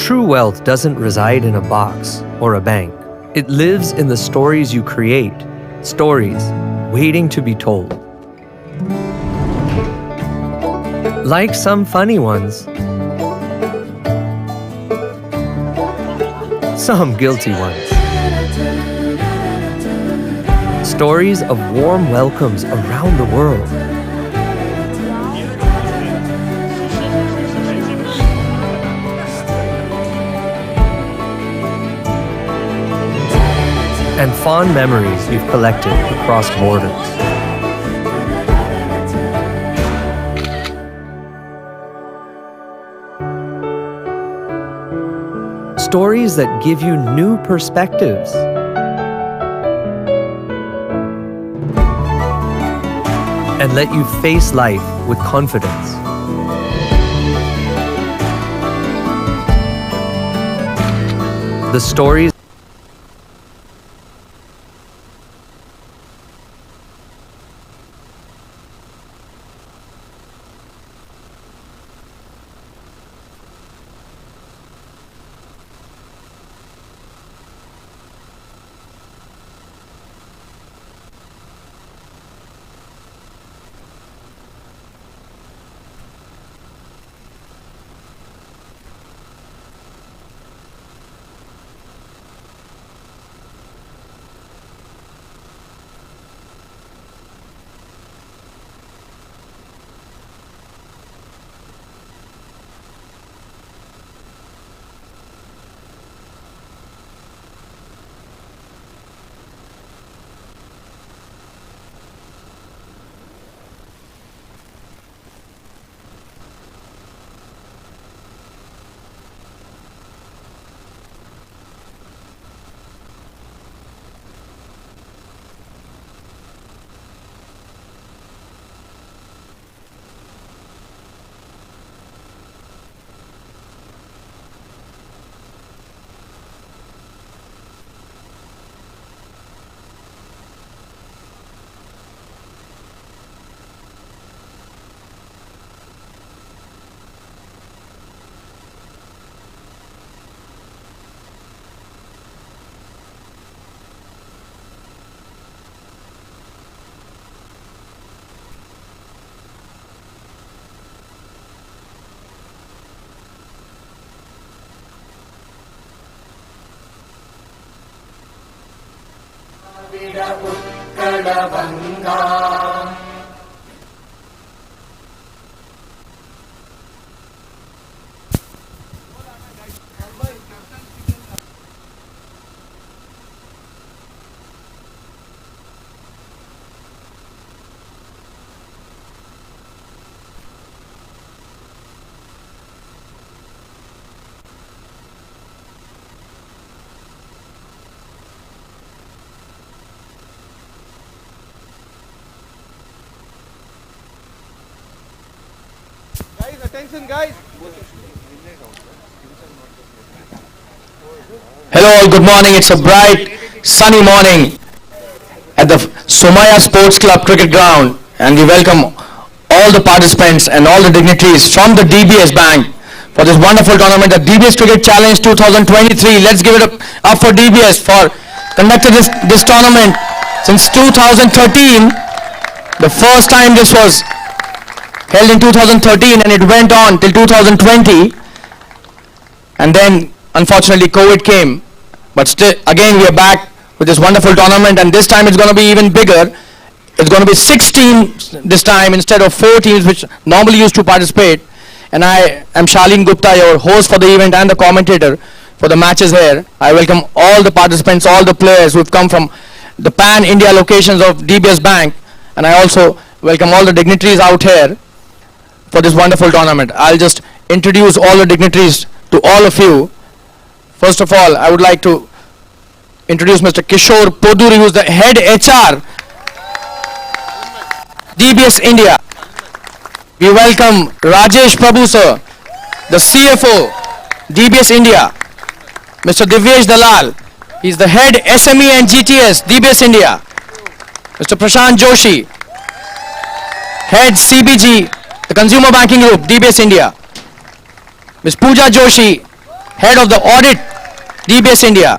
True wealth doesn't reside in a box or a bank. It lives in the stories you create, stories waiting to be told. Like some funny ones, some guilty ones. Stories of warm welcomes around the world. And fond memories you've collected across borders. Stories that give you new perspectives. And let you face life with confidence. The stories attention, guys. Hello all, good morning. It's a bright, sunny morning at the Somaya Sports Club Cricket Ground, and we welcome all the participants and all the dignitaries from the DBS Bank for this wonderful tournament, the DBS Cricket Challenge 2023. Let's give it up for DBS for conducting this tournament since 2013. The first time this was held in 2013 and it went on till 2020, and then unfortunately COVID came, but still again we are back with this wonderful tournament, and this time it's going to be even bigger. It's going to be 6 teams this time instead of 4 teams which normally used to participate, and I am Shalin Gupta, your host for the event and the commentator for the matches here. I welcome all the participants, all the players who have come from the pan-India locations of DBS Bank, and I also welcome all the dignitaries out here for this wonderful tournament. I'll just introduce all the dignitaries to all of you. First of all, I would like to introduce Mr. Kishore Poduri, who is the head HR, DBS India. We welcome Rajesh Prabhu sir, the CFO, DBS India. Mr. Divyesh Dalal, he is the head SME and GTS, DBS India. Mr. Prashant Joshi, head CBG, the Consumer Banking Group, DBS India. Ms. Pooja Joshi, Head of the Audit, DBS India.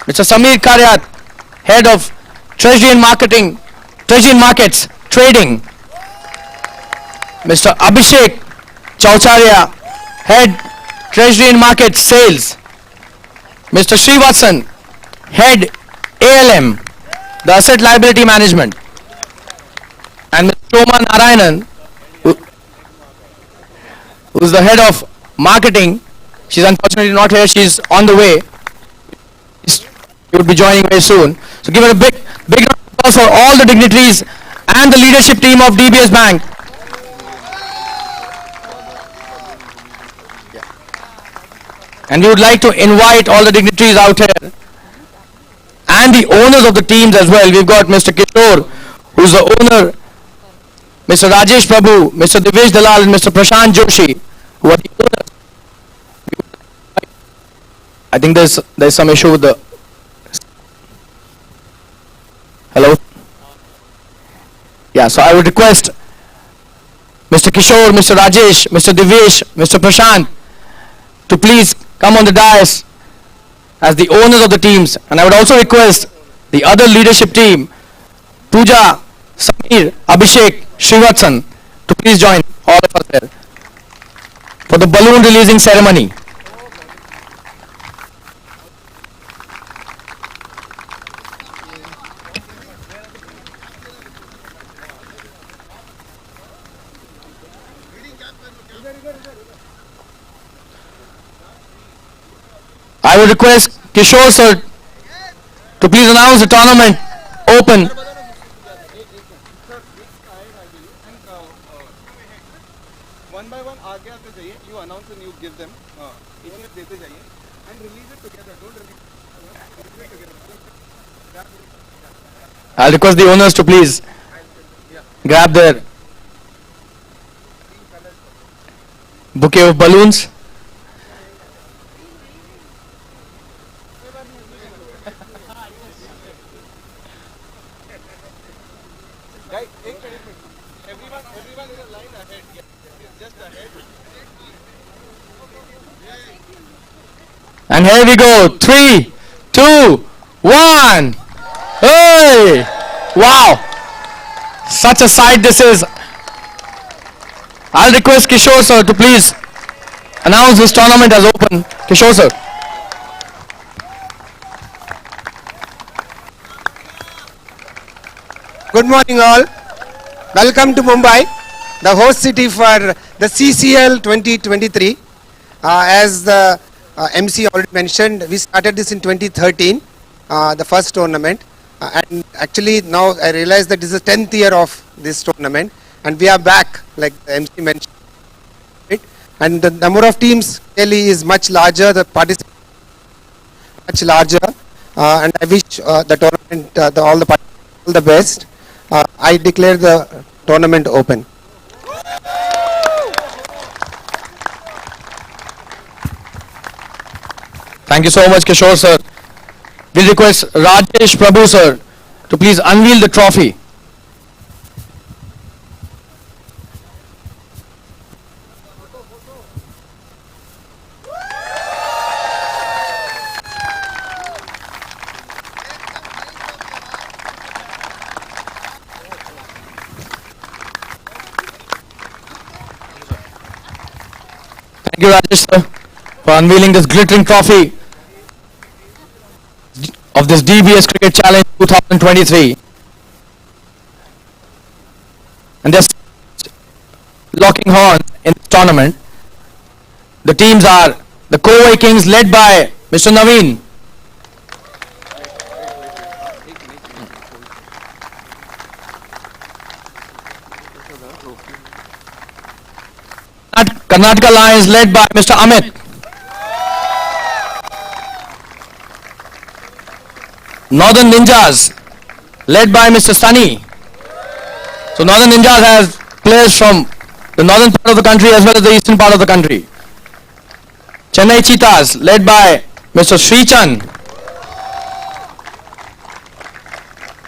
Mr. Samir Karyat, Head of Treasury and Markets, Trading. Mr. Abhishek Chaucharia, Head Treasury and Markets, Sales. Mr. Srivatsan, Head ALM, the Asset Liability Management. And Ms. Shoma Narayanan, who is the Head of Marketing. She's unfortunately not here, she's on the way. She would be joining very soon. So give her a big round of applause for all the dignitaries and the leadership team of DBS Bank. And we would like to invite all the dignitaries out here and the owners of the teams as well. We've got Mr. Kishore, who's the owner, Mr. Rajesh Prabhu, Mr. Divesh Dalal, and Mr. Prashant Joshi, who are the owners. I think there's some issue with the... Hello? Yeah, so I would request Mr. Kishore, Mr. Rajesh, Mr. Divesh, Mr. Prashant to please come on the dais as the owners of the teams. And I would also request the other leadership team, Pooja, Samir, Abhishek, Srivatsan, to please join all of us there for the balloon releasing ceremony. I would request Kishore sir to please announce the tournament open. One by one आगे आते जाइए. You announce and you give them. एक देते जाइए and release it together. Don't release it together. I'll request the owners to please grab their bouquet of balloons. Guys, everyone is a line ahead. Just ahead. And here we go. 3, 2, 1. Hey! Wow! Such a sight this is. I'll request Kishore sir to please announce this tournament as open. Kishore sir. Good morning all. Welcome to Mumbai, the host city for the CCL 2023. As the MC already mentioned, we started this in 2013, the first tournament. And actually now I realize that this is the 10th year of this tournament. And we are back, like the MC mentioned. Right? And the number of teams really is much larger, the participants much larger. And I wish the tournament, all the best. I declare the tournament open. Thank you so much, Kishore sir. We'll request Rajesh Prabhu sir to please unveil the trophy. Thank you, Rajesh sir, for unveiling this glittering trophy of this DBS Cricket Challenge 2023. And they're locking horns in this tournament. The teams are the Kovai Kings led by Mr. Naveen. Karnataka Lions led by Mr. Amit. Northern Ninjas led by Mr. Sunny. So Northern Ninjas has players from the northern part of the country as well as the eastern part of the country. Chennai Cheetahs led by Mr. Srichan.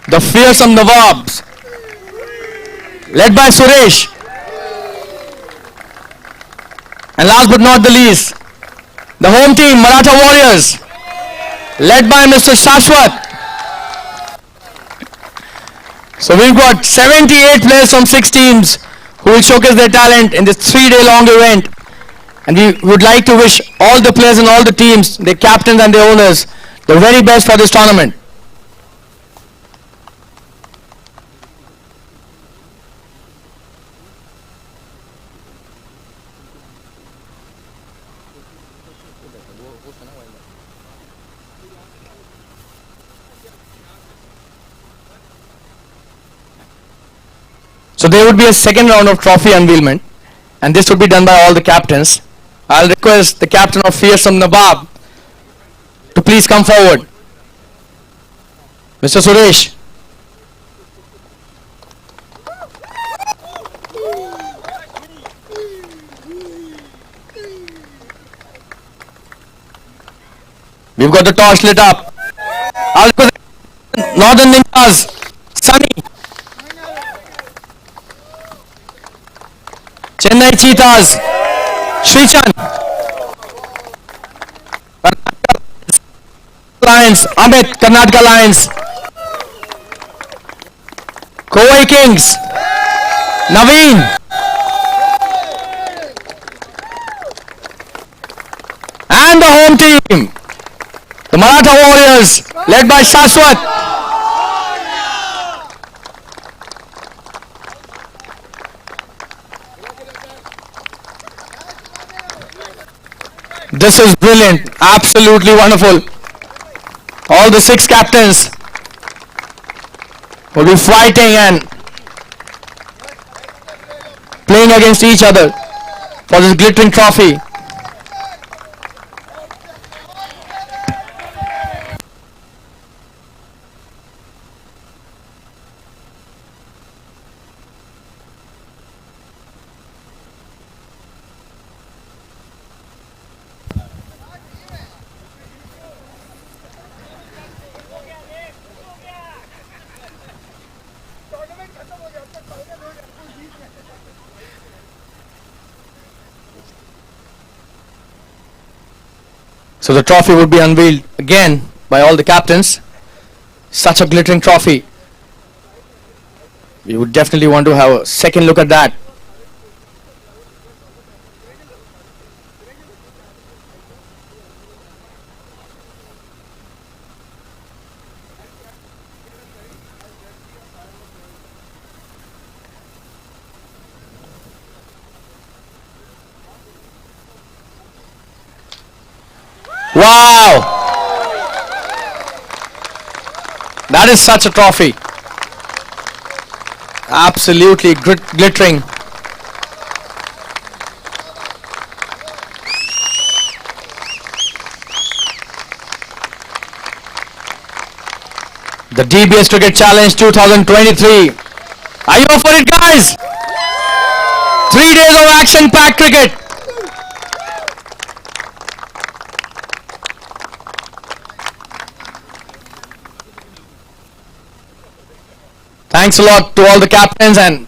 The fearsome Nawabs led by Suresh. And last but not the least, The home team, Maratha Warriors, led by Mr. Shashwat. So we've got 78 players from 6 teams who will showcase their talent in this 3-day long event. And we would like to wish all the players and all the teams, their captains and their owners, the very best for this tournament. So there would be a second round of trophy unveilment, and this would be done by all the captains. I'll request the captain of Fearsome Nawab to please come forward. Mr. Suresh. We've got the torch lit up. I'll request Northern Ninjas, Sunny. Chennai Cheetahs, Srichan. Lions, Amit, Karnataka Lions. Kovai Kings, Naveen. And the home team, the Maratha Warriors, led by Shashwat. This is brilliant, absolutely wonderful. All the 6 captains will be fighting and playing against each other for this glittering trophy. So the trophy would be unveiled again by all the captains. Such a glittering trophy. We would definitely want to have a second look at that. Wow! That is such a trophy. Absolutely glittering. The DBS Cricket Challenge 2023. Are you up for it, guys? 3 days of action-packed cricket. Thanks a lot to all the captains, and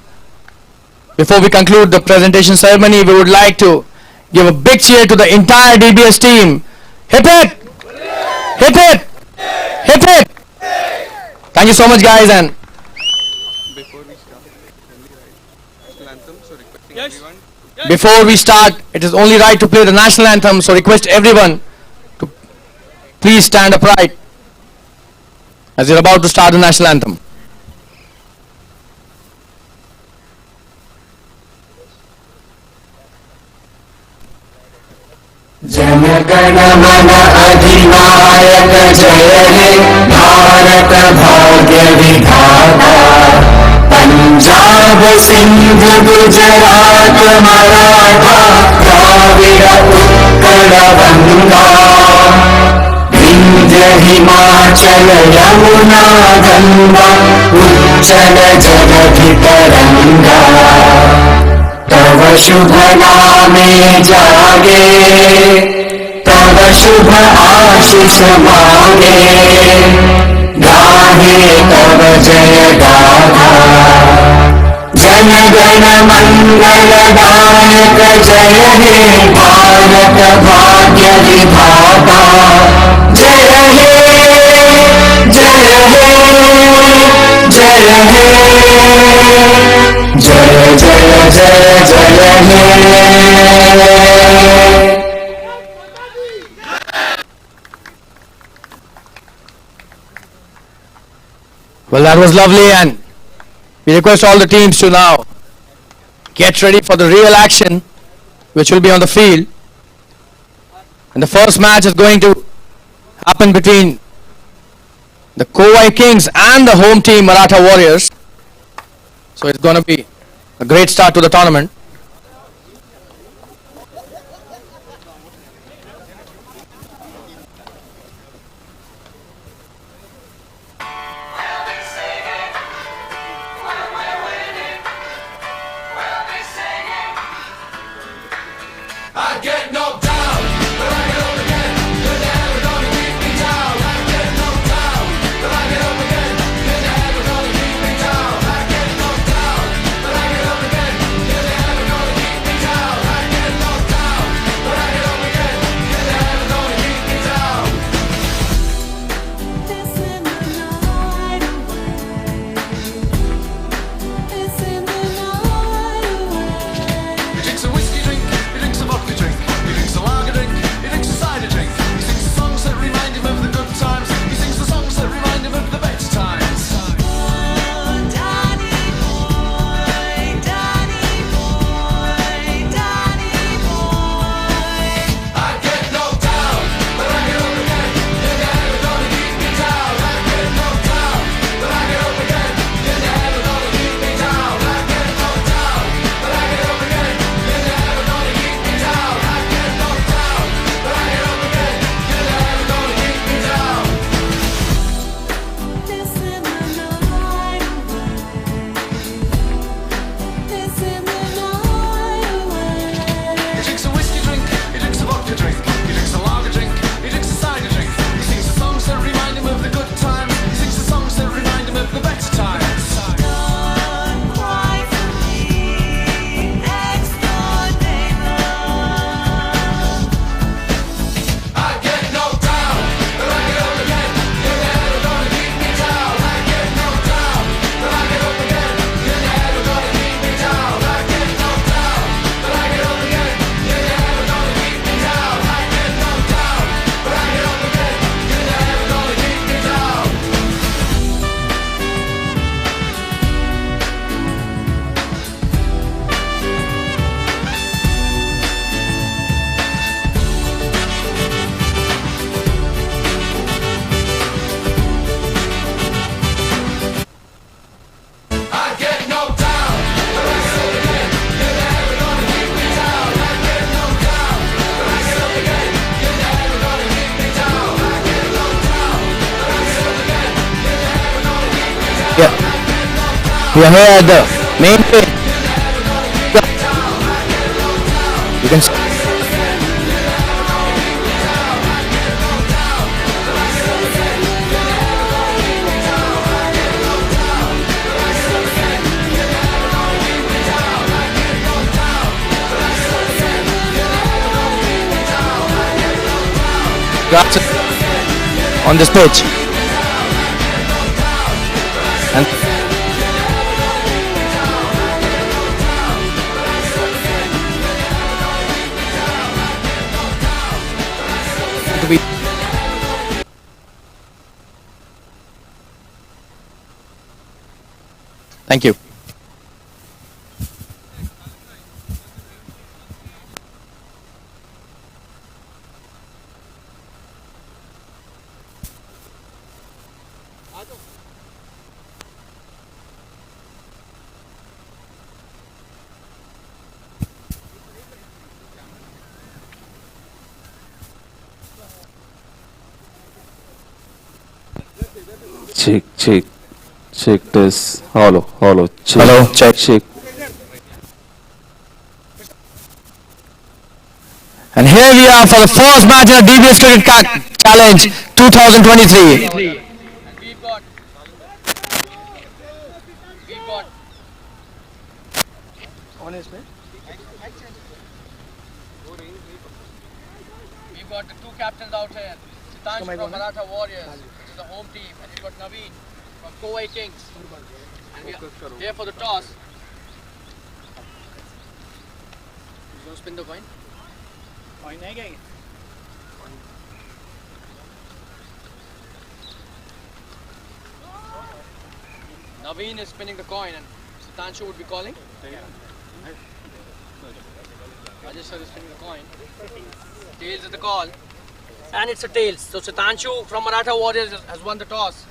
before we conclude the presentation ceremony, we would like to give a big cheer to the entire DBS team. Hip hip! Hip hip! Hip hip! Thank you so much, guys. And before we start, it is only right to play the national anthem, so request everyone to please stand upright as you're about to start the national anthem. जनगण मन अधिनायक जय हे भारत भाग्य विधाता पंजाब सिंध गुजरात मराठा द्राविड़ उत्कल गंगा विंध्य हिमाचल यमुना गंगा उज्जल जलधि तरंगा तव शुभ नामे जागे तव शुभ आशीष मांगे गाहे तव जय गाथा जन गण मंगल दायक जय हे भारत भाग्य विधाता Well, that was lovely, and we request all the teams to now get ready for the real action, which will be on the field. And the first match is going to happen between the Kovai Kings and the home team Maratha Warriors. So it's going to be a great start to the tournament. I get knocked down, but I get up again. You're never gonna keep me down. I get knocked down, but I get up again. You're never gonna keep me down. I get knocked down, but I get up again. You're never gonna keep me down. I get knocked down, but I get up again. You're never gonna keep me down. It's in the night away. It's in the night away. He drinks a whiskey drink, he drinks a vodka drink, he drinks a lager drink, he drinks a cider drink. He sings the songs that remind him of the good times. He sings the songs that remind him of the better times. Oh, Danny boy, Danny boy, Danny boy. I get knocked down, but I get up again. You're never gonna keep me down. I get knocked down, but I get up again. You're never gonna keep me down. I get knocked down, but I get up again. You're never gonna keep me down. I get knocked down, but I get up again. You're never gonna keep me down. It's in the night away. It's in the night away. He drinks a whiskey drink, he drinks a vodka drink, he drinks a lager drink, he drinks a cider drink. He sings the songs that remind him of the good times. He sings the songs that remind him of the better times. Don't cry for me, ex-door neighbor. I get knocked down, but I get up again. You're never gonna keep me down. I get knocked down, but I get up again. You're never gonna keep me down. I get knocked down, but I get up again. You're never gonna keep me down. I get knocked down, but I get up again. You're never gonna keep me down. I get knocked down, but I get up again. You're never gonna keep me down. I get knocked down, but I get up again. You're never gonna keep me down. I get knocked down, but I get up again. You're never gonna keep me down. Yeah. We are here at the main page. You can see. Grazie on this page. And to be thank you. Check this. Hello, check. Hello, check. And here we are for the first match in the DBS Cricket Challenge 2023. We've got the two captains out here. Sitansh from Maratha Warriors, which is the home team, and we've got Naveen from Kovai Kings. And we are here for the toss. Who's going to spin the coin? Coin nahi gaya. Naveen is spinning the coin and Sitanshu would be calling. Rajesh sir is spinning the coin. Tails is the call. And it's a tails. So Sitanshu from Maratha Warriors has won the toss.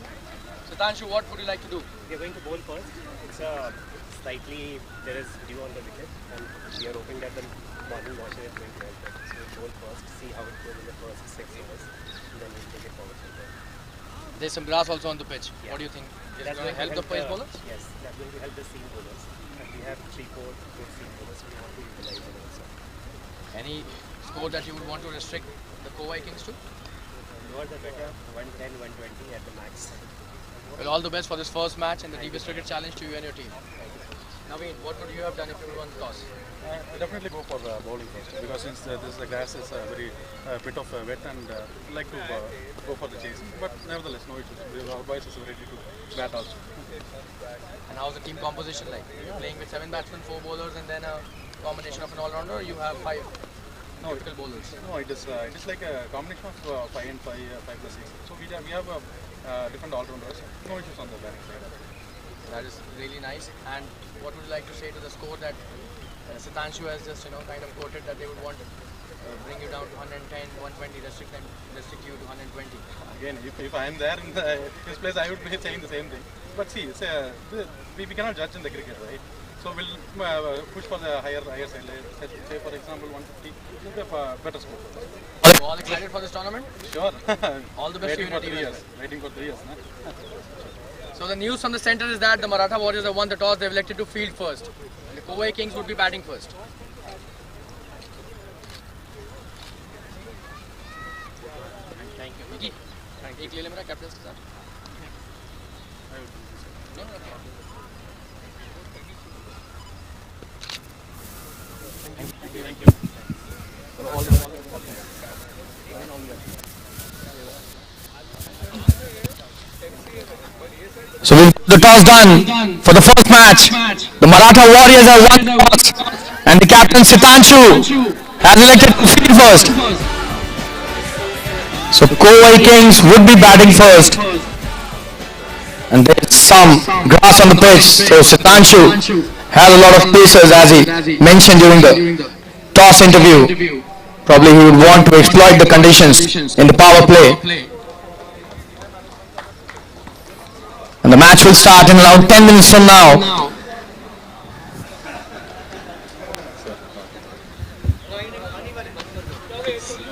Sitanshu, what would you like to do? We are going to bowl first. It's slightly, there is dew on the wicket and we are hoping that the morning motion is going to help us. So we'll bowl first, see how it goes in the first 6 overs, and then we'll take it forward from there. There's some grass also on the pitch. Yeah. What do you think? Is it That's going to help the pace bowlers? Yes, that will help the seam bowlers. And we have 3-4 good seam bowlers, we want to utilize them also. Any score that you would want to restrict the Kovai Kings to? Lower the better, 110, 120 at the max. Well, all the best for this first match and the deepest cricket challenge to you and your team. Naveen, what would you have done if you won the toss? Definitely go for bowling first because since the grass is very bit of wet and like to go for the chase. But nevertheless, no issues. Our boys is ready to bat also. And how's the team composition like? Are you playing with 7 batsmen, 4 bowlers and then a combination of an all-rounder, or you have 5 typical bowlers? No, it is like a combination of 5 and 5, 5 plus 6. So we have different all-rounders. No issues on the batting side. That is really nice. And what would you like to say to the score that Sitanshu has just kind of quoted that they would want to bring you down to 110, 120, restrict you to 120? Again, if I am there in his place, I would be saying the same thing. But see, we cannot judge in the cricket, right? So we'll push for the higher side. Say for example 150, we'll get a better score. Are you all excited for this tournament? Sure. All the best to you and your team as well. Waiting for 3 years. So the news from the centre is that the Maratha Warriors have won the toss. They've elected to field first. And the Kovai Kings would be batting first. Thank you. Vicky, एक ले ले मेरा captain के साथ. No, no, okay. Thank you. All the best. So with the toss done for the first match, the Maratha Warriors have won the toss and the captain Sitanshu has elected to field first. So Kovai Kings would be batting first. And there's some grass on the pitch, so Sitanshu has a lot of paces as he mentioned during the toss interview. Probably he would want to exploit the conditions in the power play. And the match will start in around 10 minutes from now.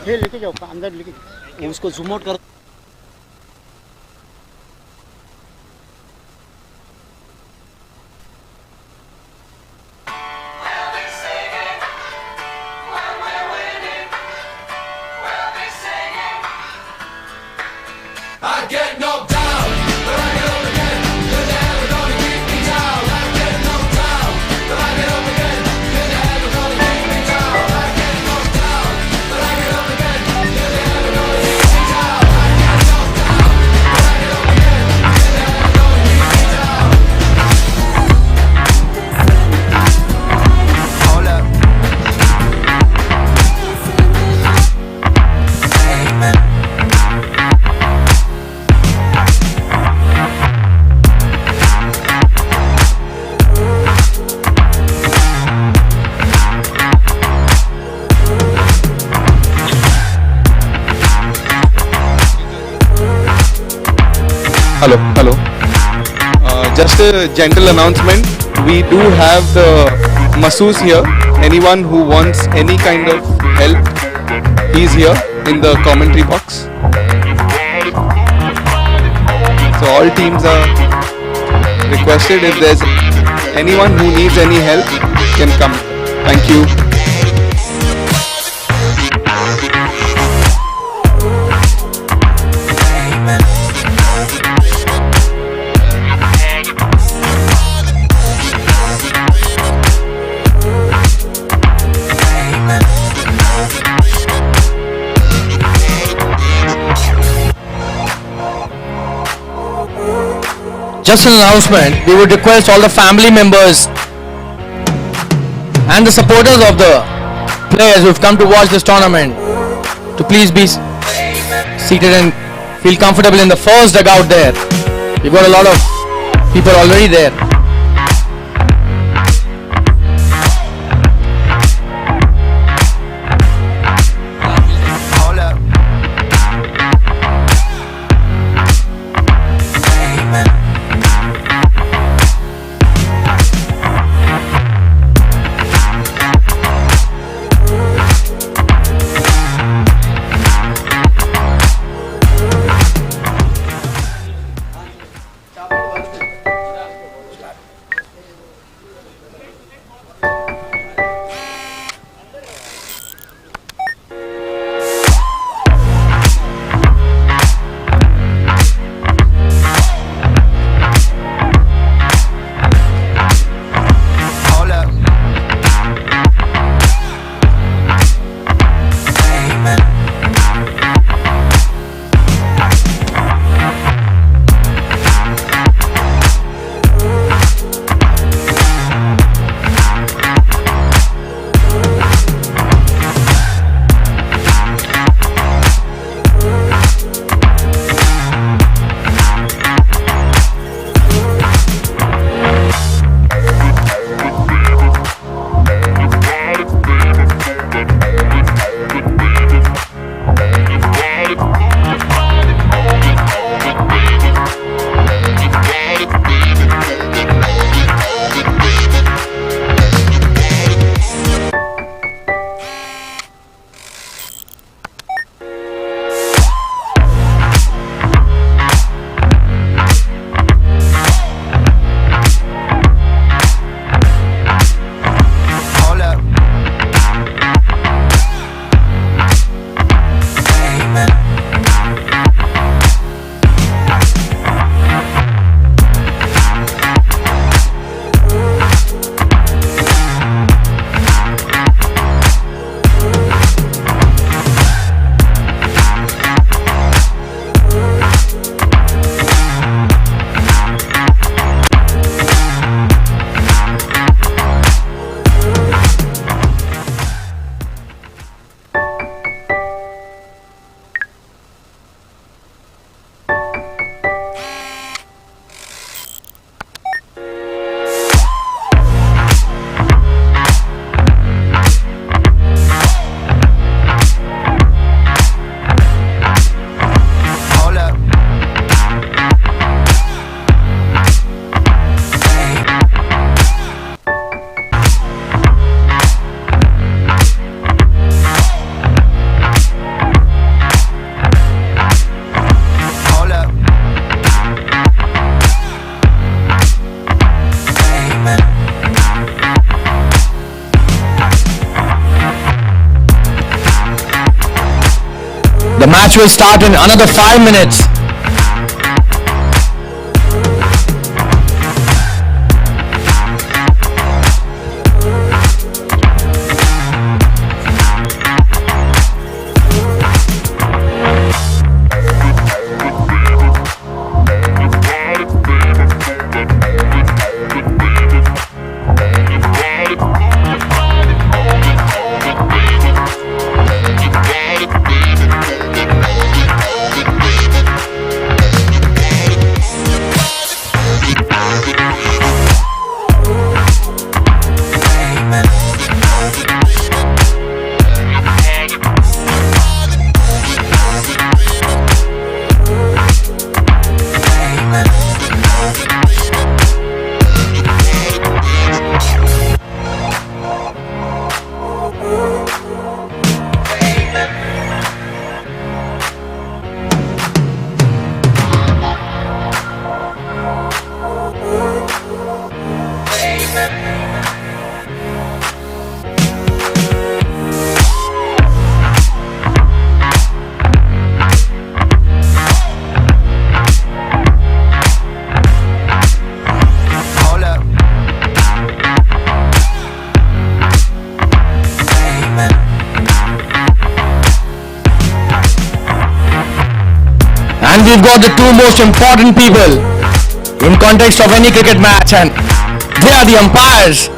लेके जाओ अंदर लेके उसको zoom out कर I get knocked down, but I get up again. You're never gonna keep me down. I get knocked down, but I get up again. You're never gonna keep me down. I get knocked down, but I get up again. You're never gonna keep me down. I get knocked down, but I get up again. You're never gonna keep me down. Hold up. Hello. Just a gentle announcement. We do have the masseuse here. Anyone who wants any kind of help, he's here in the commentary box. So all teams are requested. If there's anyone who needs any help, can come. Thank you. Just an announcement, we would request all the family members and the supporters of the players who have come to watch this tournament to please be seated and feel comfortable in the first dugout there. We've got a lot of People already there. All up. All up. All up. All up. All up. The match will start in another 5 minutes. And we've got the two most important people in context of any cricket match, and they are the umpires.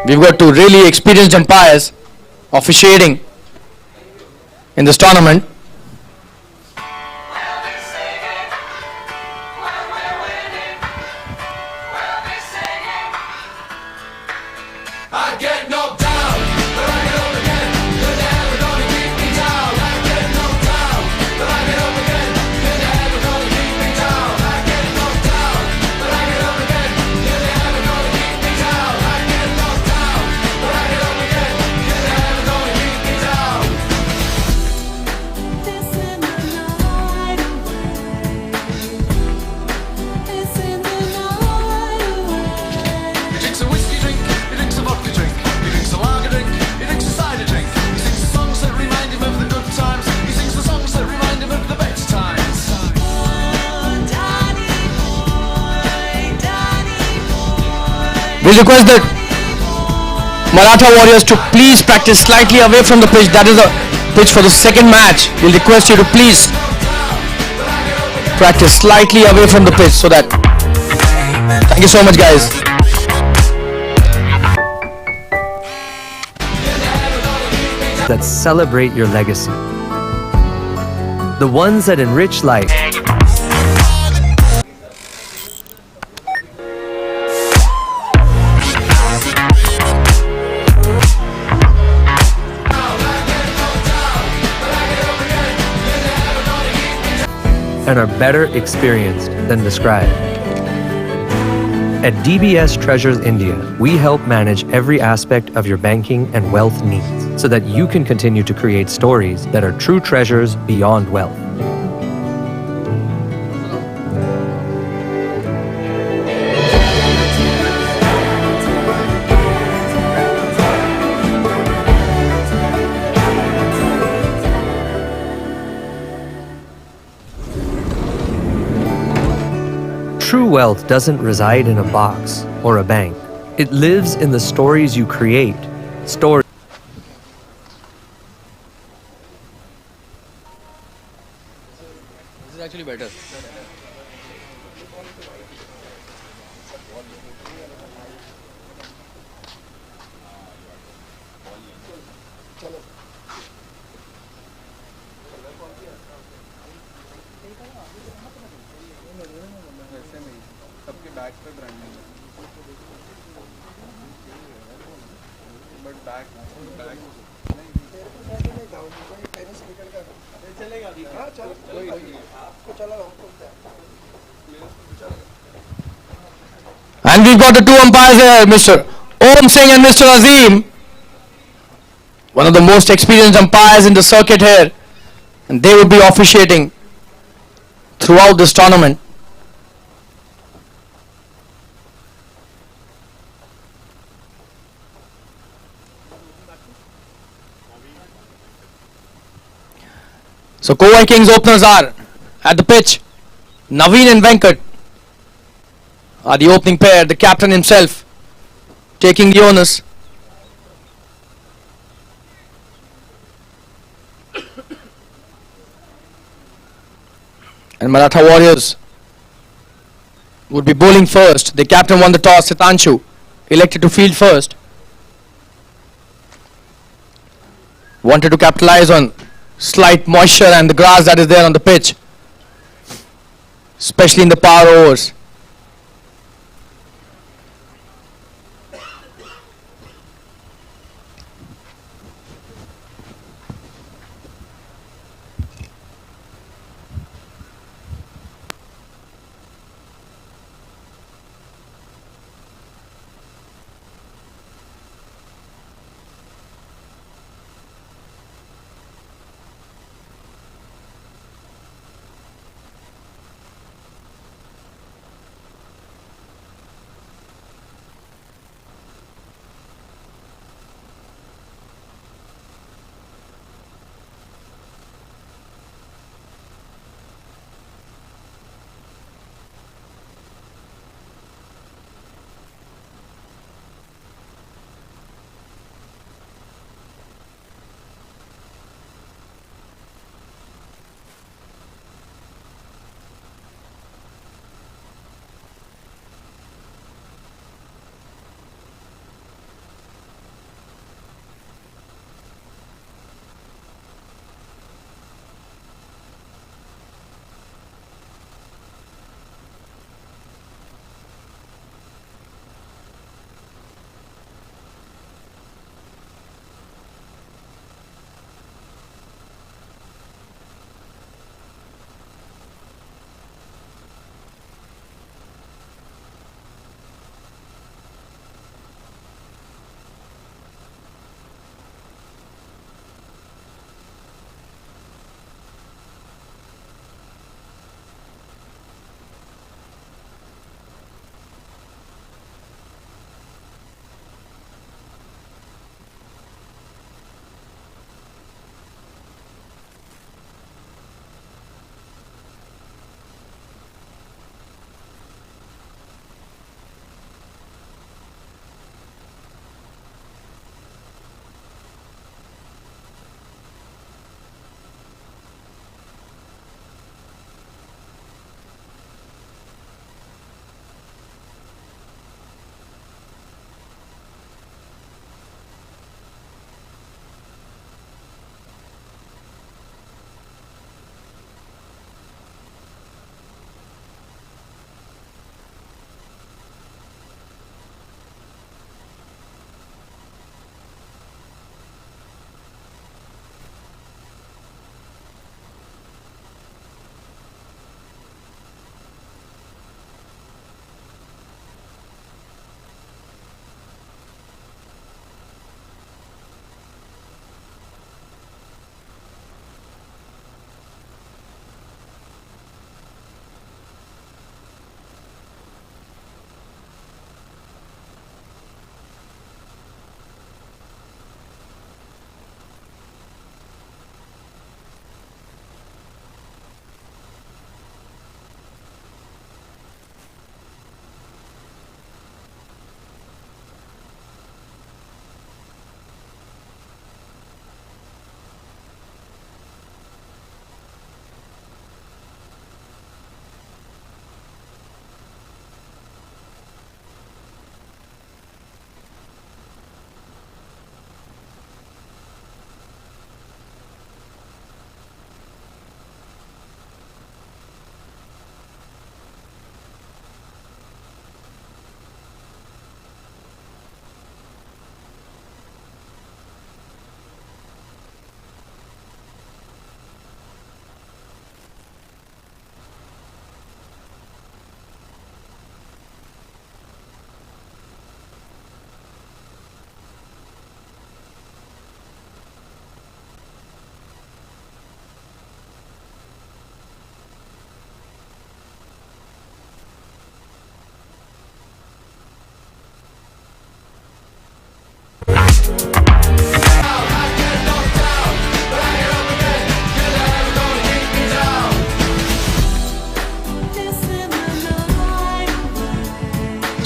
We've got two really experienced umpires officiating in this tournament. We request the Maratha Warriors to please practice slightly away from the pitch. That is the pitch for the second match. We'll request you to please practice slightly away from the pitch so that. Thank you so much, guys. that celebrate your legacy. The ones that enrich life. And are better experienced than described. At DBS Treasures India, we help manage every aspect of your banking and wealth needs so that you can continue to create stories that are true treasures beyond wealth. True wealth doesn't reside in a box or a bank. It lives in the stories you create. Stories. This is actually better. सबके back पे branding है but back And we've got the two umpires here, Mr. Om Singh and Mr. Azim. One of the most experienced umpires in the circuit here. And they will be officiating throughout this tournament. So Kovai Kings openers are at the pitch. Naveen and Venkat are the opening pair. The captain himself taking the onus. And Maratha Warriors would be bowling first. The captain won the toss. Sitanshu elected to field first. Wanted to capitalize on slight moisture and the grass that is there on the pitch, especially in the power overs.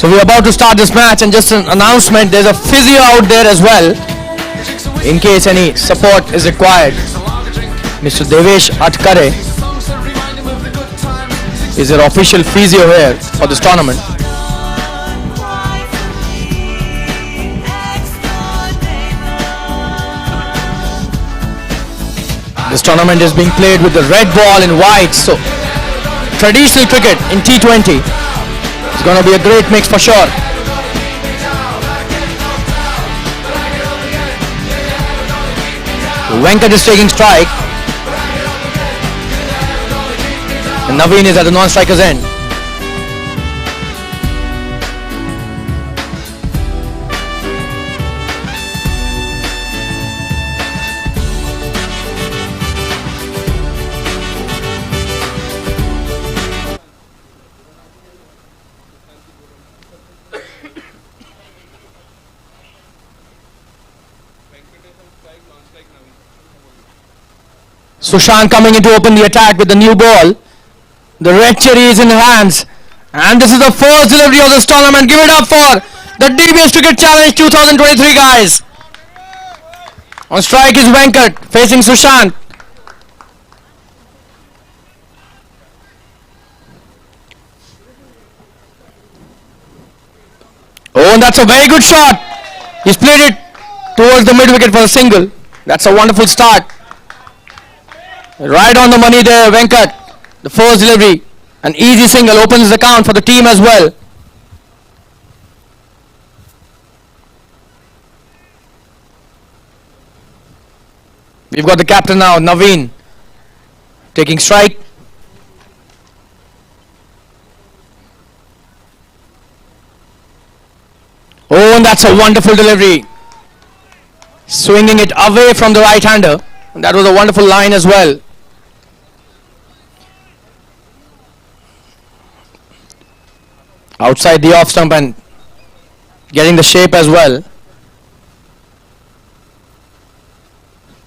So we're about to start this match, and just an announcement, there's a physio out there as well in case any support is required. Mr. Devesh Atkare is their official physio here for this tournament. This tournament is being played with the red ball in white, so traditional cricket in T20. It's going to be a great mix for sure. Venkat is taking strike. And Naveen is at the non-striker's end. Sushant coming in to open the attack with the new ball. The red cherry is in hands. And this is the first delivery of this tournament. Give it up for the DBS Cricket Challenge 2023, guys. On strike is Venkat facing Sushant. Oh, and that's a very good shot. He's played it towards the mid-wicket for a single. That's a wonderful start. Right on the money there, Venkat. The first delivery. An easy single opens the count for the team as well. We've got the captain now, Naveen, taking strike. Oh, and that's a wonderful delivery. Swinging it away from the right-hander. And that was a wonderful line as well. Outside the off stump and getting the shape as well.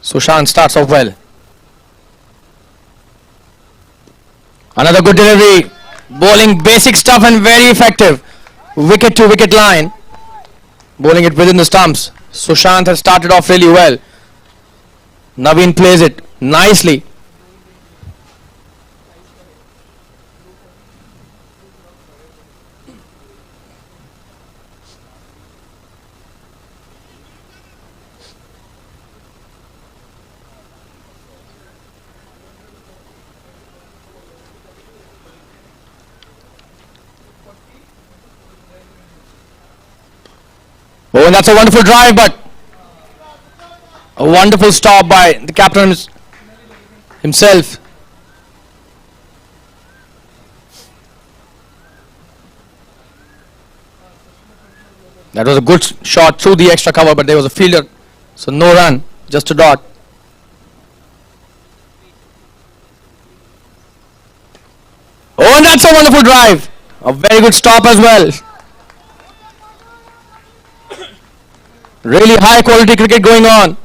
Sushant starts off well. Another good delivery. Bowling basic stuff and very effective. Wicket to wicket line. Bowling it within the stumps. Sushant has started off really well. Naveen plays it nicely. Oh, and that's a wonderful drive, but a wonderful stop by the captain himself. That was a good shot through the extra cover, but there was a fielder, so no run, just a dot. Oh, and that's a wonderful drive. A very good stop as well. Really high quality cricket going on.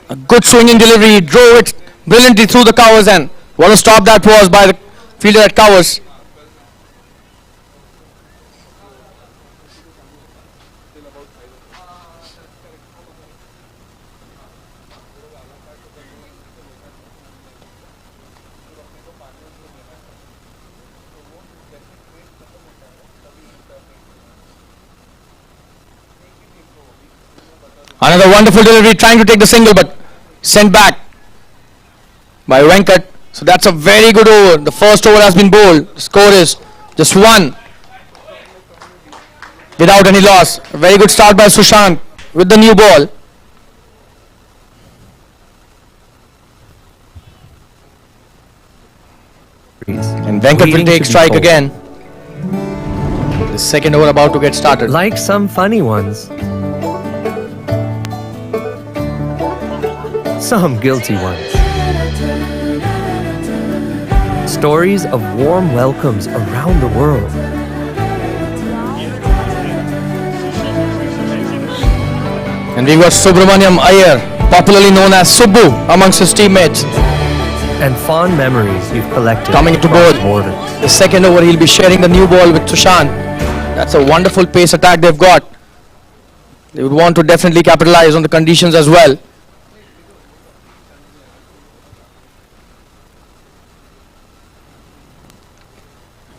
A good swinging delivery, drove it brilliantly through the covers, and what a stop that was by the fielder at covers. Another wonderful delivery, trying to take the single, but sent back by Venkat. So that's a very good over. The first over has been bowled. The score is just one without any loss. A very good start by Sushant with the new ball. And Venkat will take strike again. The second over about to get started. Like some funny ones, some guilty ones. Stories of warm welcomes around the world. And we've got Subramaniam Iyer, popularly known as Subbu, amongst his teammates. And fond memories you've collected Coming into across board. borders. The second over, he'll be sharing the new ball with Sushant. That's a wonderful pace attack they've got. They would want to definitely capitalize on the conditions as well.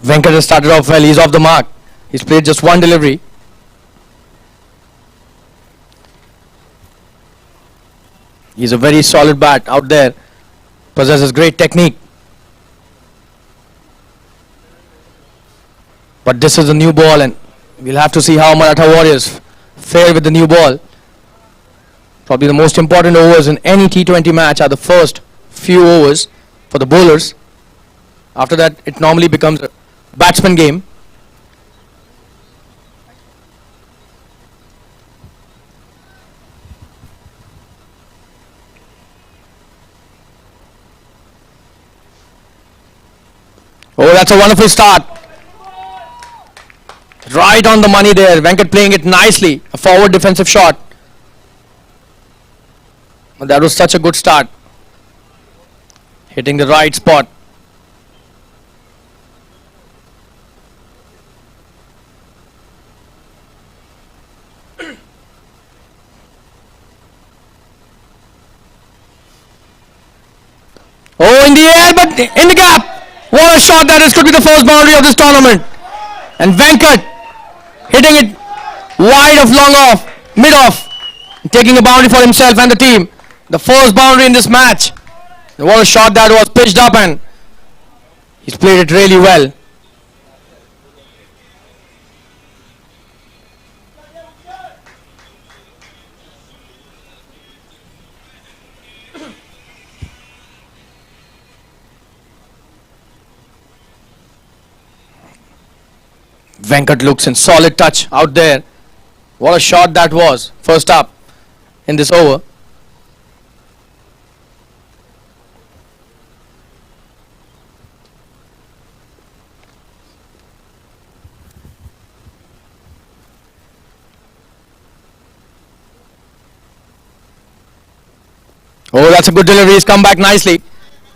Venkat has started off well. He's off the mark. He's played just one delivery. He's a very solid bat out there. Possesses great technique. But this is a new ball and we'll have to see how Maratha Warriors fare with the new ball. Probably the most important overs in any T20 match are the first few overs for the bowlers. After that, it normally becomes a batsman game. Oh, that's a wonderful start. Right on the money there. Venkat playing it nicely. A forward defensive shot. That was such a good start. Hitting the right spot. Oh, in the air, but in the gap. What a shot that is. Could be the first boundary of this tournament. And Venkat hitting it wide of long off, mid off, taking a boundary for himself and the team. The first boundary in this match. What a shot that was, pitched up, and he's played it really well. Venkat looks in solid touch out there. What a shot that was, first up in this over. Oh, that's a good delivery. He's come back nicely.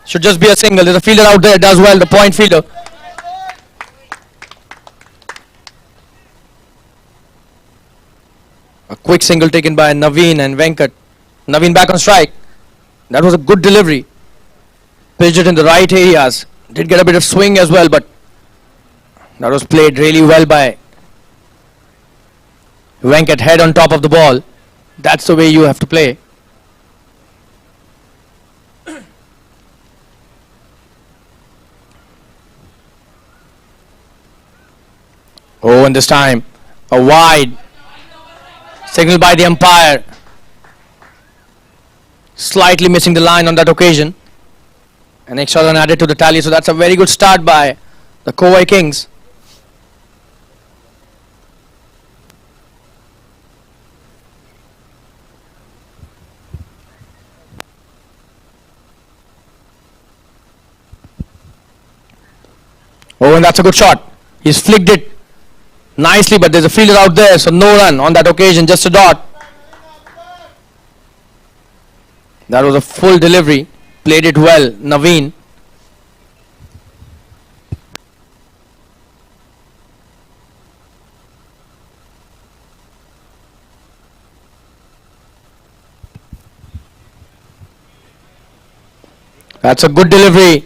Should just be a single. There's a fielder out there, does well, the point fielder. A quick single taken by Naveen and Venkat. Naveen back on strike. That was a good delivery. Pitched it in the right areas. Did get a bit of swing as well, but that was played really well by Venkat. Head on top of the ball. That's the way you have to play. Oh, and this time a wide. Signal by the umpire. Slightly missing the line on that occasion. An extra run added to the tally, so that's a very good start by the Kovai Kings. Oh, and that's a good shot. He's flicked it nicely, but there's a fielder out there, so no run on that occasion, just a dot. That was a full delivery. Played it well, Naveen. That's a good delivery.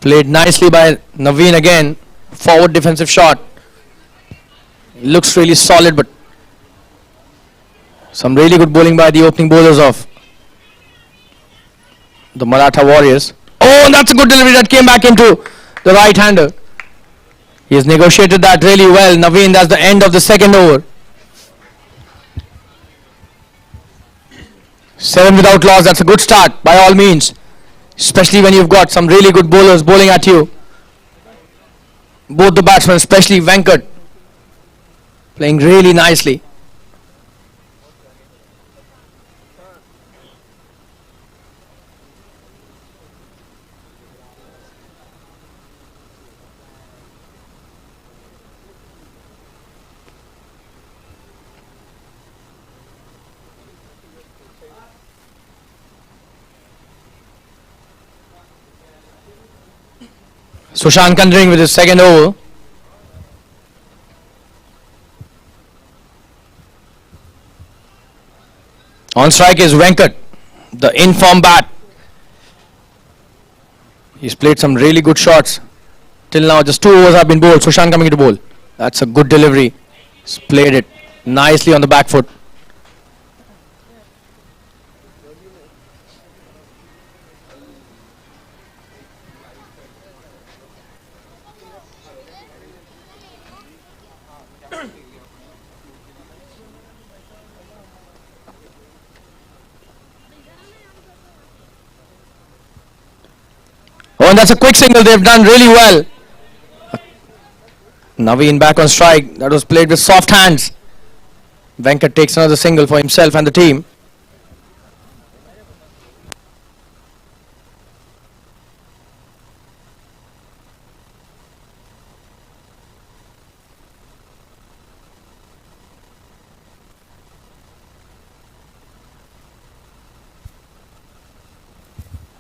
Played nicely by Naveen again. Forward defensive shot. Looks really solid, but some really good bowling by the opening bowlers of the Maratha Warriors. Oh, and that's a good delivery that came back into the right-hander. He has negotiated that really well. Naveen, that's the end of the second over. 7 without loss, that's a good start by all means. Especially when you've got some really good bowlers bowling at you. Both the batsmen, especially Venkat, playing really nicely. Sushan continuing with his second over. On strike is Venkat, the in-form bat. He's played some really good shots. Till now, just 2 overs have been bowled. Sushan coming to bowl. That's a good delivery. He's played it nicely on the back foot. Oh, and that's a quick single. They've done really well. Naveen back on strike. That was played with soft hands. Venkat takes another single for himself and the team.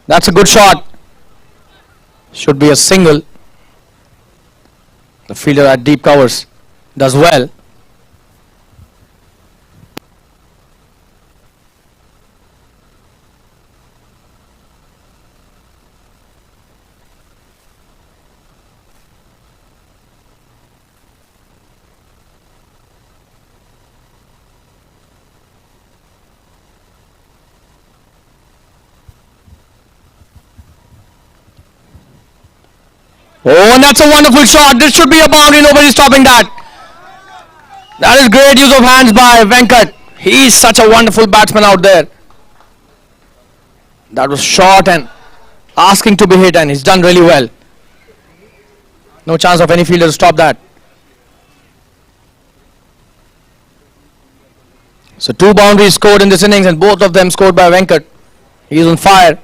That's a good shot. Should be a single. The fielder at deep covers does well. Oh, and that's a wonderful shot. This should be a boundary. Nobody's stopping that. That is great use of hands by Venkat. He is such a wonderful batsman out there. That was short and asking to be hit, and he's done really well. No chance of any fielder to stop that. So 2 boundaries scored in this innings, and both of them scored by Venkat. He's on fire.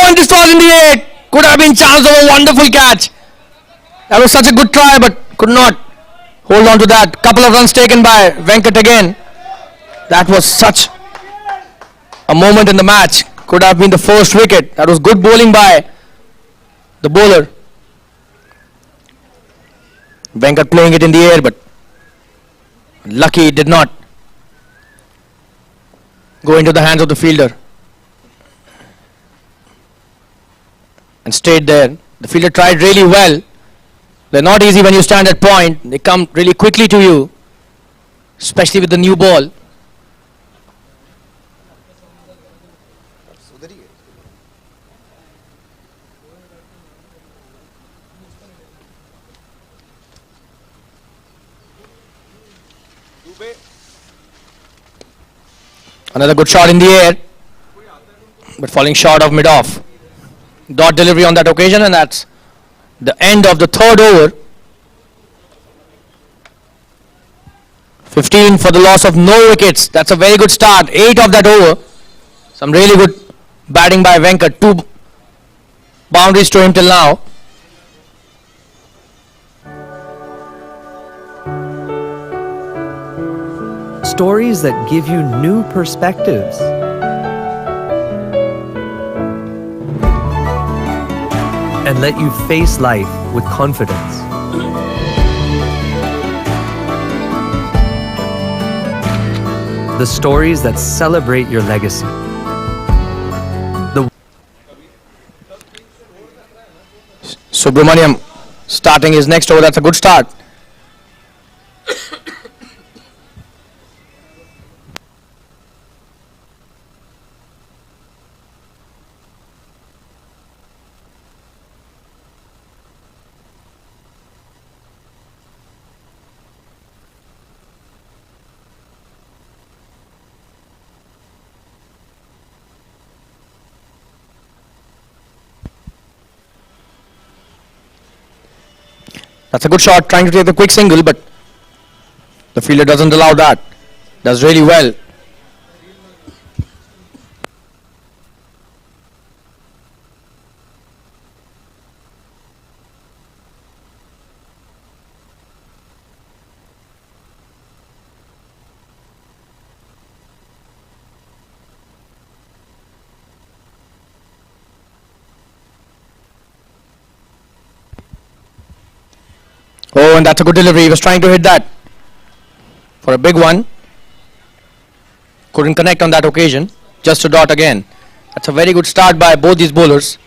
And this was in the air. Could have been chance of a wonderful catch. That was such a good try, but could not hold on to that. Couple of runs taken by Venkat again. That was such a moment in the match. Could have been the first wicket. That was good bowling by the bowler. Venkat playing it in the air, but lucky it did not go into the hands of the fielder. And stayed there. The fielder tried really well. They're not easy when you stand at point. They come really quickly to you, especially with the new ball. Another good shot in the air, but falling short of mid-off. Dot delivery on that occasion, and that's the end of the 3rd over. 15 for the loss of no wickets. That's a very good start. 8 of that over. Some really good batting by Venkat. 2 boundaries to him till now. Stories that give you new perspectives. And let you face life with confidence. The stories that celebrate your legacy. Subramaniam starting his next over. That's a good start. That's a good shot, trying to take the quick single, but the fielder doesn't allow that. Does really well. Oh, and that's a good delivery. He was trying to hit that for a big one. Couldn't connect on that occasion. Just a dot again. That's a very good start by both these bowlers.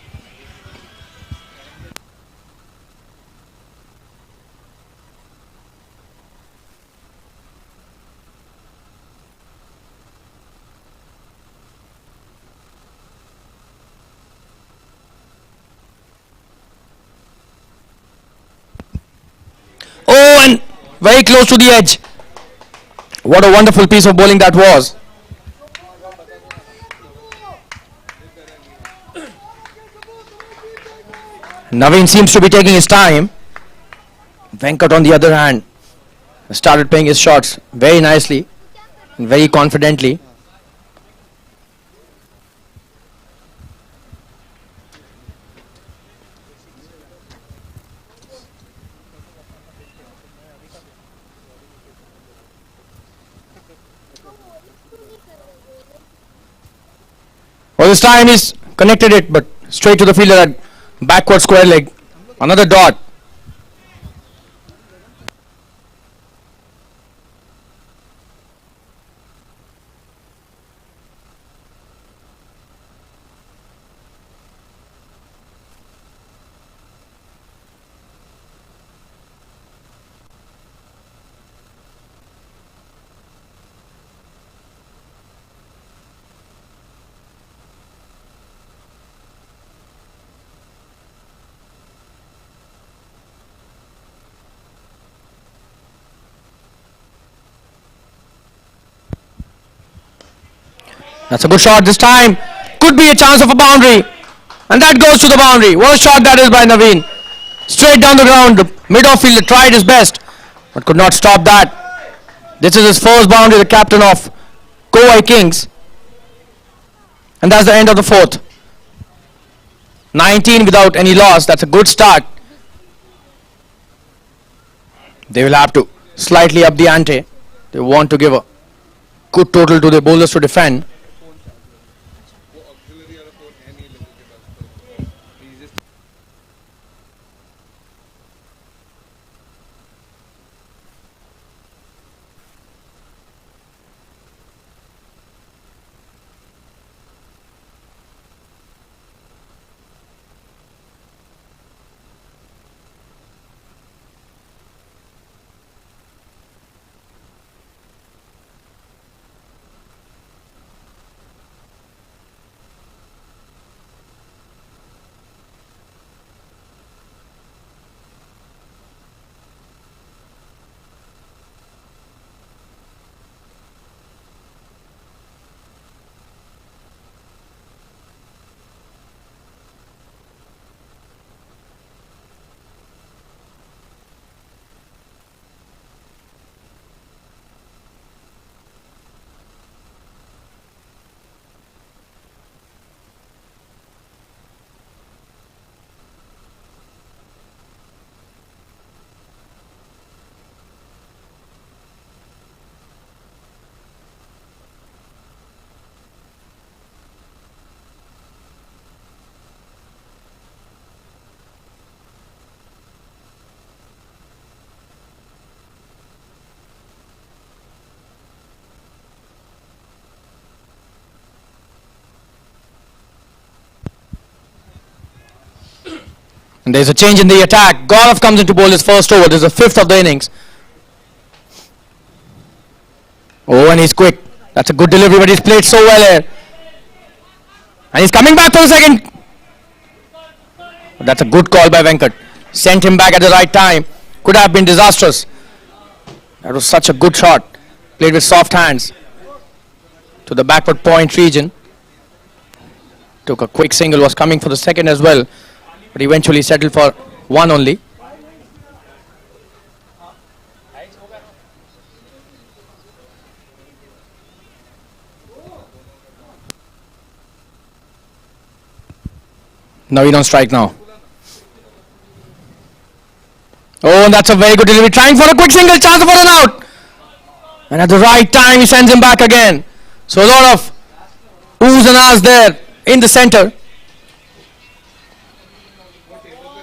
Oh, and very close to the edge. What a wonderful piece of bowling that was. Naveen seems to be taking his time. Venkat, on the other hand, started playing his shots very nicely and very confidently. Well, this time he's connected it, but straight to the fielder at backward square leg. Another dot. That's a good shot this time. Could be a chance of a boundary. And that goes to the boundary. What a shot that is by Naveen. Straight down the ground. The mid-off fielder tried his best, but could not stop that. This is his first boundary, the captain of Kovai Kings. And that's the end of the fourth. 19 without any loss. That's a good start. They will have to slightly up the ante. They want to give a good total to the bowlers to defend. And there's a change in the attack. Gaurav comes into bowl his first over. This is the fifth of the innings. Oh, and he's quick. That's a good delivery, but he's played so well here. And he's coming back for the second. That's a good call by Venkat. Sent him back at the right time. Could have been disastrous. That was such a good shot. Played with soft hands to the backward point region. Took a quick single, was coming for the second as well, but eventually settled for one only. Naveen on strike now. Oh, and that's a very good delivery. Trying for a quick single, chance for an out. And at the right time, he sends him back again. So a lot of oohs and ahs there in the center.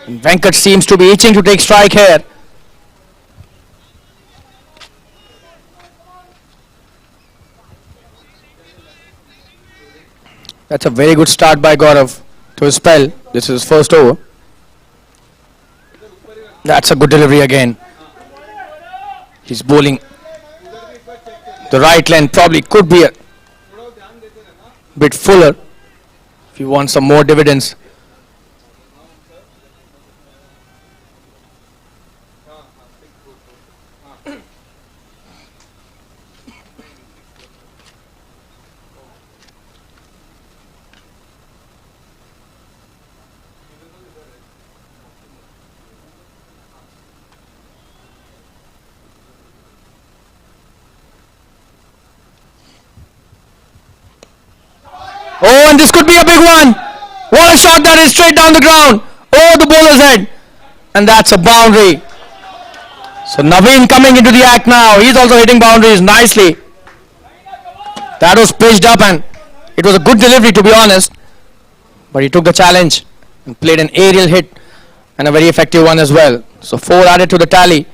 And Venkat seems to be itching to take strike here. That's a very good start by Gaurav to his spell. This is his first over. That's a good delivery again. He's bowling the right length. Probably could be a bit fuller if you want some more dividends. Oh, and this could be a big one. What a shot that is, straight down the ground. Oh, the bowler's head. And that's a boundary. So Naveen coming into the act now. He's also hitting boundaries nicely. That was pitched up and it was a good delivery, to be honest. But he took the challenge and played an aerial hit and a very effective one as well. So 4 added to the tally.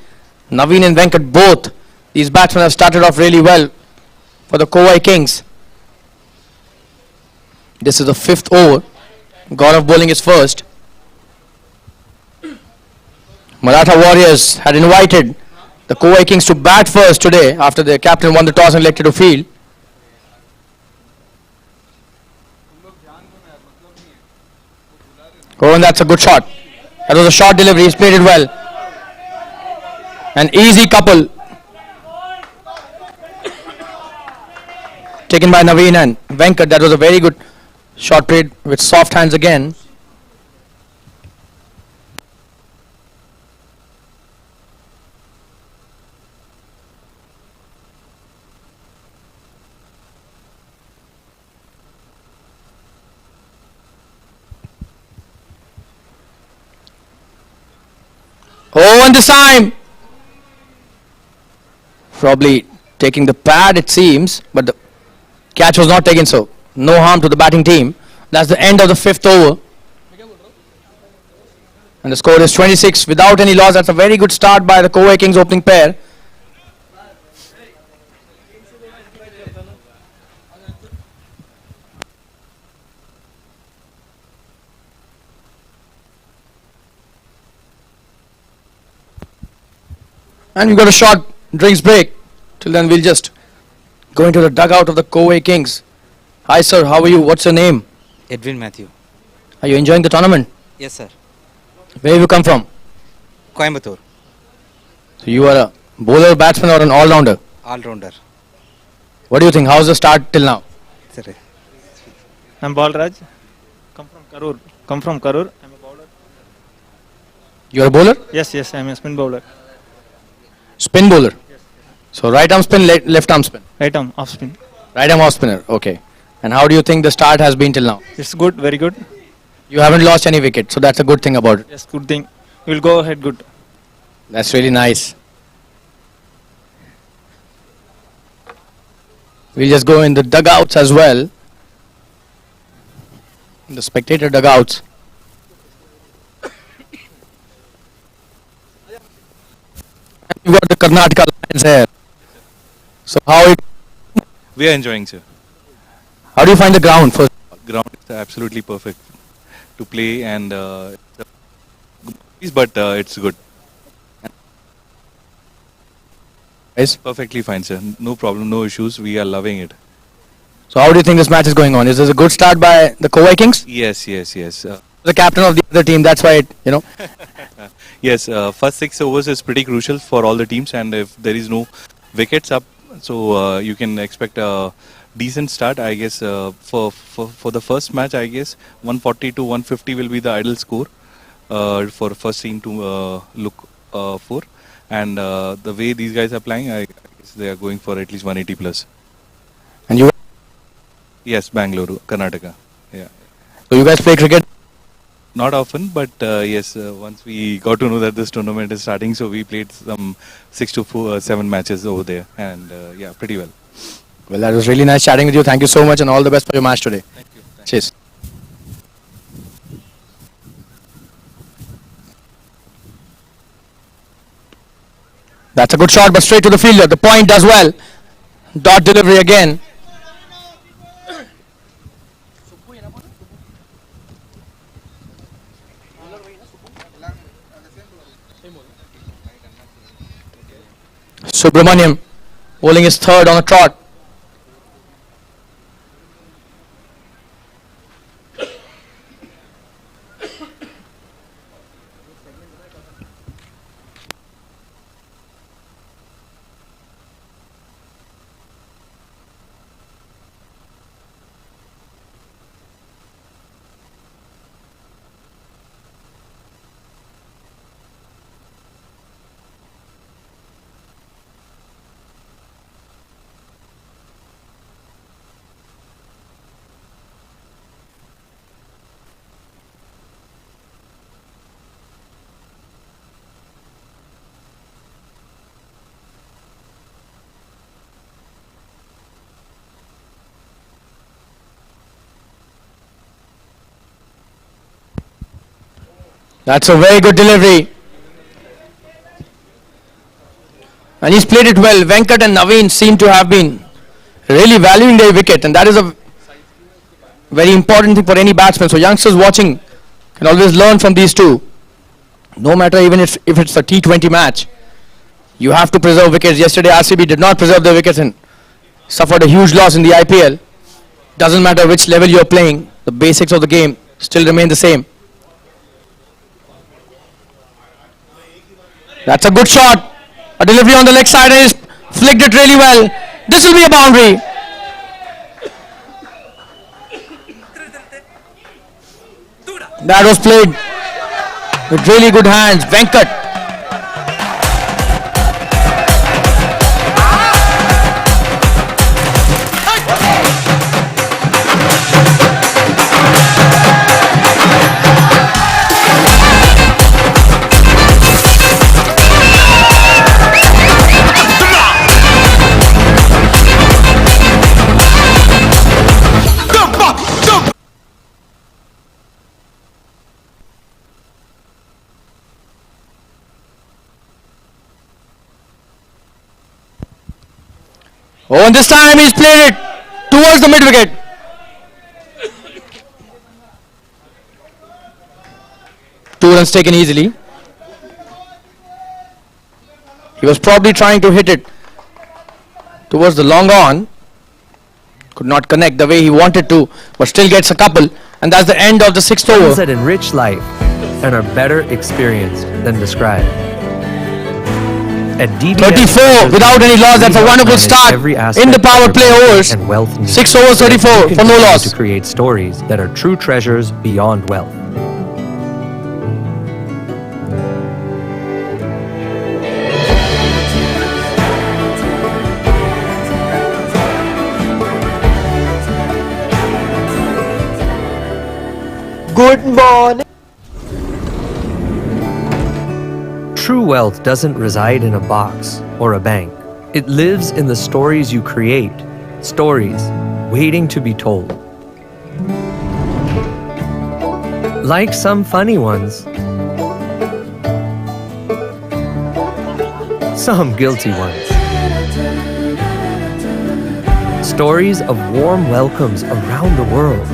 Naveen and Venkat both. These batsmen have started off really well for the Kovai Kings. This is the 5th over. Gaurav bowling is first. Maratha Warriors had invited the Kovai Kings to bat first today after their captain won the toss and elected to field. Oh, and that's a good shot. That was a short delivery. He's played it well. An easy couple. Taken by Naveen and Venkat. That was a very good shot played with soft hands again. Oh, and this time probably taking the pad, it seems, but the catch was not taken, so no harm to the batting team. That's the end of the 5th over. And the score is 26 without any loss. That's a very good start by the Kovai Kings opening pair. And we've got a short drinks break. Till then, we'll just go into the dugout of the Kovai Kings. Hi, sir. How are you? What's your name? Edwin Matthew. Are you enjoying the tournament? Yes, sir. Where have you come from? Coimbatore. So you are a bowler, batsman, or an all-rounder? All-rounder. What do you think? How's the start till now? Sir. I'm Balraj. Come from Karur. I'm a bowler. You're a bowler? Yes, I'm a spin bowler. Spin bowler? Yes. So right arm spin, left arm spin? Right arm, off spin. Right arm off spinner, okay. And how do you think the start has been till now? It's good, very good. You haven't lost any wicket, so that's a good thing about it. Yes, good thing. We'll go ahead good. That's really nice. We'll just go in the dugouts as well. The spectator dugouts. You've got the Karnataka Lions here. So we are enjoying, sir. How do you find the ground first? Ground is absolutely perfect to play and but it's good. Yes. Perfectly fine, sir. No problem, no issues. We are loving it. So how do you think this match is going on? Is this a good start by the Kovai Kings? Yes. The captain of the other team, that's why it. Yes, first 6 overs is pretty crucial for all the teams, and if there is no wickets up, so you can expect a decent start. I guess for the first match, I guess 140 to 150 will be the ideal score for first team to look for, and the way these guys are playing, I guess they are going for at least 180 plus. And you? Yes, Bangalore, Karnataka. Yeah. So you guys play cricket? not often, but yes, once we got to know that this tournament is starting, so we played some 6 to 7 matches over there, and yeah, pretty well. Well, that was really nice chatting with you. Thank you so much and all the best for your match today. Thank you. Cheers. That's a good shot, but straight to the fielder. The point does well. Dot delivery again. Subramaniam bowling his third on a trot. That's a very good delivery. And he's played it well. Venkat and Naveen seem to have been really valuing their wicket, and that is a very important thing for any batsman. So youngsters watching can always learn from these two. No matter even if it's a T20 match, you have to preserve wickets. Yesterday RCB did not preserve their wickets and suffered a huge loss in the IPL. Doesn't matter which level you're playing, the basics of the game still remain the same. That's a good shot. A delivery on the leg side and he's flicked it really well. This will be a boundary. That was played with really good hands. Venkat. Oh, and this time he's played it towards the mid wicket. Two runs taken easily. He was probably trying to hit it towards the long on. Could not connect the way he wanted to, but still gets a couple. And that's the end of the sixth over. Friends that enrich life and are better experienced than described. At DBS, 34 without any loss. That's a wonderful start in the power play overs. 6 overs 34 for no loss. To create stories that are true treasures beyond wealth. Good morning. True wealth doesn't reside in a box or a bank. It lives in the stories you create, stories waiting to be told. Like some funny ones, some guilty ones. Stories of warm welcomes around the world.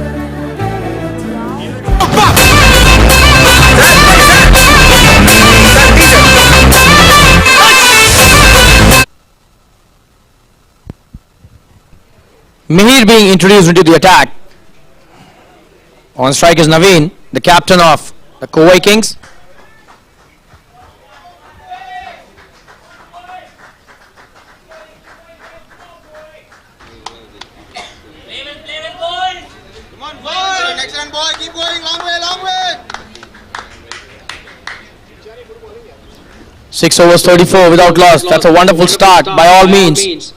Mihir being introduced into the attack. On strike is Naveen, the captain of the Kovai Kings. Come on, boy! Next run, boy! Keep going! Long way, long way! 6 overs 34 without loss. That's a wonderful start by all means.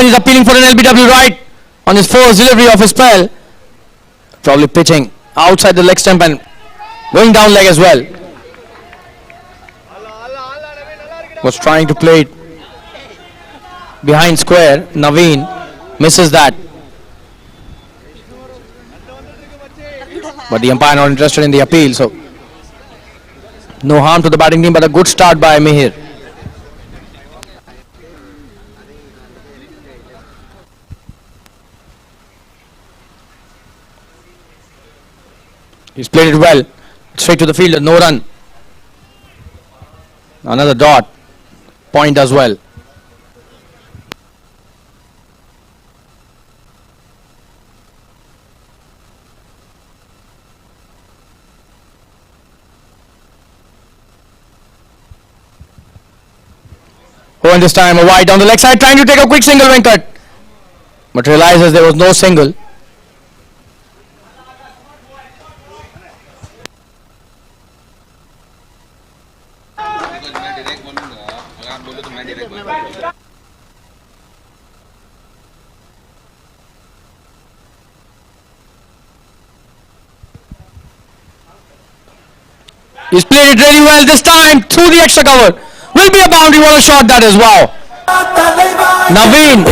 point, he's appealing for an LBW right on his first delivery of his spell. Probably pitching outside the leg stump and going down leg as well. Was trying to play it behind square. Naveen misses that. But the umpire not interested in the appeal, so no harm to the batting team, but a good start by Mihir. He's played it well. Straight to the fielder, no run. Another dot. Point as well. Oh, and this time a wide down the leg side, trying to take a quick single, Venkat. But realizes there was no single. He's played it really well this time through the extra cover. Will be a boundary. What a shot that is. Wow. Naveen.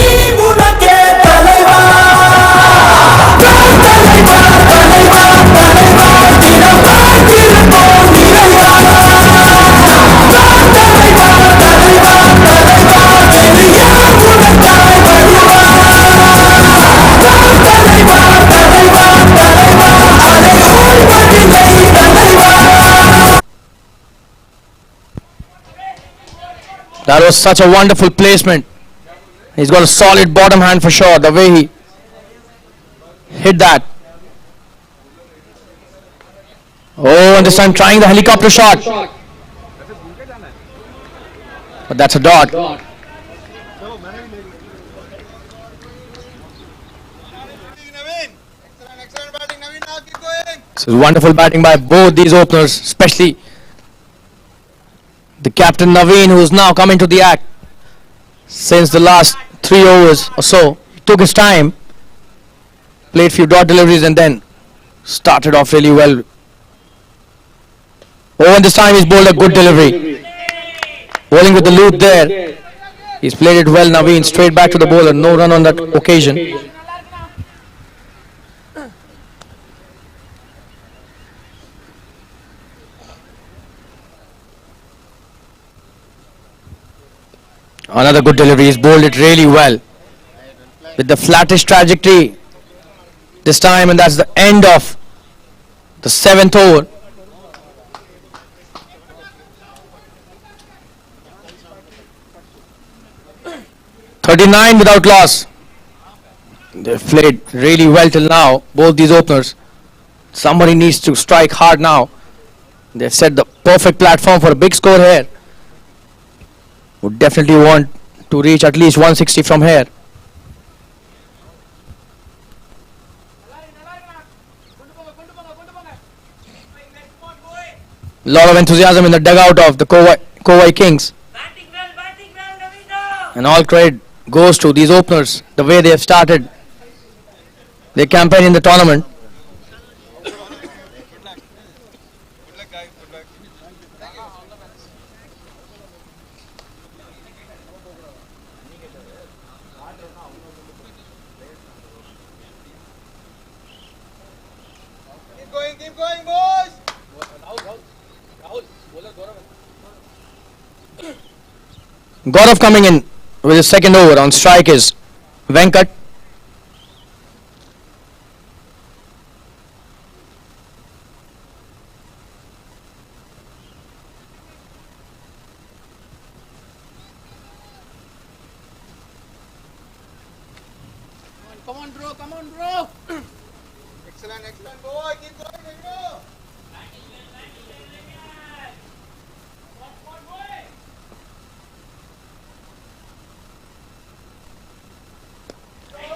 That was such a wonderful placement. He's got a solid bottom hand for sure. The way he hit that. Oh, and this time trying the helicopter shot. But that's a dot. So wonderful batting by both these openers, especially the captain Naveen, who is now coming to the act since the last 3 overs or so. He took his time, played few dot deliveries and then started off really well. Oh, and this time he's bowled a good delivery. Bowling with the loop there. He's played it well, Naveen, straight back to the bowler. No run on that occasion. Another good delivery. He's bowled it really well with the flattish trajectory this time, and that's the end of the 7th over. .39 without loss. They've played really well till now, both these openers. Somebody needs to strike hard now. They've set the perfect platform for a big score here. Would definitely want to reach at least 160 from here. Lot of enthusiasm in the dugout of the Kovai Kings. And all credit goes to these openers, the way they have started their campaign in the tournament. Keep going, boys! Gaurav coming in with his second over. On strike is Venkat. Come on, bro, come on, bro! Excellent, excellent, boy! Keep going, bro!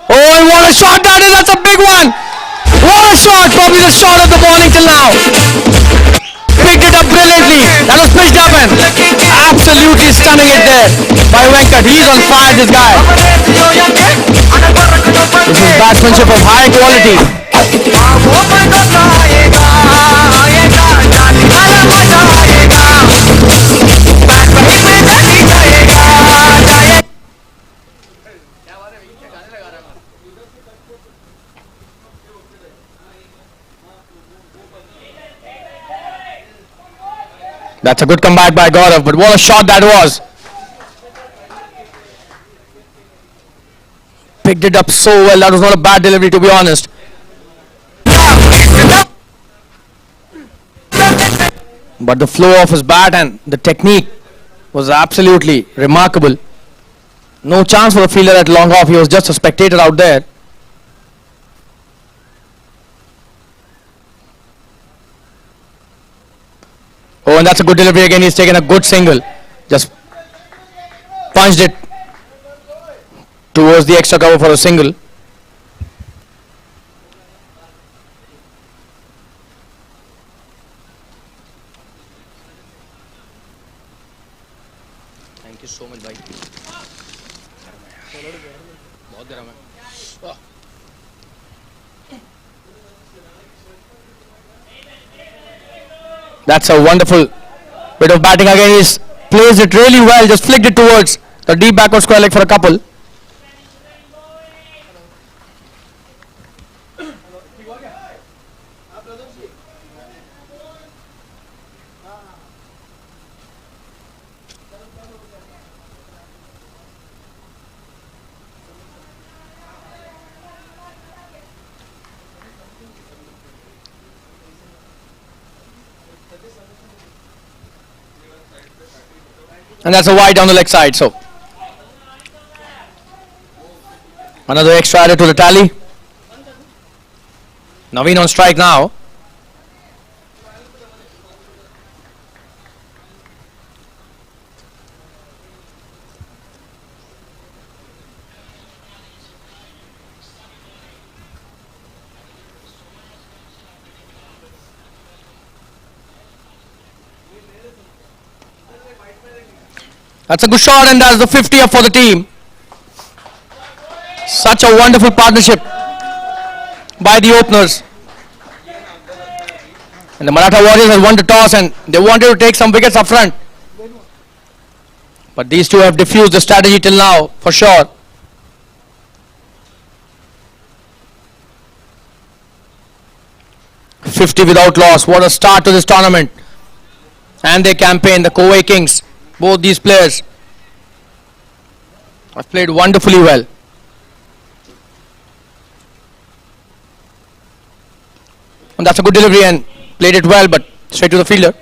Oh, and what a shot that is! That's a big one! What a shot! Probably the shot of the morning till now. Picked it up brilliantly. That was pitched up and absolutely absolutely stunning it there by Venkat. He's on fire, this guy. This is batsmanship of high quality. That's a good comeback by Gaurav, but what a shot that was. Picked it up so well. That was not a bad delivery, to be honest. But the flow of his bat and the technique was absolutely remarkable. No chance for the fielder at long off. He was just a spectator out there. Oh, and that's a good delivery again. He's taken a good single. Just punched it towards the extra cover for a single. Thank you so much, bhai. बहुत गर्म है. That's a wonderful bit of batting again. He's placed it really well. Just flicked it towards the deep backward square leg for a couple. And that's a wide down the leg side. So another extra added to the tally. Naveen on strike now. That's a good shot, and that's the 50th for the team. Such a wonderful partnership by the openers. And the Maratha Warriors have won the toss and they wanted to take some wickets up front. But these two have diffused the strategy till now, for sure. .50 without loss. What a start to this tournament. And their campaign, the Kovai Kings. Both these players have played wonderfully well. And that's a good delivery and played it well, but straight to the fielder.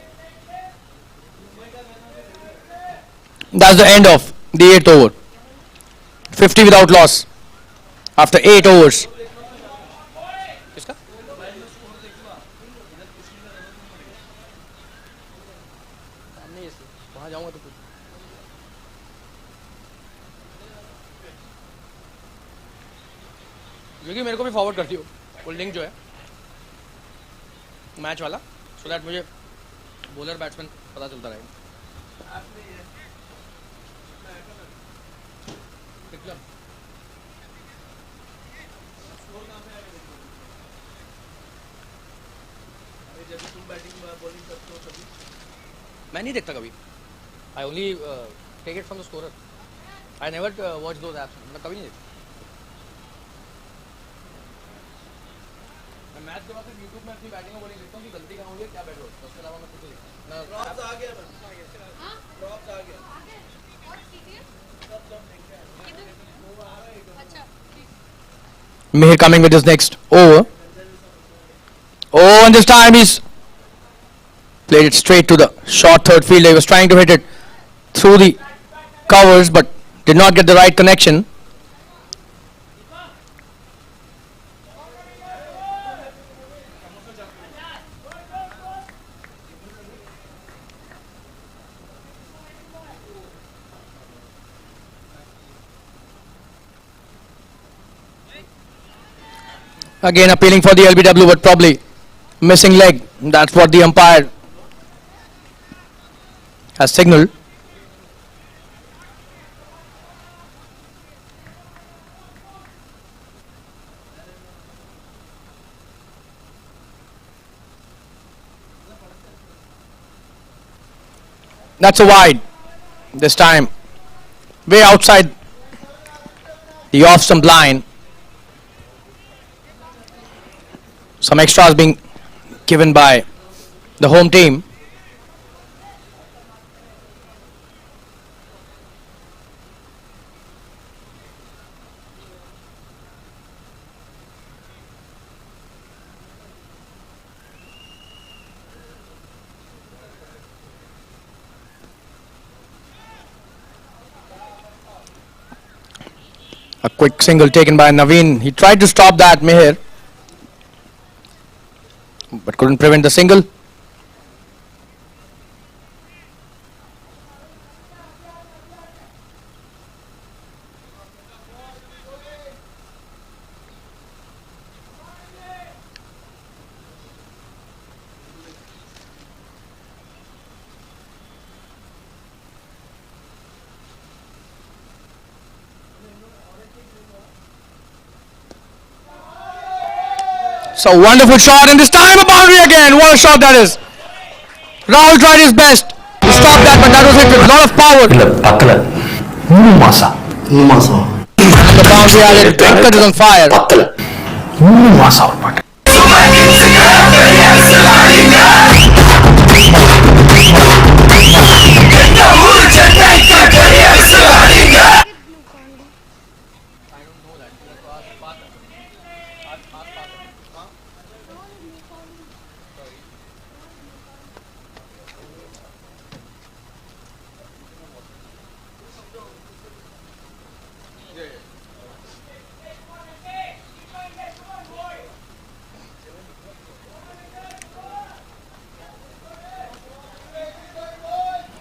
That's the end of the 8th over. 50 without loss after 8 overs. क्योंकि मेरे को भी forward करती हो वो link जो है match वाला सो दैट मुझे बॉलर बैट्समैन पता चलता रहेगा. मैं नहीं देखता कभी. I only take it from the scorer. I never watch those apps. मैं कभी नहीं देखता. मैं मैच के बाद सिर्फ यूट्यूब में अपनी बैटिंग और बॉलिंग देखता हूँ कि गलती कहाँ हुई है, क्या बैट हो. उसके अलावा मैं कुछ नहीं देखता. ड्रॉप्स आ गया बस. ड्रॉप्स आ गया. Meher coming with his next over. Oh, and this time he's played it straight to the short third fielder. He was trying to hit it through the covers but did not get the right connection. Again appealing for the LBW, but probably missing leg. That's what the umpire has signaled. That's a wide. This time, way outside the off-stump line. Some extras being given by the home team. A quick single taken by Naveen. He tried to stop that, Mihir, but couldn't prevent the single. So wonderful shot, and this time a boundary again. What a shot that is. Rahul tried his best to stop that, but that was hit with a lot of power. And the boundary added. Venkat is on fire.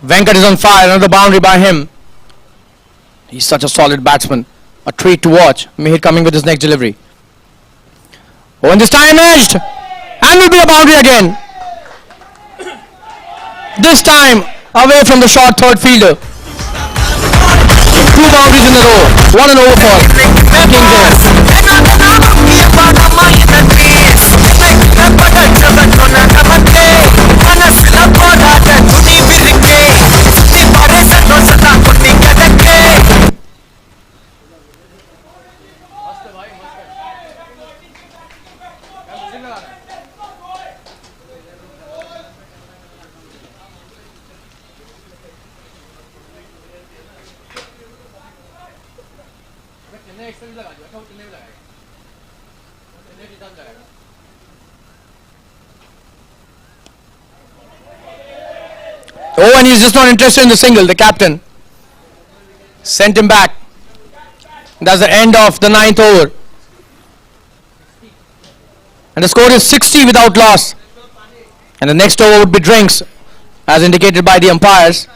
Venkat is on fire. Another boundary by him. He's such a solid batsman. A treat to watch. Mihir coming with his next delivery. Oh, and this time edged. And will be a boundary again. This time away from the short third fielder. Two boundaries in a row. What an over for Kings. Oh, and he's just not interested in the single. The captain sent him back. That's the end of the 9th over. And the score is 60 without loss. And the next over would be drinks, as indicated by the umpires.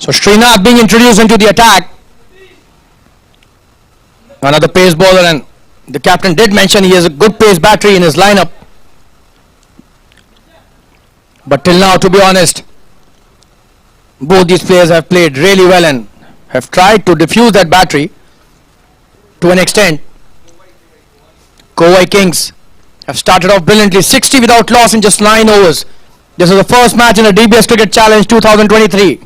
So Srinath being introduced into the attack. Another pace bowler, and the captain did mention he has a good pace battery in his lineup. But till now, to be honest, both these players have played really well and have tried to diffuse that battery to an extent. Kovai Kings have started off brilliantly, 60 without loss in just 9 overs. This is the first match in the DBS Cricket Challenge 2023.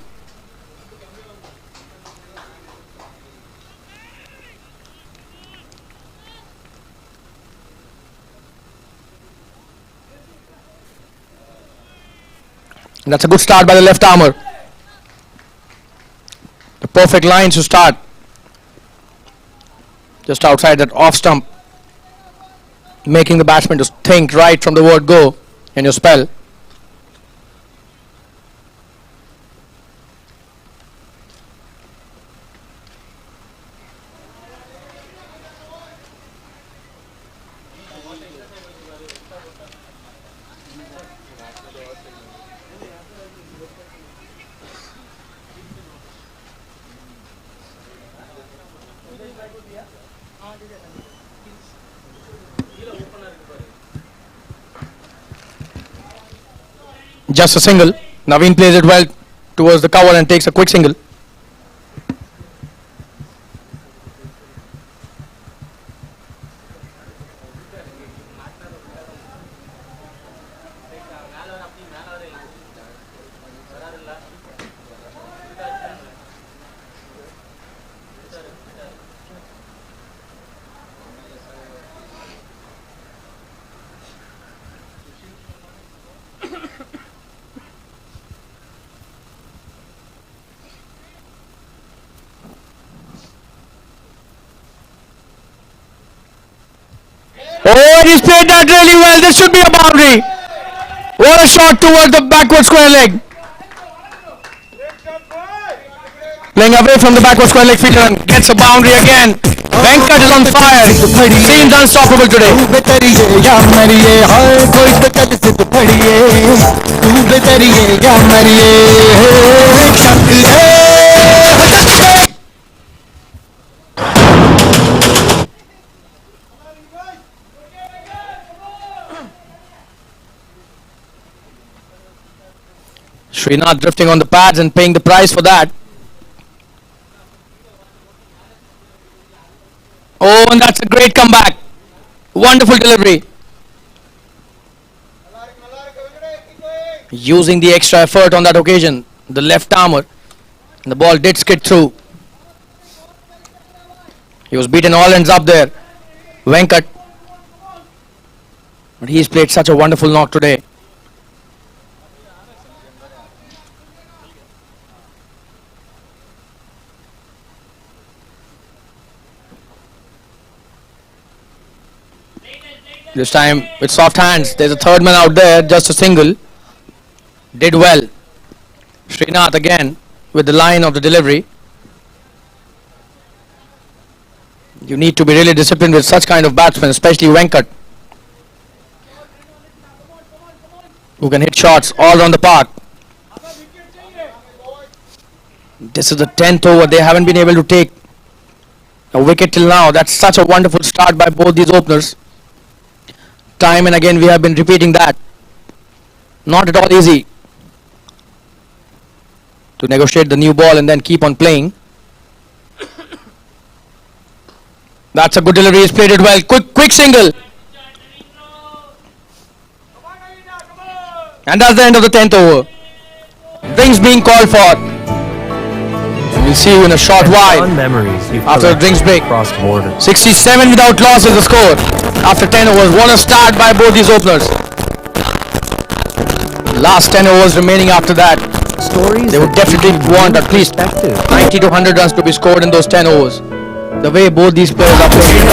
And that's a good start by the left armour. The perfect lines to start. Just outside that off stump. Making the batsman to think right from the word go in your spell. Just a single. Naveen plays it well towards the cover and takes a quick single. Oh, and he's played that really well. This should be a boundary. What a shot towards the backward square leg. Playing away from the backward square leg fielder and gets a boundary again. Venkat is on fire. Seems unstoppable today. Srinath drifting on the pads and paying the price for that. Oh, and that's a great comeback. Wonderful delivery. Using the extra effort on that occasion, the left armour, and the ball did skid through. He was beaten all ends up there, Venkat. But he's played such a wonderful knock today. This time with soft hands. There's a third man out there, just a single. Did well. Srinath again with the line of the delivery. You need to be really disciplined with such kind of batsmen, especially Venkat, who can hit shots all around the park. This is the 10th over. They haven't been able to take a wicket till now. That's such a wonderful start by both these openers. Time and again we have been repeating that. Not at all easy to negotiate the new ball and then keep on playing. That's a good delivery. He's played it well. Quick single. And that's the end of the 10th over. Drinks being called for. We'll see you in a short while after the drinks break. 67 without loss is the score after 10 overs. What a start by both these openers. Last 10 overs remaining after that. They would definitely want at least 90 to 100 runs to be scored in those 10 overs. The way both these players are playing.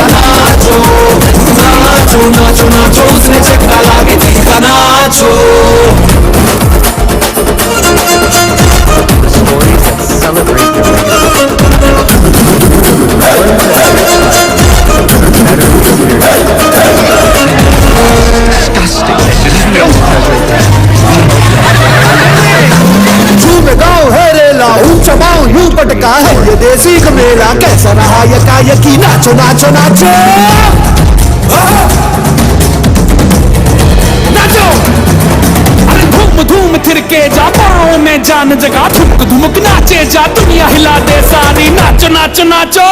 Celebrate your गाँव है रेला ऊंचा पाँव यूं पटका है ये देसी मेला कैसा रहा यकी नाचो नाचो नाचो नाचो अरे धूम धूम के जा पाँव में जान जगा धुमक धुमक नाचे जा दुनिया हिला दे सारी नाचो नाचो नाचो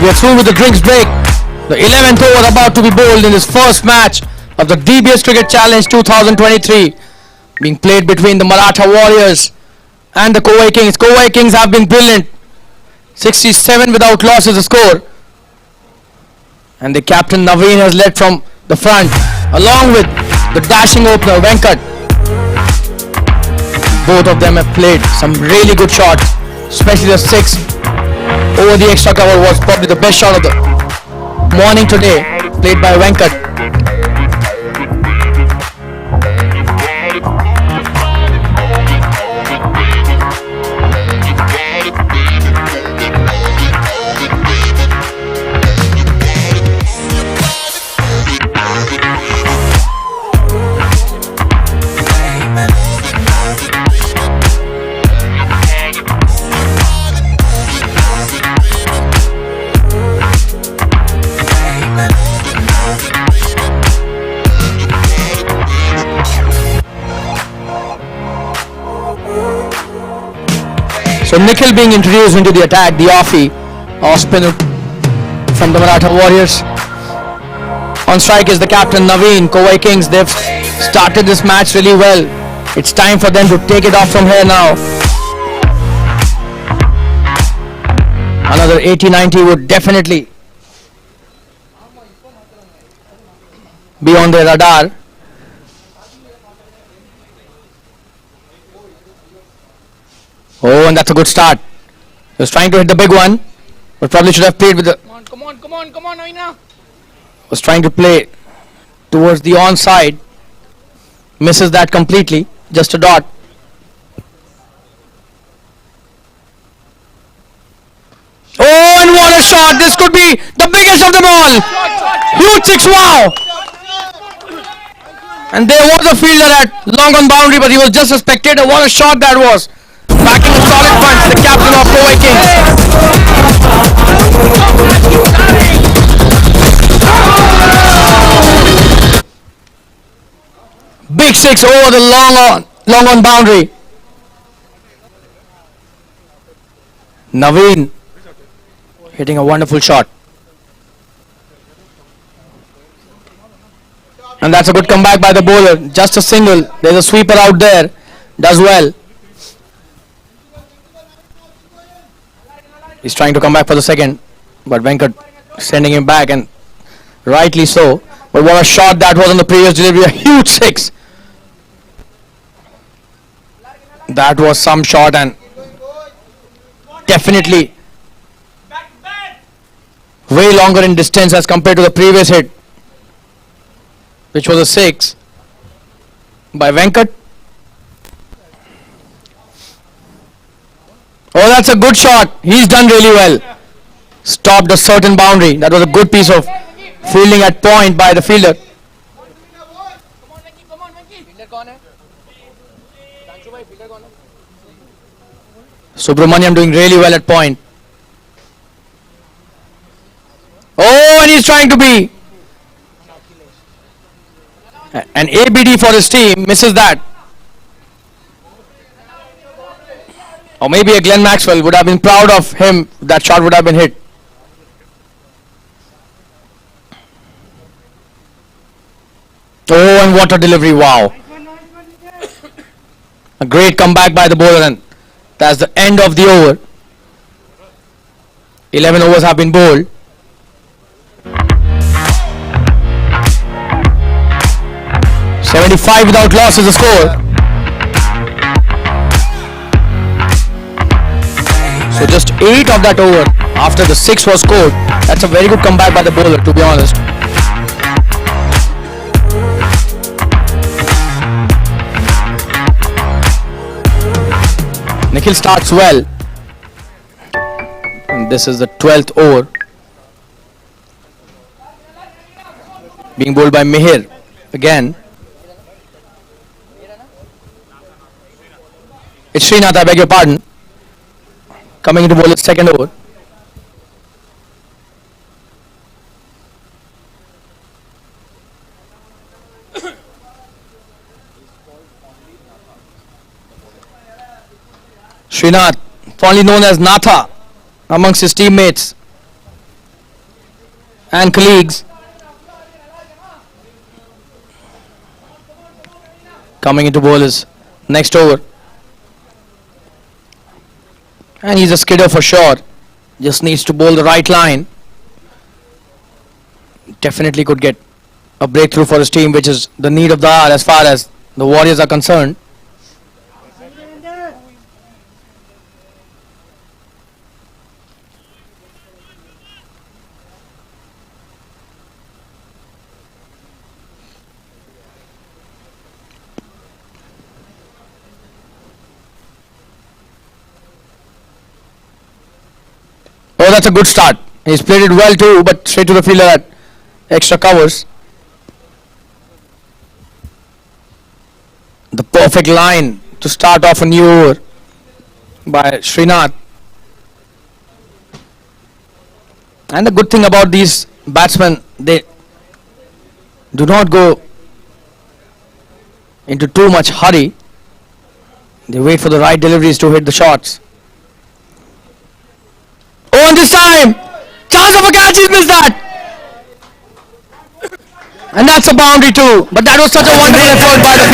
We are through with the drinks break. The 11th over about to be bowled in this first match of the DBS Cricket Challenge 2023, being played between the Maratha Warriors and the Kovai Kings. Kovai Kings have been brilliant. 67 without loss is the score. And the captain Naveen has led from the front, along with the dashing opener Venkat. Both of them have played some really good shots, especially the six over the extra cover was probably the best shot of the morning today, played by Venkat. So Nikhil being introduced into the attack, the offie, off spinner from the Maratha Warriors. On strike is the captain Naveen. Kovai Kings, they've started this match really well. It's time for them to take it off from here now. Another 80-90 would definitely be on their radar. Oh, and that's a good start. He was trying to hit the big one, but probably should have played with the... Come on, Aina. Was trying to play towards the onside. Misses that completely. Just a dot. Oh, and what a shot. This could be the biggest of them all. Huge six, wow. And there was a fielder at long on boundary, but he was just a spectator. What a shot that was. Backing a solid punch, the captain of Kovai Kings. Big six over the long on boundary. Naveen hitting a wonderful shot. And that's a good comeback by the bowler. Just a single. There's a sweeper out there. Does well. He's trying to come back for the second. But Venkat sending him back, and rightly so. But what a shot that was on the previous delivery. A huge six. That was some shot, and definitely way longer in distance as compared to the previous hit, which was a six by Venkat. Oh, that's a good shot. He's done really well. Stopped a certain boundary. That was a good piece of fielding at point by the fielder. Subramaniam doing really well at point. Oh, and he's trying to be an ABD for his team. Misses that. Or maybe a Glenn Maxwell would have been proud of him. That shot would have been hit. Oh, and what a delivery. Wow. A great comeback by the bowler, and that's the end of the over. 11 overs have been bowled. .75 without loss is the score. So just 8 of that over after the 6 was scored. That's a very good comeback by the bowler, to be honest. Nikhil starts well. And this is the 12th over. Being bowled by Mihir again. It's Srinath, I beg your pardon. Coming into bowl his second over. Srinath, fondly known as Natha amongst his teammates and colleagues. Coming into bowl his next over. And he's a skidder for sure. Just needs to bowl the right line. Definitely could get a breakthrough for his team, which is the need of the hour as far as the Warriors are concerned. Oh, that's a good start. He's played it well too, but straight to the fielder at extra covers. The perfect line to start off a new over by Srinath. And the good thing about these batsmen, they do not go into too much hurry. They wait for the right deliveries to hit the shots. Oh, and this time, chance of a catch, he's missed that. And that's a boundary too. But that was such a wonderful effort by the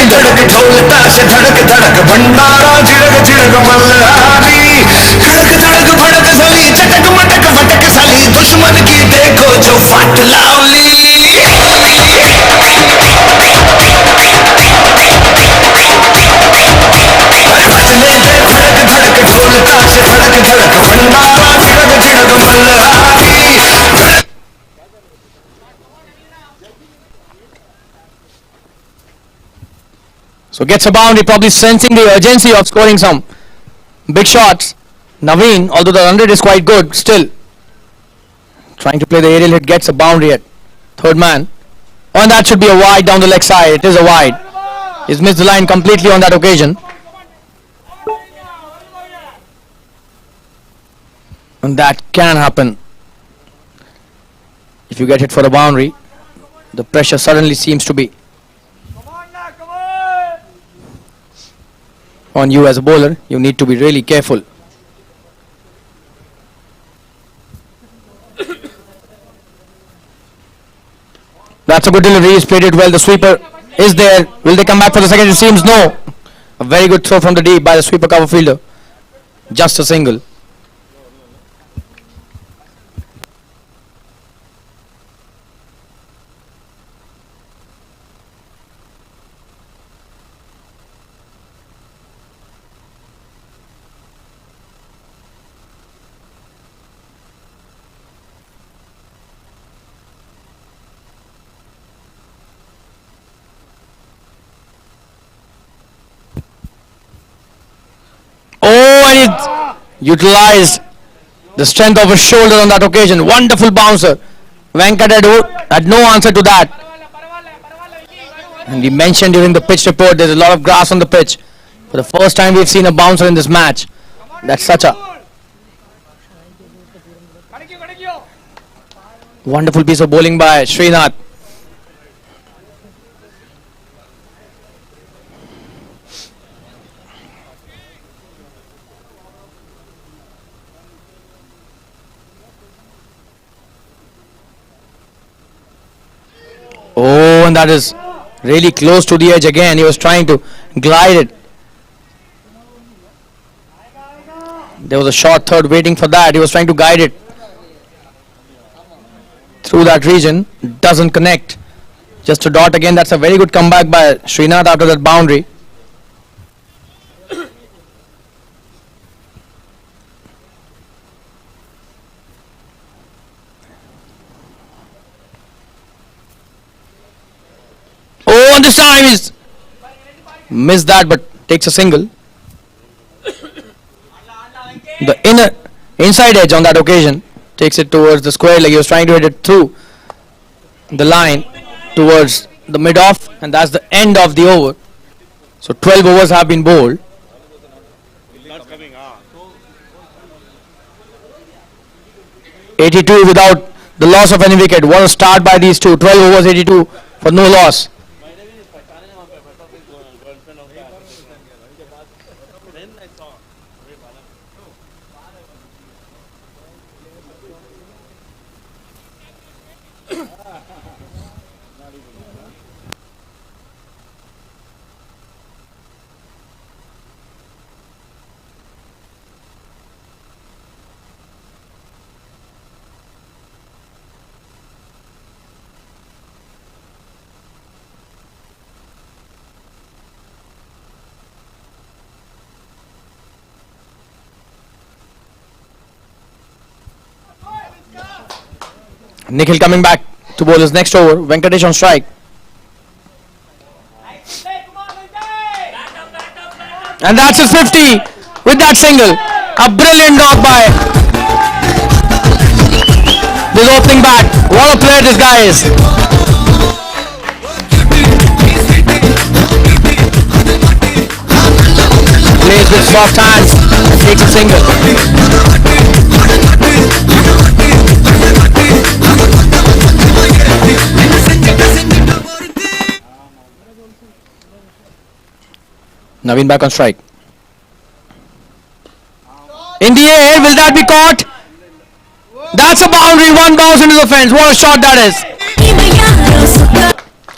So gets a boundary, probably sensing the urgency of scoring some big shots. Naveen, although the run rate is quite good, still trying to play the aerial hit, gets a boundary at third man. Oh, and that should be a wide down the leg side. It is a wide. He's missed the line completely on that occasion. And that can happen. If you get hit for a boundary, the pressure suddenly seems to be on you as a bowler. You need to be really careful. That's a good delivery. He's played it well. The sweeper is there. Will they come back for the second? It seems no. A very good throw from the deep by the sweeper cover fielder. Just a single. Oh, and he utilized the strength of his shoulder on that occasion. Wonderful bouncer. Venkat had no answer to that. And he mentioned during the pitch report there's a lot of grass on the pitch. For the first time we've seen a bouncer in this match. That's such a wonderful piece of bowling by Srinath. Oh, and that is really close to the edge again. He was trying to glide it. There was a short third waiting for that. He was trying to guide it through that region. Doesn't connect. Just a dot again. That's a very good comeback by Srinath after that boundary. Oh, and this time he's missed that, but takes a single. The inside edge on that occasion takes it towards the square leg. He was trying to hit it through the line towards the mid-off, and that's the end of the over. So 12 overs have been bowled. (82) without the loss of any wicket. What a start by these two. 12 overs, 82 for no loss. Nikhil coming back to bowl his next over. Venkatesh on strike. And that's his 50 with that single. A brilliant knock by this opening bat. What a player this guy is. Plays with soft hands and takes a single. Naveen back on strike. In the air, will that be caught? That's a boundary, one bounce into the fence. What a shot that is.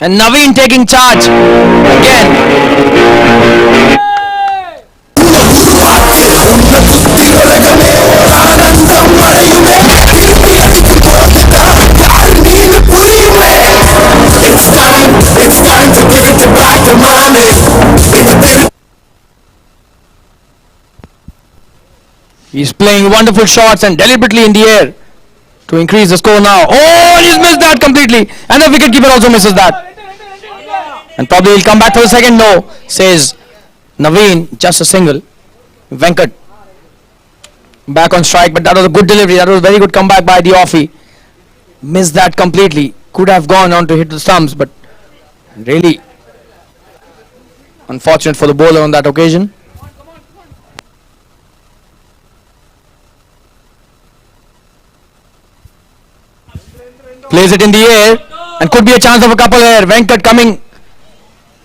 And Naveen taking charge again. It's time to give it back to mommy. He's playing wonderful shots and deliberately in the air to increase the score now. Oh, and he's missed that completely. And the wicketkeeper also misses that. And probably he'll come back for the second. No, says Naveen, just a single. Venkat back on strike, but that was a good delivery. That was a very good comeback by the offie. Missed that completely. Could have gone on to hit the stumps, but really unfortunate for the bowler on that occasion. Plays it in the air and could be a chance of a couple here. Venkat coming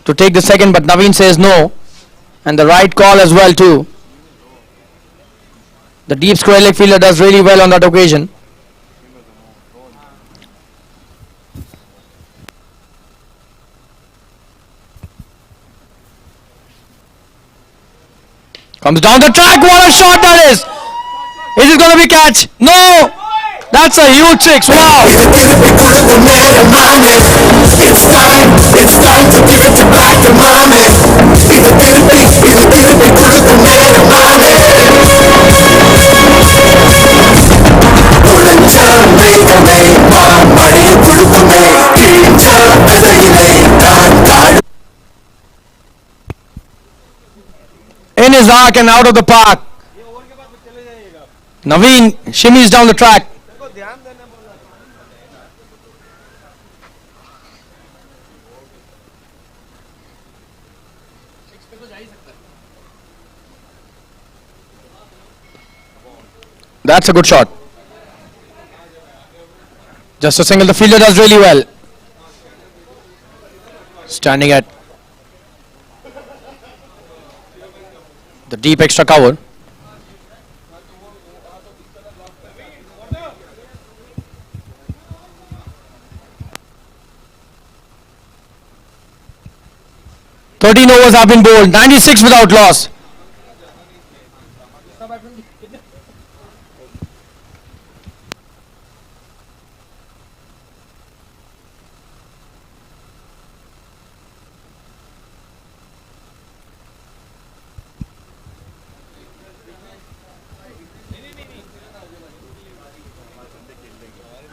to take the second, but Naveen says no. And the right call as well too. The deep square leg fielder does really well on that occasion. Comes down the track. What a shot that is! Is it going to be catch? No! That's a huge six. Wow! In his arc and out of the park. Naveen shimmies down the track. That's a good shot. Just a single. The fielder does really well. Standing at the deep extra cover. "13 overs have been bowled, 96 without loss."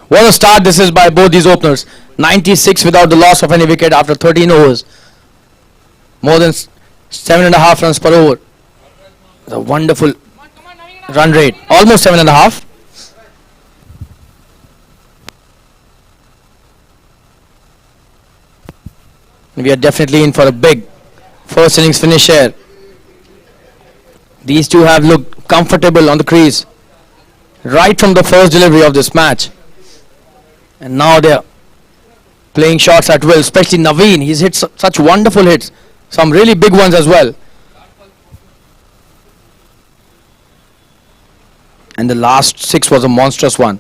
What a start this is by both these openers. 96 without the loss of any wicket after 13 overs. More than 7.5 runs per over. It's a wonderful run rate. Almost 7.5. We are definitely in for a big first innings finish here. These two have looked comfortable on the crease right from the first delivery of this match. And now they're playing shots at will, especially Naveen. He's hit such wonderful hits. Some really big ones as well. And the last six was a monstrous one.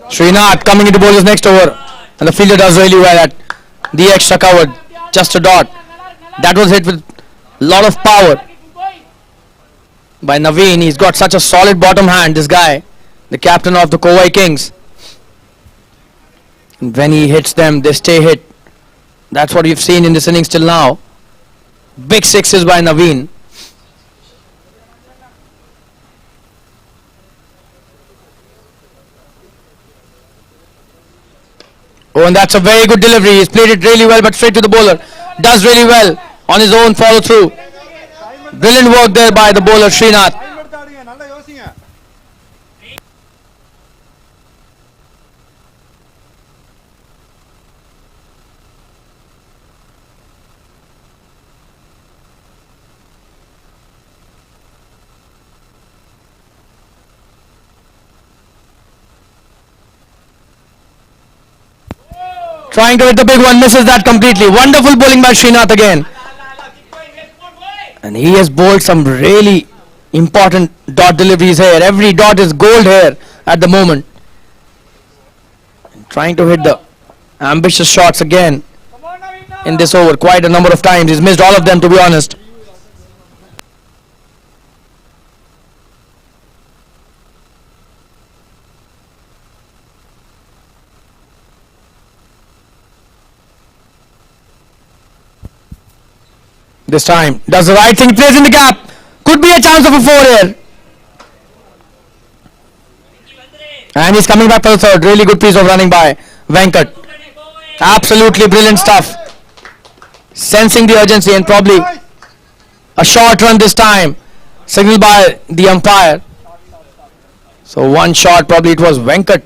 Srinath coming into bowler's next over. And the fielder does really well at the extra cover. Just a dot. That was hit with a lot of power by Naveen. He's got such a solid bottom hand, this guy, the captain of the Kovai Kings. And when he hits them, they stay hit. That's what we've seen in this innings till now. Big sixes by Naveen. Oh, and that's a very good delivery. He's played it really well, but straight to the bowler. Does really well on his own follow through. Brilliant work there by the bowler Srinath. Trying to hit the big one, misses that completely. Wonderful bowling by Srinath again. And he has bowled some really important dot deliveries here. Every dot is gold here at the moment. And trying to hit the ambitious shots again in this over quite a number of times. He's missed all of them, to be honest. This time does the right thing, plays in the gap. Could be a chance of a 4 here. And he's coming back for the third. Really good piece of running by Venkat. Absolutely brilliant stuff. Sensing the urgency and probably a short run this time. Signaled by the umpire. So one shot, probably it was Venkat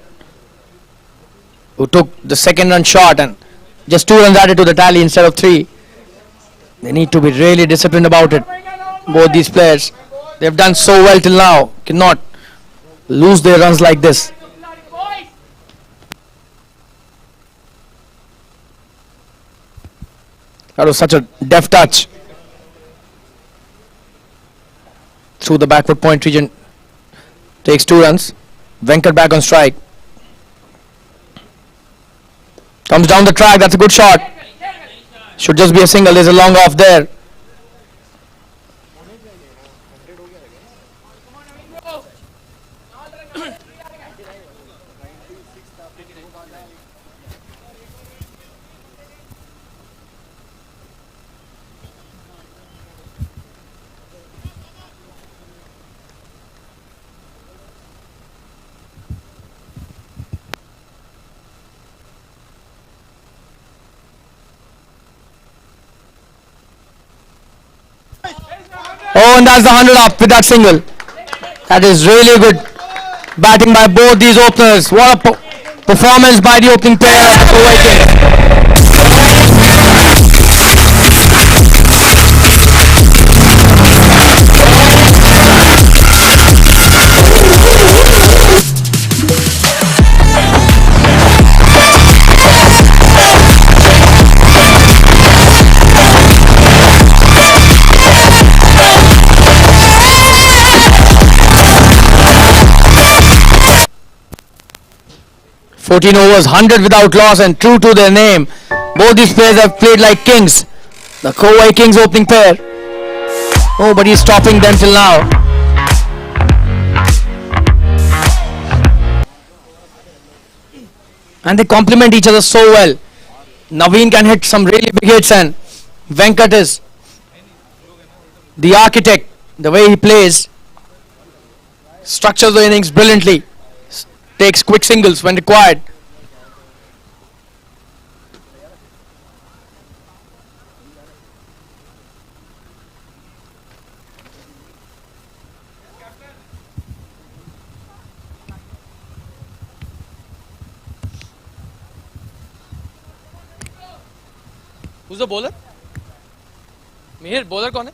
who took the second run shot and just 2 runs added to the tally instead of 3. They need to be really disciplined about it. Both these players, they've done so well till now. Cannot lose their runs like this. That was such a deft touch. through the backward point region. Takes 2 runs. Venkat back on strike. Comes down the track. That's a good shot. Should just be a single. There's a long off there. Oh, and that's the 100 up with that single. That is really good batting by both these openers. What a performance by the opening pair of the Kovai Kings. 14 overs, 100 without loss and true to their name. Both these players have played like kings. The Kovai Kings opening pair. Nobody is stopping them till now. And they complement each other so well. Naveen can hit some really big hits and Venkat is the architect. The way he plays, structures the innings brilliantly. Takes quick singles when required. Who's the bowler? Mihir, bowler कौन है?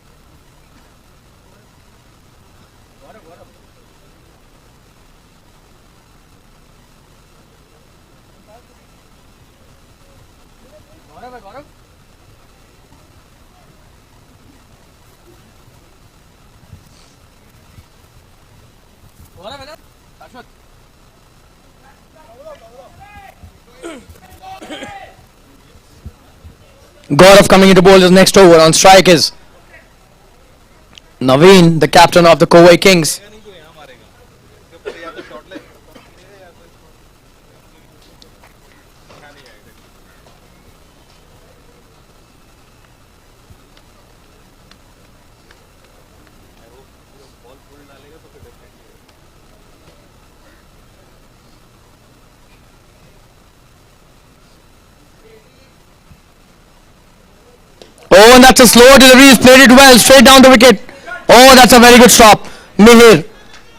Gaurav coming into bowlers next over. On strike is Naveen, the captain of the Kovai Kings. Oh, and that's a slow delivery. He's played it well, straight down the wicket. Oh, that's a very good stop. Mihir.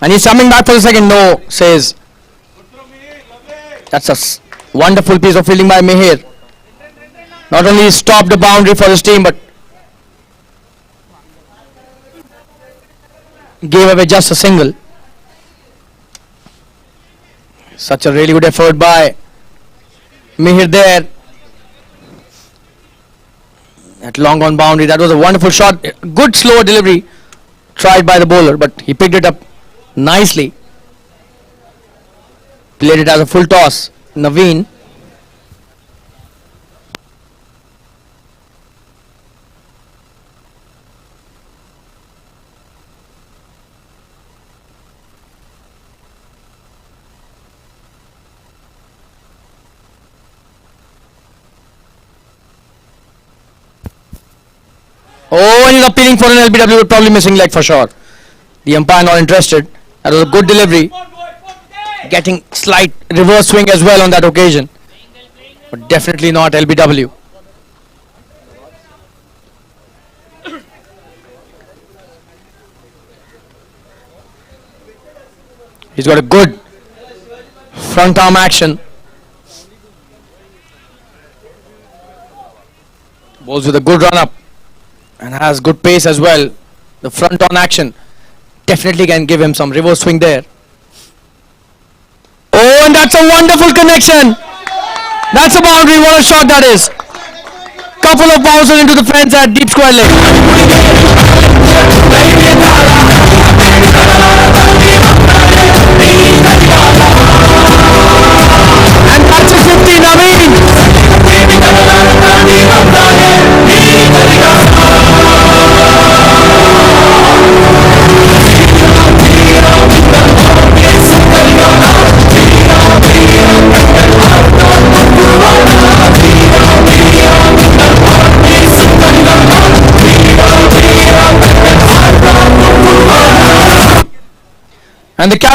And he's coming back for the second. No, says. That's a wonderful piece of fielding by Mihir. Not only he stopped the boundary for his team, but gave away just a single. Such a really good effort by Mihir there. That long on boundary, that was a wonderful shot. Good slow delivery tried by the bowler, but he picked it up nicely. Played it as a full toss. Naveen. Oh, and he's appealing for an LBW, but probably missing leg for sure. The umpire not interested. That was a good delivery. Getting slight reverse swing as well on that occasion. But definitely not LBW. He's got a good front arm action. Bowls with a good run up. And has good pace as well. The front on action definitely can give him some reverse swing there. Oh, and that's a wonderful connection. That's a boundary. What a shot that is. Couple of bounces into the fence at deep square leg.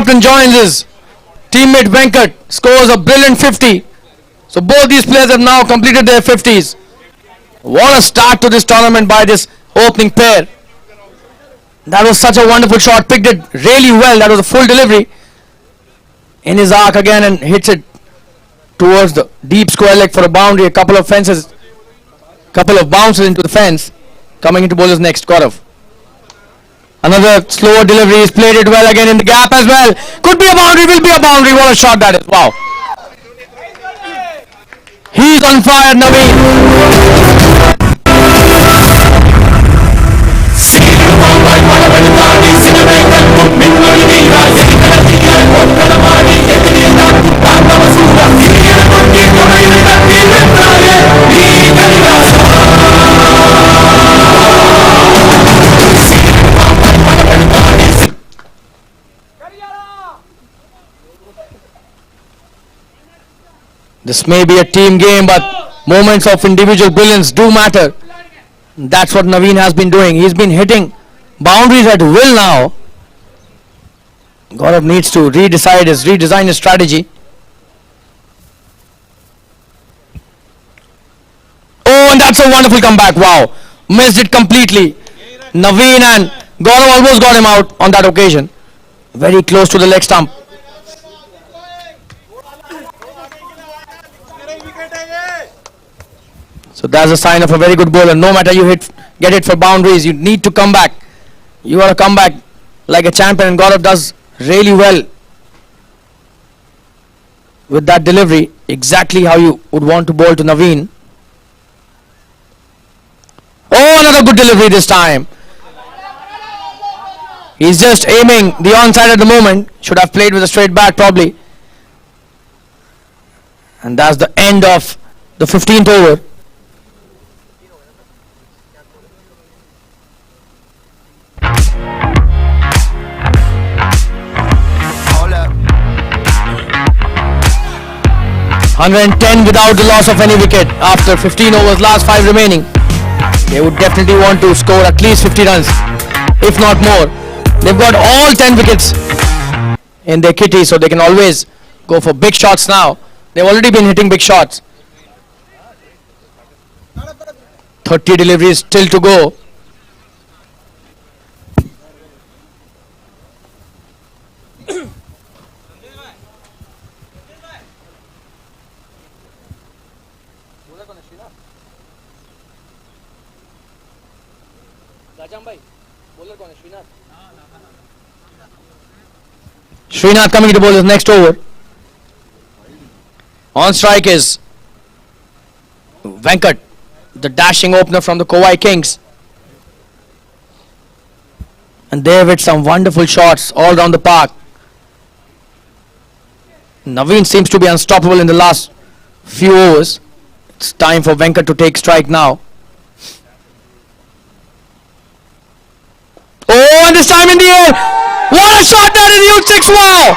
captain joins his teammate Venkat, scores a brilliant 50. So both these players have now completed their 50s. What a start to this tournament by this opening pair. That was such a wonderful shot, picked it really well. That was a full delivery in his arc again and hits it towards the deep square leg for a boundary. A couple of fences, couple of bounces into the fence, coming into bowler's next Gaurav. Another slower delivery, he's played it well again in the gap as well. Could be a boundary, will be a boundary. What a shot that is, wow. He's on fire, Naveen. This may be a team game, but moments of individual brilliance do matter. That's what Naveen has been doing. He's been hitting boundaries at will now. Gaurav needs to redesign his strategy. Oh, and that's a wonderful comeback. Wow. Missed it completely. Naveen and Gaurav almost got him out on that occasion. Very close to the leg stump. So that's a sign of a very good bowler. No matter you get it for boundaries, you need to come back. You want to come back like a champion, and Gaurav does really well with that delivery. Exactly how you would want to bowl to Naveen. Oh, another good delivery this time. He's just aiming the onside at the moment. Should have played with a straight bat probably. And that's the end of the 15th over. (110) without the loss of any wicket after 15 overs, last 5 remaining. They would definitely want to score at least 50 runs, if not more. They've got all 10 wickets in their kitty, so they can always go for big shots now. They've already been hitting big shots. 30 deliveries still to go. Srinath coming to bowl his next over. On strike is Venkat, the dashing opener from the Kovai Kings. And they've hit some wonderful shots all down the park. Naveen seems to be unstoppable in the last few overs. It's time for Venkat to take strike now. Oh, and this time in the air. What a shot that is, huge 6, wow.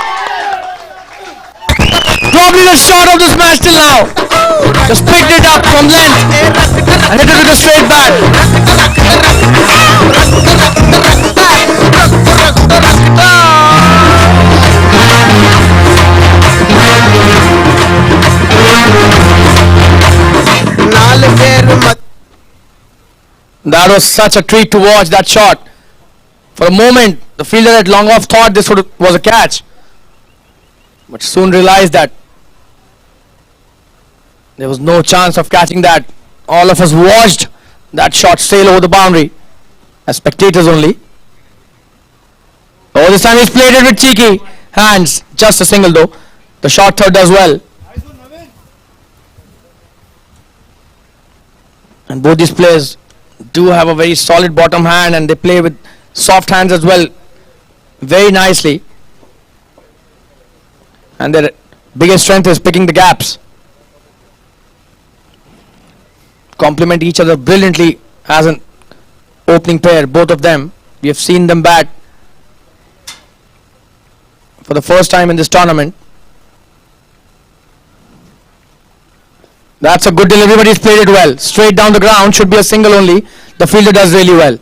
Probably the shot of this match till now. Just picked it up from length and hit it with a straight bat. That was such a treat to watch that shot. For a moment, the fielder at long off thought this was a catch, but soon realized that there was no chance of catching that. All of us watched that shot sail over the boundary as spectators only. Oh, this time he's played it with cheeky hands. Just a single though. The short third does well. And both these players do have a very solid bottom hand, and they play with soft hands as well very nicely. And their biggest strength is picking the gaps. Complement each other brilliantly as an opening pair, both of them. We have seen them bat for the first time in this tournament. That's a good delivery, but he's played it well. Straight down the ground, should be a single only. The fielder does really well.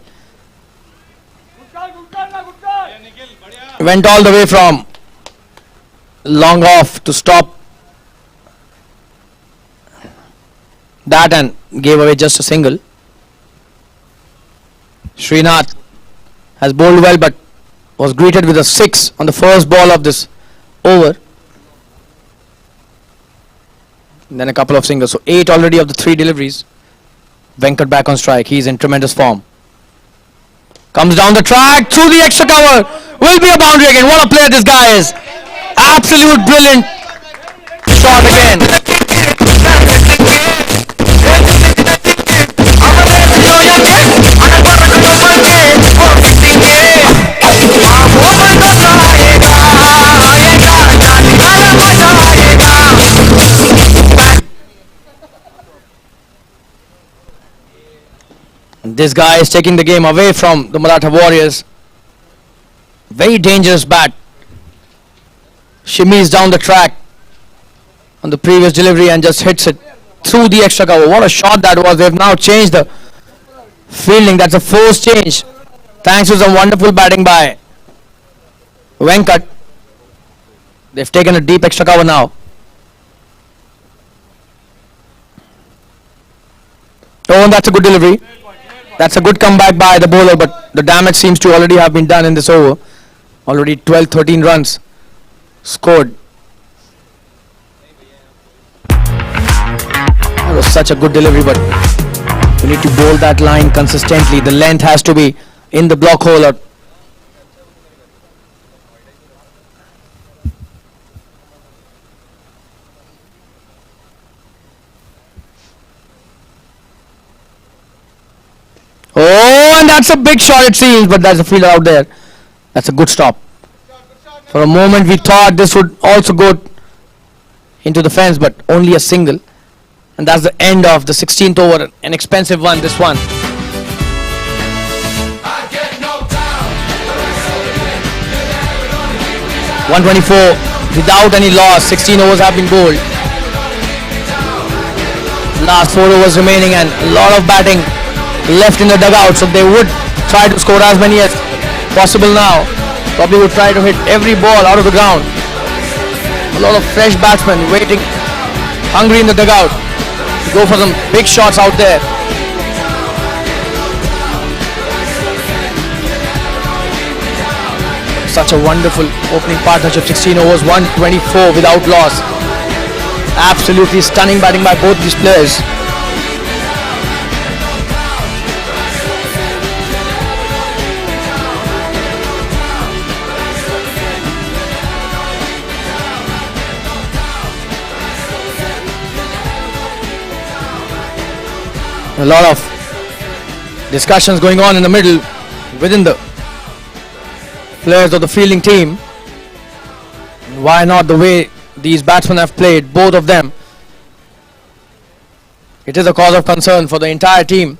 Went all the way from long off to stop that and gave away just a single. Srinath has bowled well but was greeted with a 6 on the first ball of this over. Then a couple of singles. So 8 already of the 3 deliveries. Venkat back on strike. He's in tremendous form. Comes down the track through the extra cover. Will be a boundary again. What a player this guy is. Absolute brilliant shot again. This guy is taking the game away from the Maratha Warriors. Very dangerous bat. Shimmies down the track on the previous delivery and just hits it through the extra cover. What a shot that was. They've now changed the fielding. That's a forced change. Thanks to some wonderful batting by Venkat. They've taken a deep extra cover now. Oh, and that's a good delivery. That's a good comeback by the bowler, but the damage seems to already have been done in this over. Already 12-13 runs scored. That was such a good delivery, but you need to bowl that line consistently. The length has to be in the block hole. Oh, and that's a big shot it seems, but there's a fielder out there. That's a good stop. For a moment we thought this would also go into the fence, but only a single. And that's the end of the 16th over. An expensive one, this one. 124 without any loss. 16 overs have been bowled. Last 4 overs remaining and a lot of batting left in the dugout, so they would try to score as many as possible now. Probably would try to hit every ball out of the ground. A lot of fresh batsmen waiting, hungry in the dugout to go for some big shots out there. Such a wonderful opening partnership. 16 overs, 124 without loss. Absolutely stunning batting by both these players. A lot of discussions going on in the middle within the players of the fielding team. Why not the way these batsmen have played, both of them? It is a cause of concern for the entire team.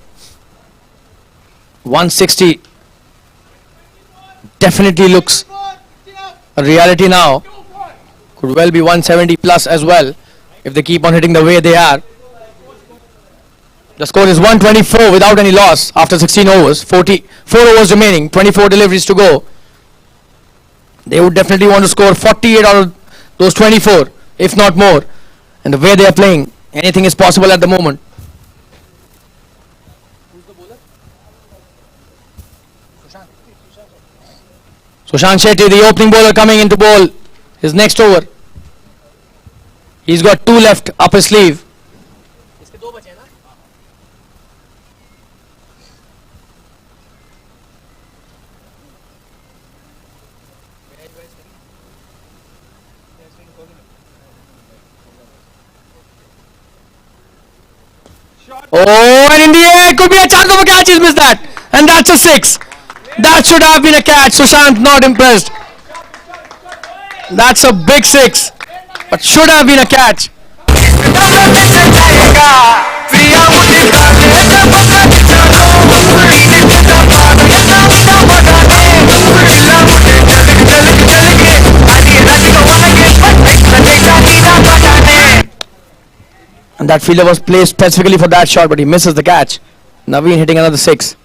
160 definitely looks a reality now. Could well be 170 plus as well if they keep on hitting the way they are. The score is 124 without any loss after 16 overs. 44 overs remaining, 24 deliveries to go. They would definitely want to score 48 out of those 24, if not more. And the way they are playing, anything is possible at the moment. Sushant Shetty, the opening bowler, coming into bowl his next over. He's got 2 left up his sleeve. Oh, and in the air, could be a chance of a catch. He's missed that. And that's a 6. That should have been a catch. Sushant not impressed. That's a big 6. But should have been a catch. And that fielder was placed specifically for that shot, but he misses the catch. Naveen hitting another 6.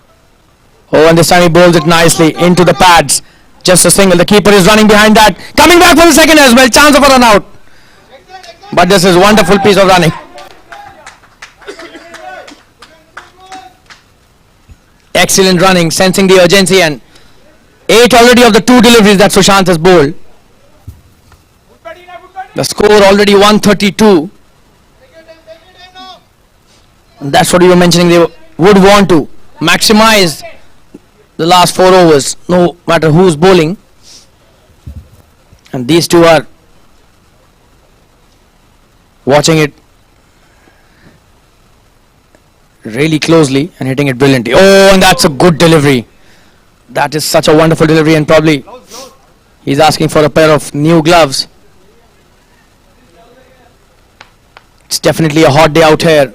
Oh, and this time he bowls it nicely into the pads. Just a single. The keeper is running behind that. Coming back for the second as well. Chance of a run out. But this is wonderful piece of running. Excellent running, sensing the urgency, and 8 already of the 2 deliveries that Sushant has bowled. The score already 132. And that's what you were mentioning. They would want to maximize the last 4 overs, no matter who's bowling. And these two are watching it really closely and hitting it brilliantly. Oh, and that's a good delivery. That is such a wonderful delivery, and probably he's asking for a pair of new gloves. It's definitely a hot day out here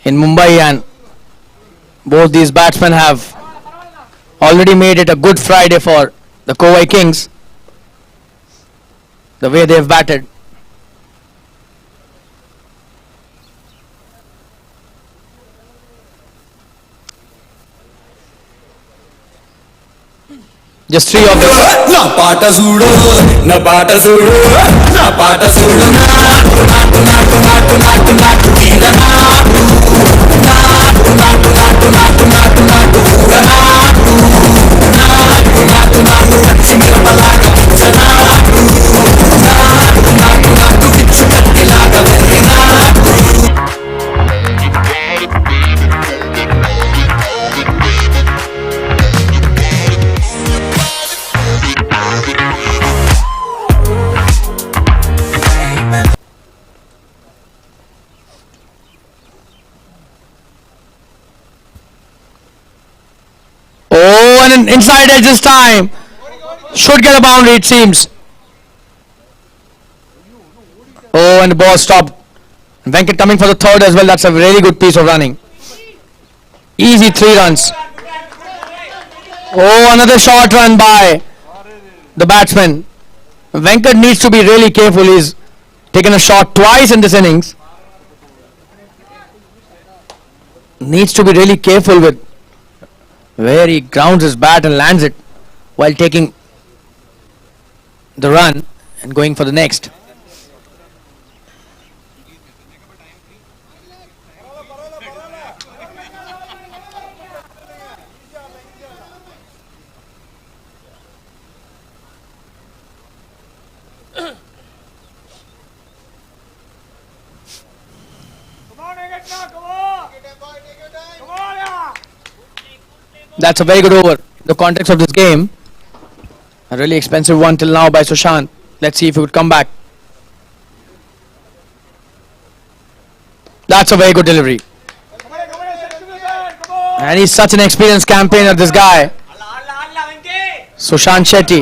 in Mumbai, and both these batsmen have already made it a good Friday for the Kovai Kings, the way they've batted. Just 3 of them. నా పాట చూడు నా పాట చూడు నా పాట చూడు నాటు నాటు నాటు నాటు నాటు నాటు తీర నాటు నాటు నాటు నాటు నాటు నాటు నాటు ఊర నాటు నాటు నాటు నాటు కచ్చి మిరపలాగా పిచ్చ నాటు నాటు నాటు నాటు పిచ్చు కత్తిలాగా వెర్రి నాటు. Oh, and an inside edge this time. Should get a boundary, it seems. Oh, and the ball stopped. Venkat coming for the third as well. That's a really good piece of running. Easy 3 runs. Oh, another short run by the batsman. Venkat needs to be really careful. He's taken a shot twice in this innings. Needs to be really careful with where he grounds his bat and lands it while taking the run and going for the next. That's a very good over. The context of this game, a really expensive one till now by Sushant. Let's see if he would come back. That's a very good delivery. And he's such an experienced campaigner, this guy. Sushant Shetty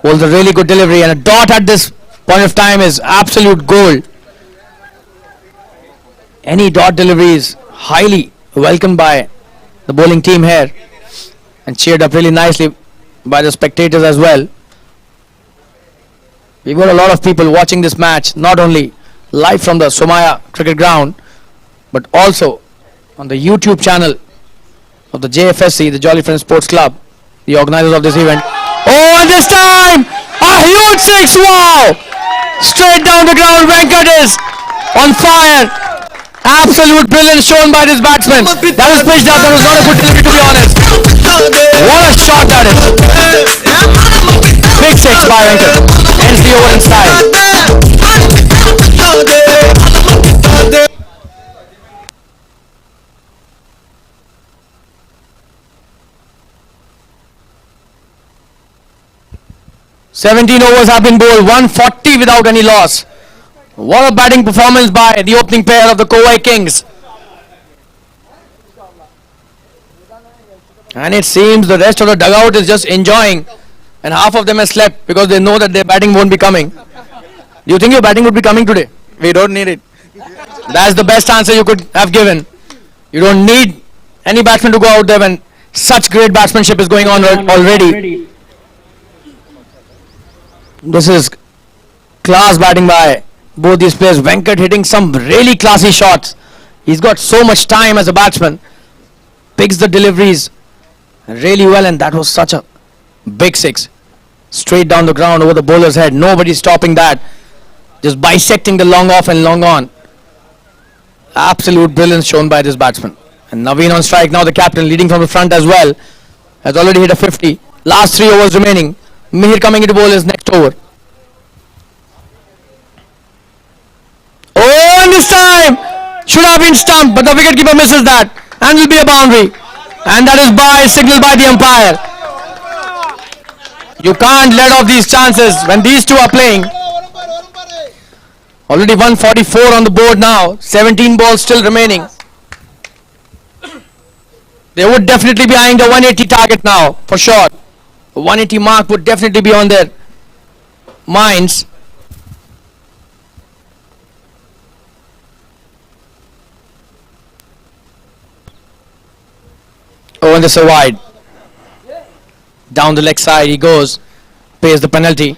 holds a really good delivery, and a dot at this point of time is absolute gold. Any dot delivery is highly welcomed by the bowling team here and cheered up really nicely by the spectators as well. We've got a lot of people watching this match, not only live from the Somaya cricket ground, but also on the YouTube channel of the JFSC, the Jolly Friends Sports Club, the organizers of this event. Oh, and this time a huge 6. Wow! Straight down the ground. Venkat is on fire. Absolute brilliance shown by this batsman. That was pitched out. That was not a good delivery, to be honest. What a shot that is. Big 6 by Venkat. Ends the over in style. "17 overs have been bowled, 140 without any loss." What a batting performance by the opening pair of the Kovai Kings. And it seems the rest of the dugout is just enjoying, and half of them have slept because they know that their batting won't be coming. Do you think your batting would be coming today? We don't need it. That's the best answer you could have given. You don't need any batsman to go out there when such great batsmanship is going on already. This is class batting by both these players. Venkat hitting some really classy shots. He's got so much time as a batsman. Picks the deliveries really well, and that was such a Big six. Straight down the ground over the bowler's head. Nobody stopping that. Just bisecting the long off and long on. Absolute brilliance shown by this batsman. And Naveen on strike now, the captain leading from the front as well. Has already hit a 50. Last 3 overs remaining. Mihir coming into bowl his next over. Oh, and this time should have been stumped, but the wicketkeeper misses that and will be a boundary. And that is by signal by the umpire. You can't let off these chances when these two are playing. Already 144 on the board now. 17 balls still remaining. They would definitely be eyeing the 180 target now, for sure. The 180 mark would definitely be on their minds. Oh, and this is wide. Down the leg side he goes. Pays the penalty.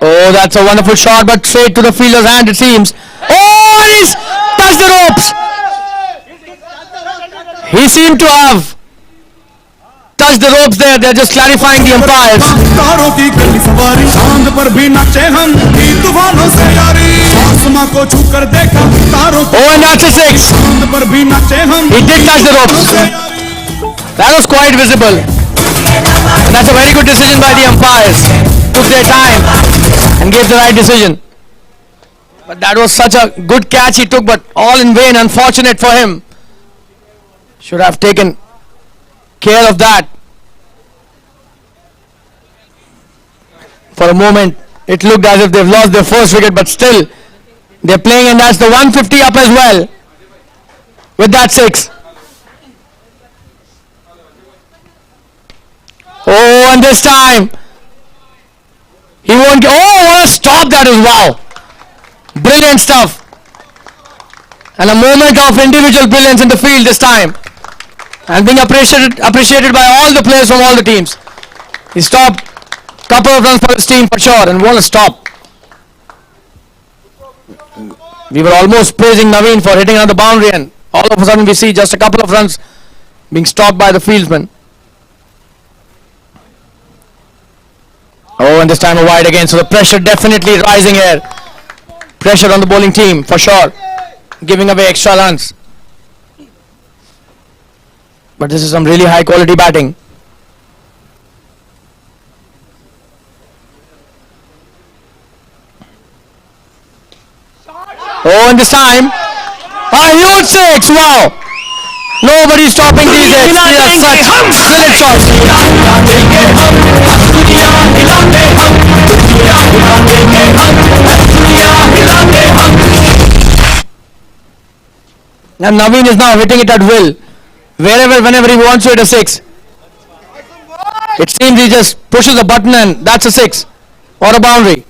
Oh, that's a wonderful shot, but straight to the fielder's hand it seems. Oh, and he's touched the ropes. He seemed to have touched the ropes there. They're just clarifying the umpires. Oh, and that's a six. He did touch the ropes. That was quite visible. And that's a very good decision by the umpires. Took their time and gave the right decision. But that was such a good catch he took, but all in vain. Unfortunate for him. Should have taken care of that. For a moment it looked as if they've lost their first wicket, but still they're playing, and that's the 150 up as well with that six. Oh, and this time he won't get. Oh, what a stop that is. Wow, brilliant stuff, and a moment of individual brilliance in the field this time, and being appreciated by all the players from all the teams. He stopped a couple of runs for his team for sure, and what a stop. We were almost praising Naveen for hitting on the boundary, and all of a sudden we see just a couple of runs being stopped by the fieldsman. Oh, and this time a wide again, so the pressure definitely rising here. Pressure on the bowling team for sure, giving away extra runs. But this is some really high quality batting. Oh, and this time a huge six. Wow, nobody's stopping these hits. These are such brilliant shots. And Naveen is now hitting it at will. Whenever he wants to hit a six. It seems he just pushes a button and that's a six or a boundary.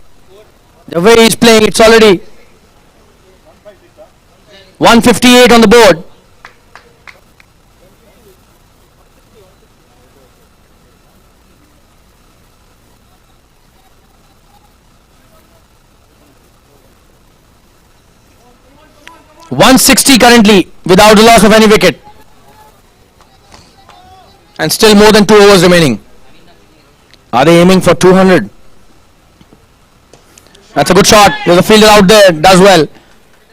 The way he's playing, it's already 158 on the board. .160 currently without the loss of any wicket, and still more than 2 overs remaining. Are they aiming for 200? That's a good shot. There's a fielder out there, does well,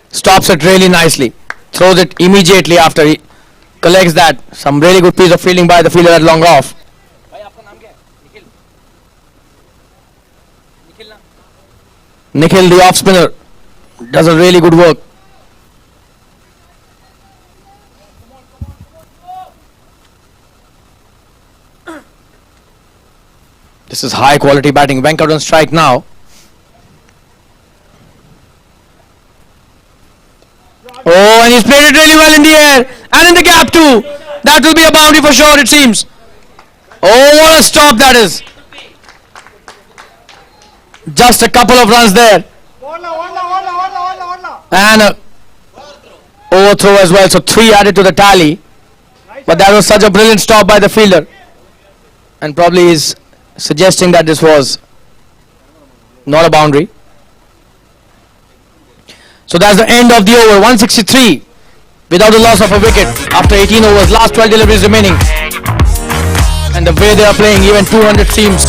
stops it really nicely, throws it immediately after he collects that. Some really good piece of fielding by the fielder at long off. Nikhil, the off spinner, does a really good work. This is high quality batting. Venkat on strike now. Oh, and he's played it really well in the air and in the gap too. That will be a boundary for sure, it seems. Oh, what a stop that is. Just a couple of runs there. And overthrow as well, so 3 added to the tally. But that was such a brilliant stop by the fielder, and probably is suggesting that this was not a boundary. So that's the end of the over. 163 without the loss of a wicket after 18 overs. Last 12 deliveries remaining, and the way they are playing, even 200 seems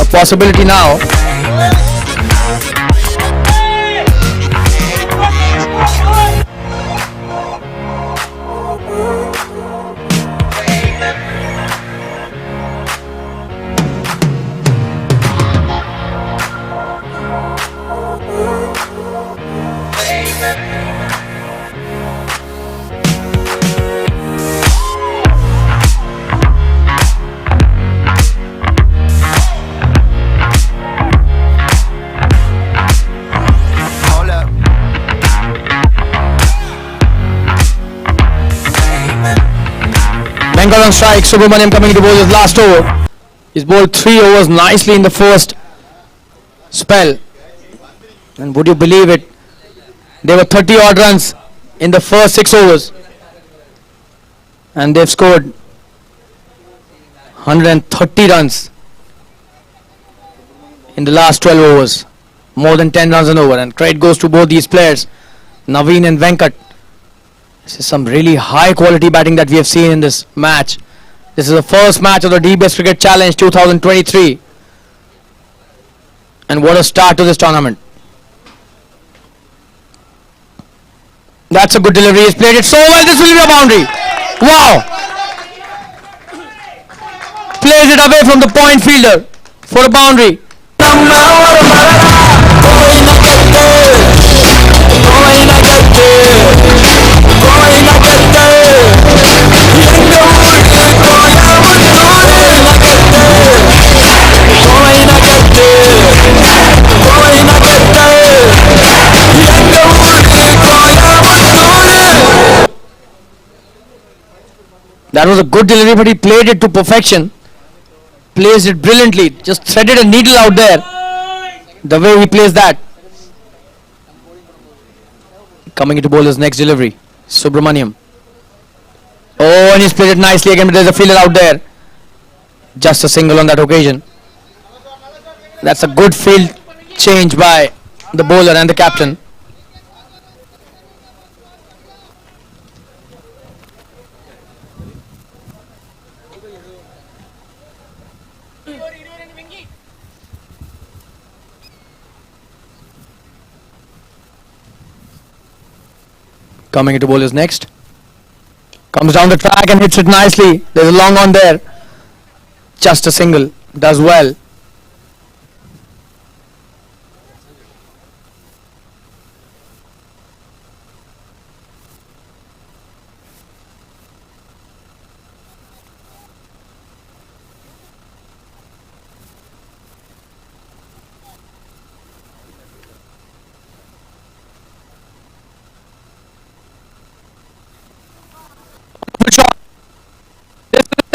a possibility now. Bengal on strike. Subramaniam coming to bowl his last over. He's bowled 3 overs nicely in the first spell. And would you believe it? There were 30 odd runs in the first 6 overs. And they've scored 130 runs in the last 12 overs. More than 10 runs an over. And credit goes to both these players, Naveen and Venkat. This is some really high quality batting that we have seen in this match. This is the first match of the DBS Cricket Challenge 2023. And what a start to this tournament. That's a good delivery. He's played it so well. This will be a boundary. Wow. Plays it away from the point fielder for a boundary. That was a good delivery, but he played it to perfection. Placed it brilliantly. Just threaded a needle out there. The way he plays that. Coming into bowler's next delivery, Subramaniam. Oh, and he's played it nicely again, but there's a fielder out there. Just a single on that occasion. That's a good field change by the bowler and the captain. Coming into bowlers next. Comes down the track and hits it nicely. There's a long on there. Just a single. Does well.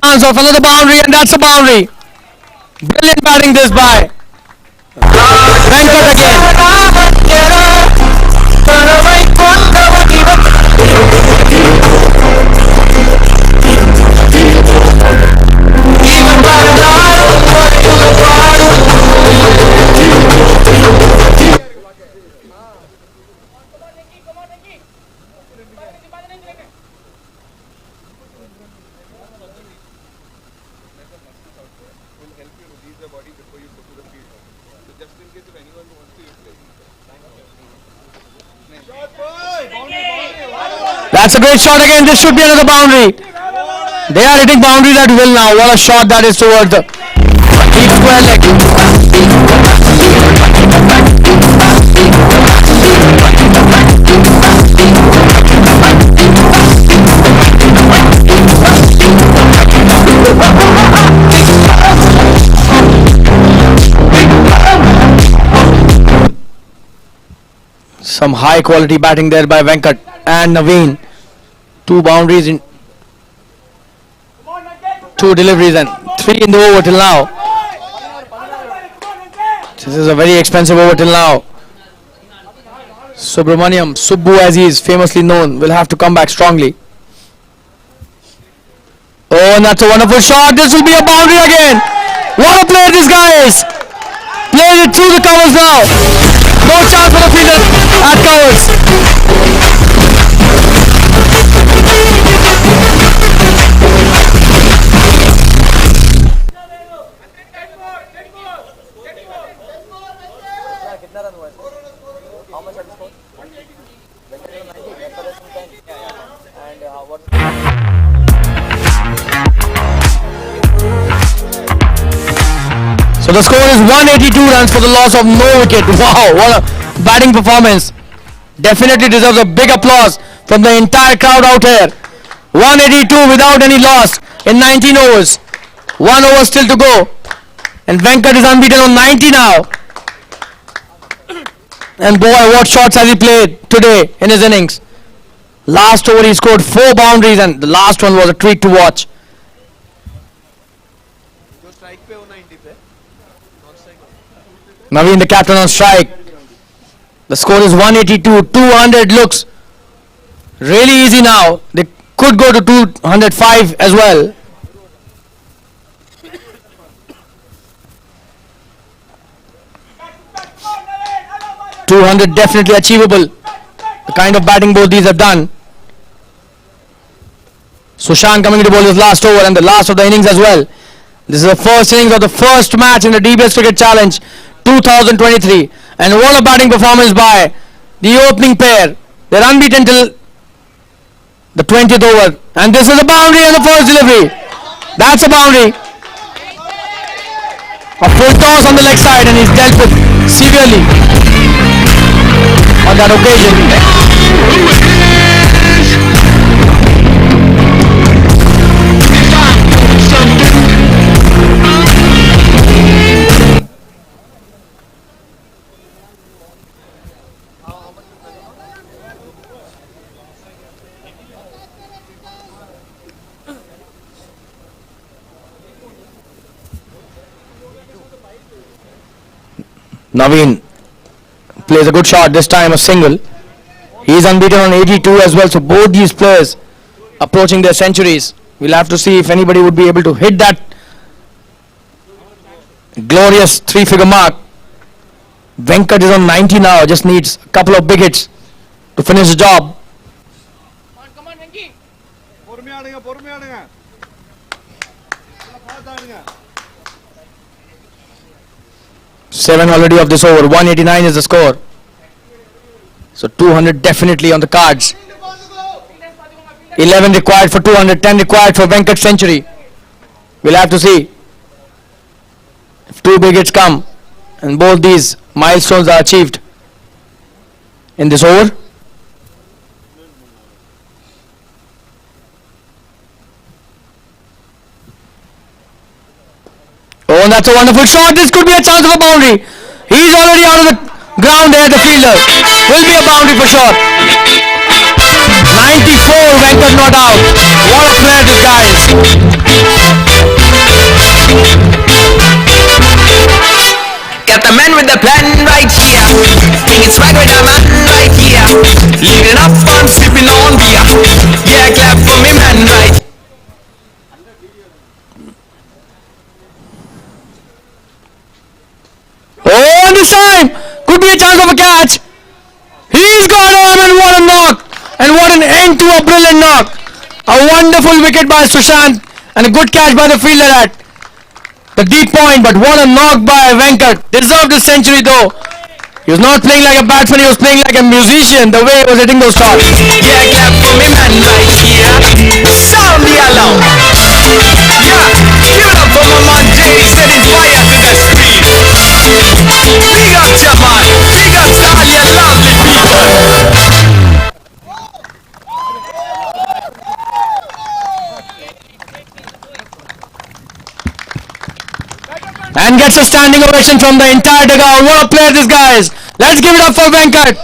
Chance of another boundary, and that's a boundary. Brilliant batting this by Venkat again. That's a great shot again. This should be another boundary. They are hitting boundaries at will now. What a shot that is towards the deep square leg. Some high quality batting there by Venkat and Naveen. 2 boundaries in 2 deliveries and 3 in the over till now. This is a very expensive over till now. Subramaniam, Subbu as he is famously known, will have to come back strongly. Oh, and that's a wonderful shot. This will be a boundary again. What a player this guy is. Played it through the covers now. No chance for the fielder at covers. So the score is 182 runs for the loss of no wicket. Wow, what a batting performance. Definitely deserves a big applause from the entire crowd out here. 182 without any loss in 19 overs. 1 over still to go. And Venkat is unbeaten on 90 now. And boy, what shots has he played today in his innings. Last over he scored 4 boundaries and the last one was a treat to watch. Naveen, the captain, on strike. The score is 182. 200 looks really easy now. They could go to 205 as well. .200 definitely achievable. The kind of batting both these have done. Sushant coming to bowl his last over and the last of the innings as well. This is the first innings of the first match in the DBS Cricket Challenge 2023. And what a batting performance by the opening pair. They're unbeaten till the 20th over. And this is a boundary on the first delivery. That's a boundary. A full toss on the leg side and he's dealt with severely on that occasion. Naveen plays a good shot, this time a single. He is unbeaten on 82 as well, so both these players approaching their centuries. We'll have to see if anybody would be able to hit that glorious 3-figure mark. Venkat is on 90 now, just needs a couple of big hits to finish the job. Come on, Venki. 7 already of this over. 189 is the score. So 200 definitely on the cards. 11 required for 200, 10 required for Venkat's century. We'll have to see if 2 big hits come and both these milestones are achieved in this over. Oh, and that's a wonderful shot. This could be a chance of a boundary. He's already out of the ground there, the fielder. Will be a boundary for sure. 94, Venkat not out. What a player this guy is. Got the man with the plan right here. Bringing swag with the man right here. Leading up on sipping on beer. Yeah, clap for me man right. Oh, and this time could be a chance of a catch. He's got him, and what a knock, and what an end to a brilliant knock. A wonderful wicket by Sushant and a good catch by the fielder at the deep point, but what a knock by Venkat. Deserved his century though. He was not playing like a batsman, he was playing like a musician the way he was hitting those shots. Yeah, clap for me man right here. Sound the alarm. Yeah, give it up for my man Jay, setting fire to the street. Big up Jamal, big up to all your lovely people. And gets a standing ovation from the entire dugout. What a player this guy is. Let's give it up for Venkat.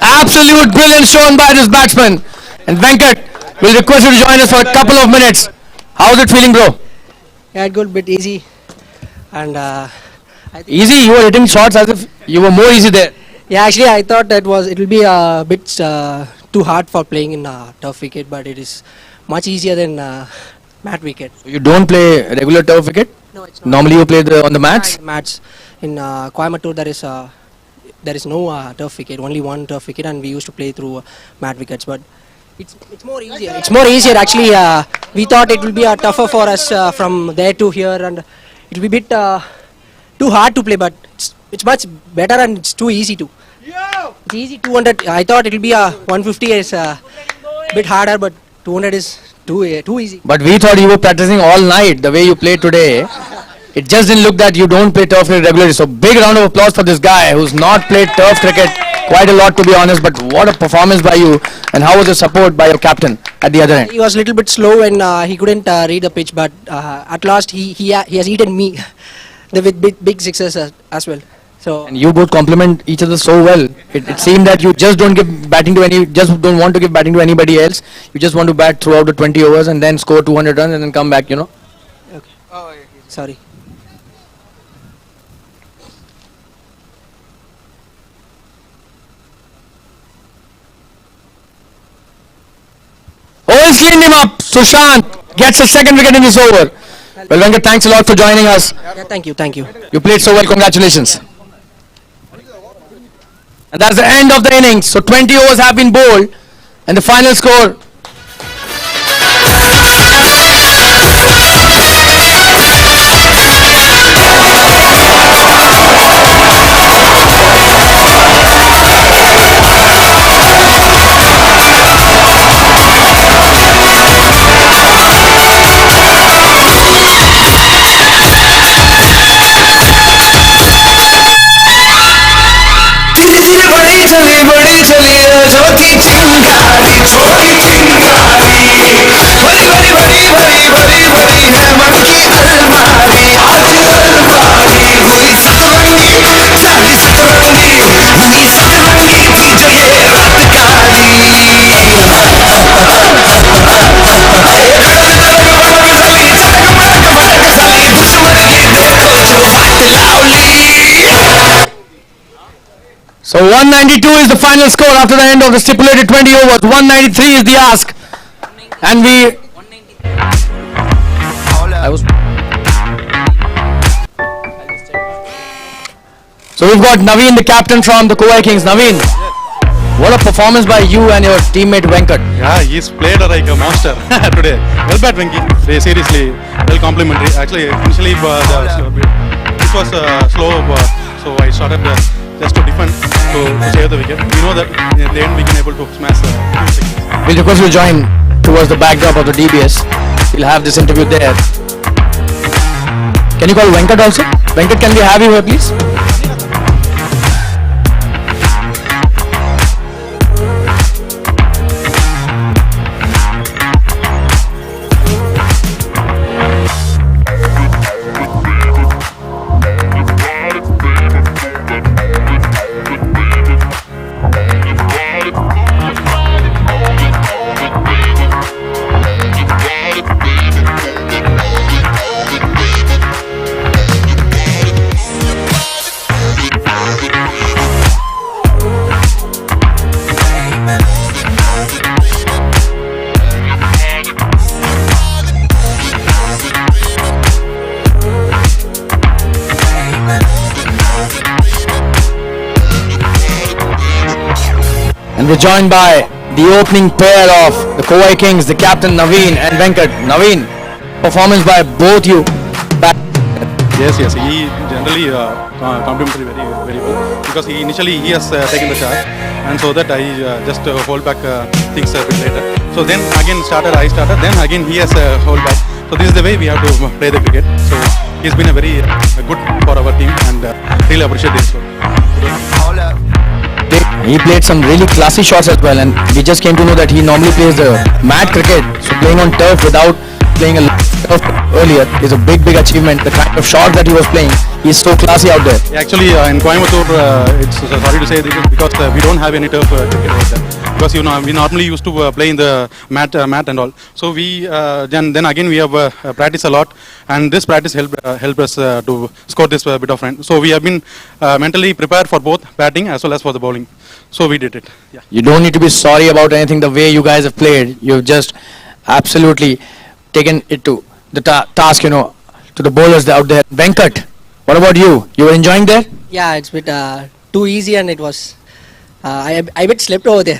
Absolute brilliance shown by this batsman. And Venkat, we'll request you to join us for a couple of minutes. How's it feeling, bro? Yeah, it got a bit easy. And Easy? You were hitting shots as if you were more easy there. Yeah, actually, I thought it will be a bit too hard for playing in turf wicket, but it is much easier than mat wicket. So you don't play regular turf wicket? No, it's not. Normally you play on the mats? Mats in Coimbatore there is no turf wicket, only one turf wicket, and we used to play through mat wickets. But it's more easier. It's more easier actually. We thought it will be tougher for us from there to here, and it will be a bit too hard to play. But it's much better and it's too easy too. It's easy 200. I thought it will be 150 is a bit harder, but 200 is too easy. But we thought you were practicing all night the way you played today. It just didn't look that you don't play turf cricket regularly. So big round of applause for this guy who's not played turf cricket quite a lot, to be honest. But what a performance by you, and how was your support by your captain at the other end? He was a little bit slow and he couldn't read the pitch, but at last he has eaten me with big sixes as well. So And you both complement each other so well. It seemed that you just don't give batting to don't want to give batting to anybody else. You just want to bat throughout the 20 overs and then score 200 runs and then come back, sorry. Oh, he's cleaned him up. Sushant gets a second wicket in this over. Well, Venkat, thanks a lot for joining us. Yeah, thank you. You played so well. Congratulations. And that's the end of the innings. So 20 overs have been bowled. And the final score. बड़ी चली जो की चिंगारी छोटी चिंगारी बड़ी बड़ी बड़ी बड़ी बड़ी बड़ी है मन की अलमारी आज अलमारी हुई सतरंगी चाली सतरंगी हुई सतरंगी थी जो ये रात काली दुश्मन की देखो जो बात लावली. So 192 is the final score after the end of the stipulated 20 overs. 193 is the ask. And So we've got Naveen, the captain from the Kovai Kings. Naveen, what a performance by you and your teammate Venkat. Yeah, he's played like a monster today. Well bat, Venki. Seriously, well complimentary. Actually, initially it was slow, so I started just to defend to save the wicket. We know that in the end we can able to smash the few sixes. We'll request you to join towards the backdrop of the DBS. We'll have this interview there. Can you call Venkat also? Venkat, can we have you here, please? And we're joined by the opening pair of the Kovai Kings, the captain Naveen and Venkat. Naveen, performance by both you. Yes, he generally complimented very well because he initially has taken the charge, and so that I just hold back things a bit later. So then again I started, then again he has hold back. So this is the way we have to play the cricket. So he's been a very good for our team, and really appreciate this. He played some really classy shots as well, and we just came to know that he normally plays the mat cricket. So playing on turf without playing a turf earlier is a big achievement. The kind of shot that he was playing, he's so classy out there. Actually, in Coimbatore, it's sorry to say this because we don't have any turf cricket over there. because we normally used to play in the mat and all. So we then again we have practiced a lot, and this practice helped us to score this bit of run. So we have been mentally prepared for both batting as well as for the bowling. So we did it. Yeah. You don't need to be sorry about anything the way you guys have played. You've just absolutely taken it to the task, to the bowlers out there. Venkat, what about you? You were enjoying there? Yeah, it's a bit too easy, and it was I bit slept over there.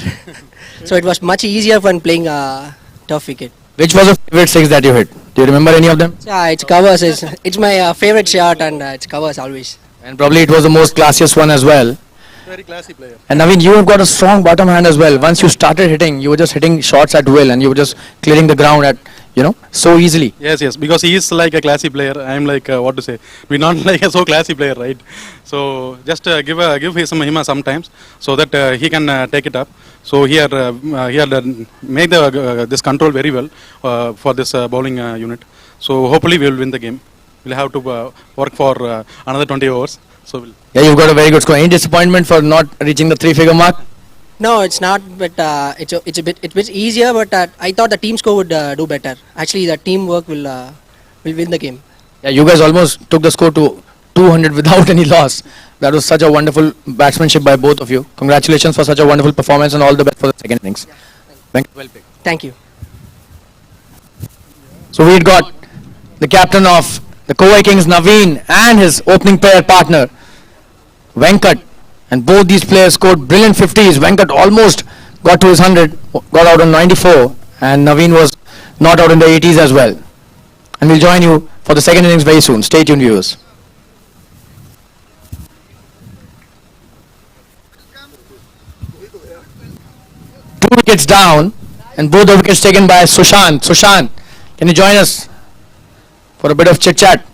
So it was much easier when playing tough wicket. Which was your favorite six that you hit? Do you remember any of them? Yeah, it's covers. It's my favorite shot, and it's covers always. And probably it was the most classiest one as well. Very classy player. And Naveen, you have got a strong bottom hand as well. Once you started hitting, you were just hitting shots at will, and you were just clearing the ground at, so easily. Yes, because he is like a classy player. I am like what to say? We're not like a so classy player, right? So just give him sometimes so that he can take it up. So he had made this control very well for this bowling unit. So hopefully we will win the game. We'll have to work for another 20 overs. So Yeah, you've got a very good score. Any disappointment for not reaching the 3-figure mark? No, it's not. But it's a bit easier. But I thought the team score would do better. Actually, the teamwork will win the game. Yeah, you guys almost took the score to 200 without any loss. That was such a wonderful batsmanship by both of you. Congratulations for such a wonderful performance, and all the best for the second innings. Thank you. Well picked. Thank you. So we've got the captain of the Kovai Kings, Naveen, and his opening pair partner, Venkat. And both these players scored brilliant 50s. Venkat almost got to his 100, got out on 94, and Naveen was not out in the 80s as well. And we'll join you for the second innings very soon. Stay tuned, viewers. Two wickets down, and both the wickets taken by Sushant. Sushant, can you join us for a bit of chit-chat?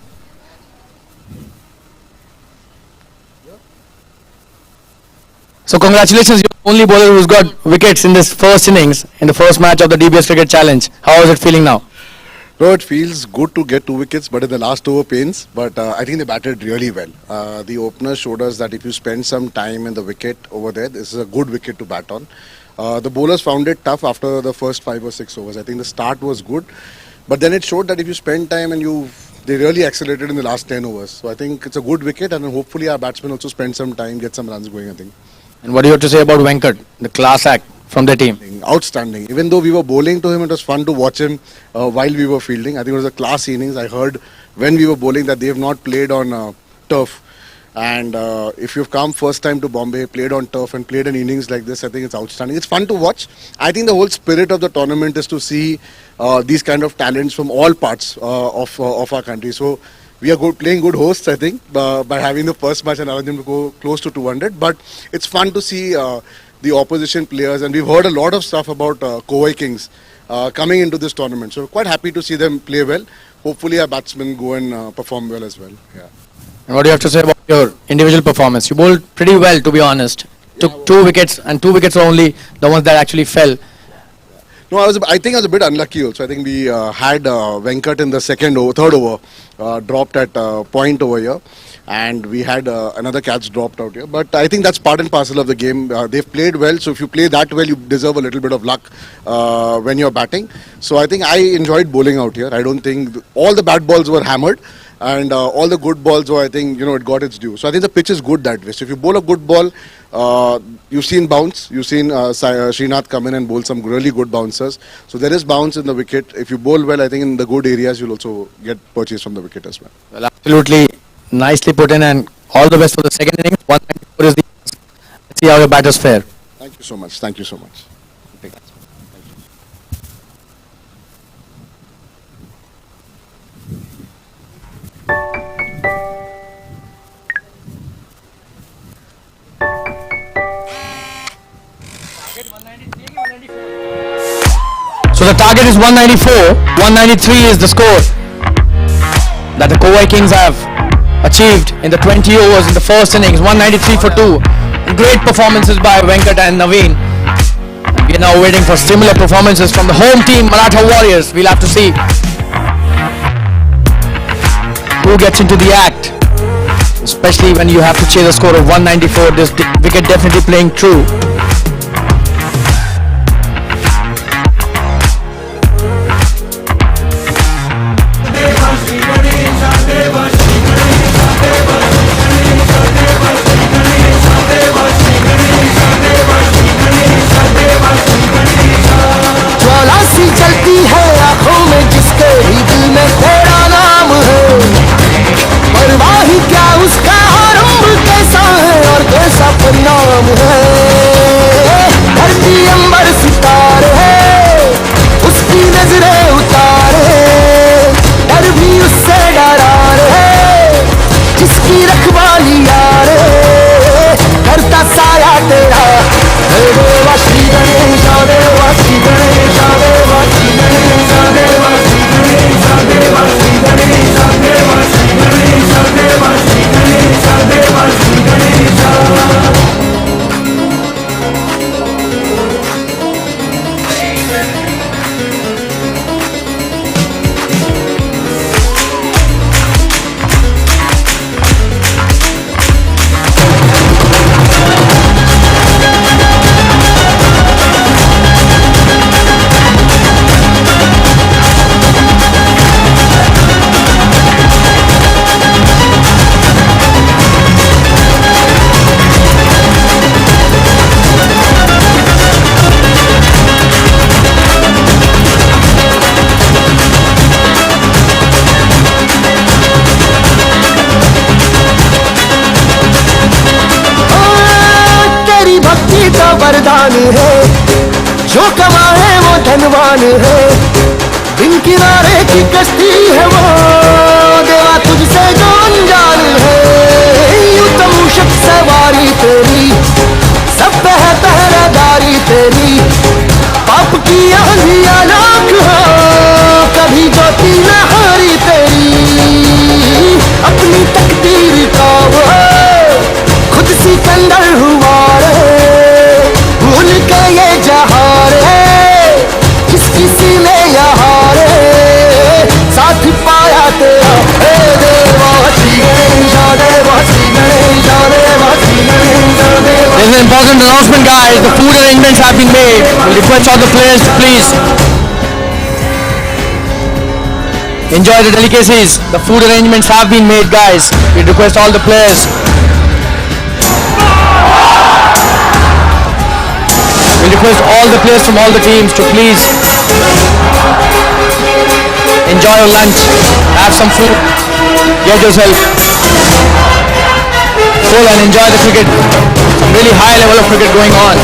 So congratulations, you're the only bowler who's got wickets in this first innings, in the first match of the DBS Cricket Challenge. How is it feeling now? No, it feels good to get 2 wickets, but in the last over pains. But I think they batted really well. The opener showed us that if you spend some time in the wicket over there, this is a good wicket to bat on. The bowlers found it tough after the first 5 or 6 overs. I think the start was good, but then it showed that if you spend time and they really accelerated in the last 10 overs. So I think it's a good wicket, and then hopefully our batsmen also spend some time, get some runs going, I think. And what do you have to say about Venkat, the class act from the team? Outstanding. Even though we were bowling to him, it was fun to watch him while we were fielding. I think it was a class innings. I heard when we were bowling that they have not played on turf. And if you've come first time to Bombay, played on turf and played an innings like this, I think it's outstanding. It's fun to watch. I think the whole spirit of the tournament is to see these kind of talents from all parts of our country. So we are playing good hosts, I think, by having the first match and allowing them to go close to 200. But it's fun to see the opposition players, and we've heard a lot of stuff about Kovai Kings coming into this tournament. So quite happy to see them play well. Hopefully our batsmen go and perform well as well. Yeah. And what do you have to say about your individual performance? You bowled pretty well, to be honest. Took 2 wickets, and 2 wickets are only the ones that actually fell. No, I think I was a bit unlucky also. I think we had Venkat in the third over, dropped at point over here, and we had another catch dropped out here. But I think that's part and parcel of the game. They've played well, so if you play that well, you deserve a little bit of luck when you're batting. So I think I enjoyed bowling out here. I don't think all the bad balls were hammered, and all the good balls were, I think, it got its due. So I think the pitch is good that way. So if you bowl a good ball, you've seen bounce, you've seen Srinath come in and bowl some really good bouncers. So there is bounce in the wicket. If you bowl well, I think in the good areas, you'll also get purchase from the wicket as well. Well, absolutely nicely put in, and all the best for the second innings. 194 is the. Let's see how your batters fare. Thank you so much. Thank you so much. So the target is 194, 193 is the score that the Kovai Kings have achieved in the 20 overs in the first innings, 193 for 2. Great performances by Venkat and Naveen. And we are now waiting for similar performances from the home team, Maratha Warriors. We'll have to see who gets into the act, especially when you have to chase a score of 194. This wicket definitely playing true. Mardan है, जो कमाए वो धनवान है, बिन किनारे की कश्ती है वो, देवा तुझसे जो अनजान है, यूं तो मूषक सवारी तेरी, सब पे है पहरेदारी तेरी, पाप की आंधियां लाख हो, कभी ज्योति न हारी तेरी, अपनी तकदीर का वो खुद सिकंदर हुआ रे, भूल के ये जहां रे, किसी ने यहाँ रे, साथ पाया तेरा, हे देवा श्री गणेशा, देवा श्री गणेशा, देवा श्री गणेशा, देवा. There's an important announcement, guys. The food arrangements have been made. We request all the players to please enjoy the delicacies. The food arrangements have been made, guys. We request all the players. We request all the players from all the teams to please enjoy your lunch, have some food, get yourself full and enjoy the cricket. Some really high level of cricket going on.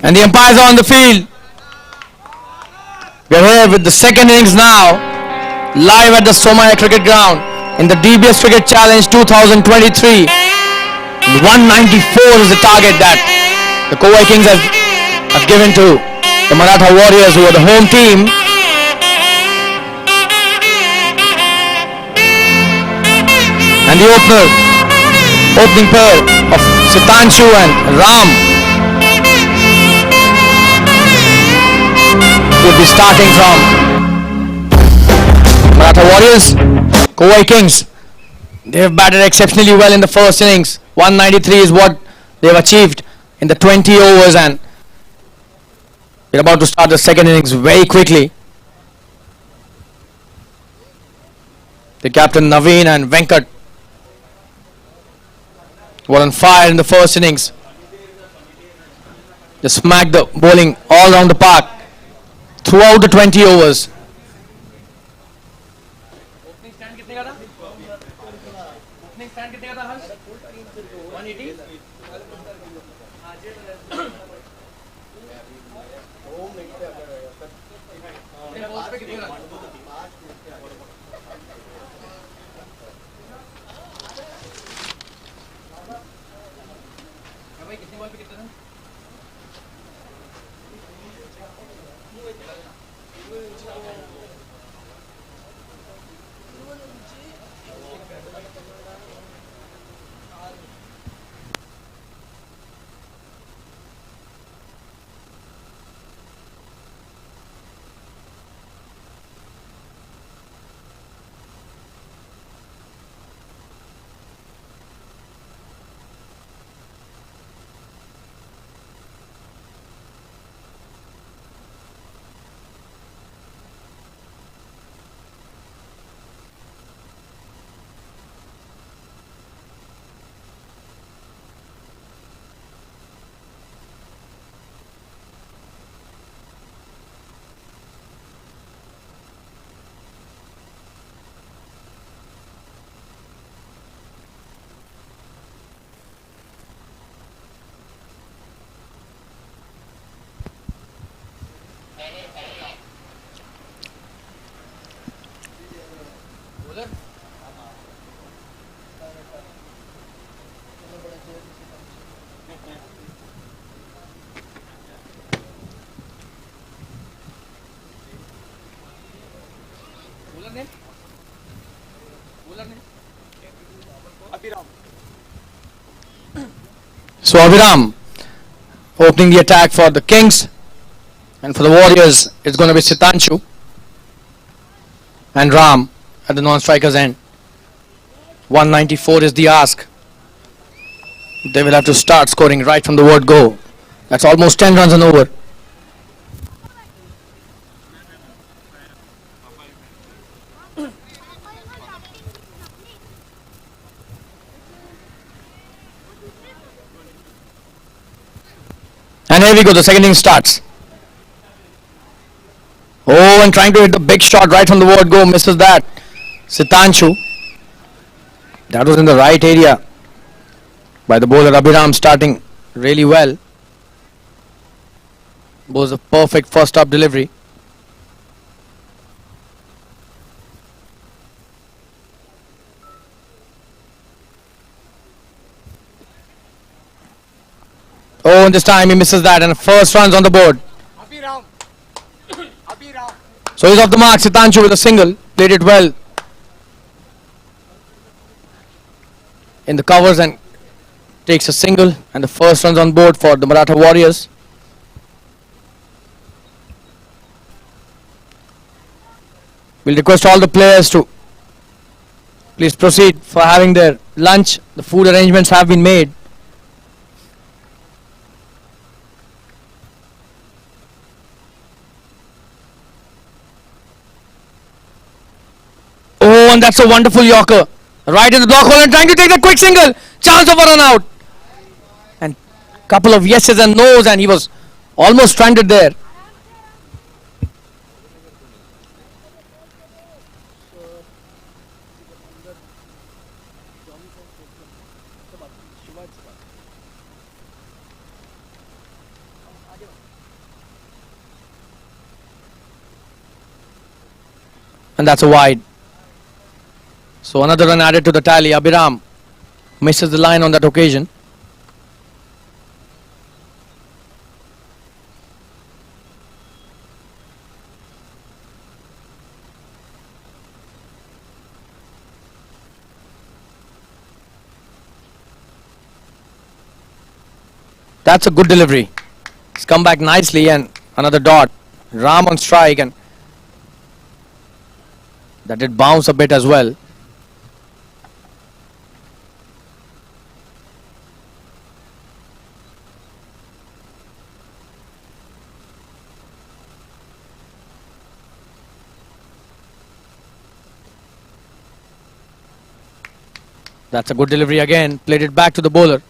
And the umpires are on the field. We are here with the second innings now, live at the Somaya Cricket Ground in the DBS Cricket Challenge 2023. 194 is the target that the Kovai Kings have given to the Maratha Warriors, who are the home team. And the opening pair of Sitanshu and Ram will be starting from Maratha Warriors. Kovai Kings, they have batted exceptionally well in the first innings. 193 is what they have achieved in the 20 overs, and we're about to start the second innings very quickly. The captain Naveen and Venkat were on fire in the first innings. They smacked the bowling all around the park throughout the 20 overs. So Abhiram opening the attack for the Kings, and for the Warriors it's going to be Sitanshu and Ram at the non-strikers end. 194 is the ask. They will have to start scoring right from the word go. That's almost 10 runs and over. And here we go, the second inning starts. Oh, and trying to hit the big shot right from the word go, misses that. Sitanshu. That was in the right area by the bowler Abhiram, starting really well. Was a perfect first up delivery. Oh, and this time he misses that, and first runs on the board. So he's off the mark. Sitanshu with a single, played it well in the covers and takes a single, and the first runs on board for the Maratha Warriors. We'll request all the players to please proceed for having their lunch. The food arrangements have been made. Oh, and that's a wonderful Yorker. Right in the block hole and trying to take the quick single. Chance of a run out. And couple of yeses and nos, and he was almost stranded there. And that's a wide. So another run added to the tally. Abhiram misses the line on that occasion. That's a good delivery. It's come back nicely, and another dot. Ram on strike, and that did bounce a bit as well. That's a good delivery again. Played it back to the bowler.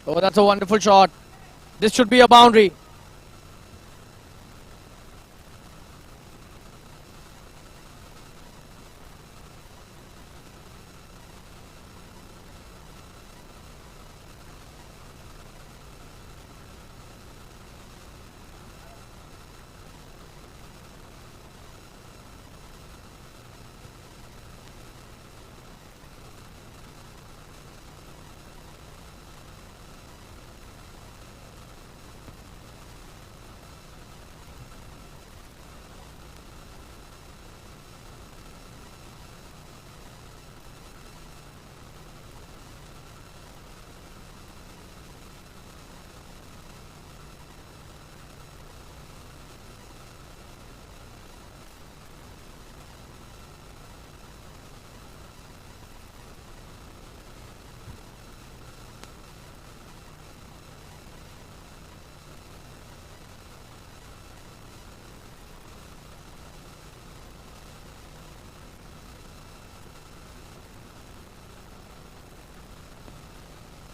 Oh, that's a wonderful shot. This should be a boundary.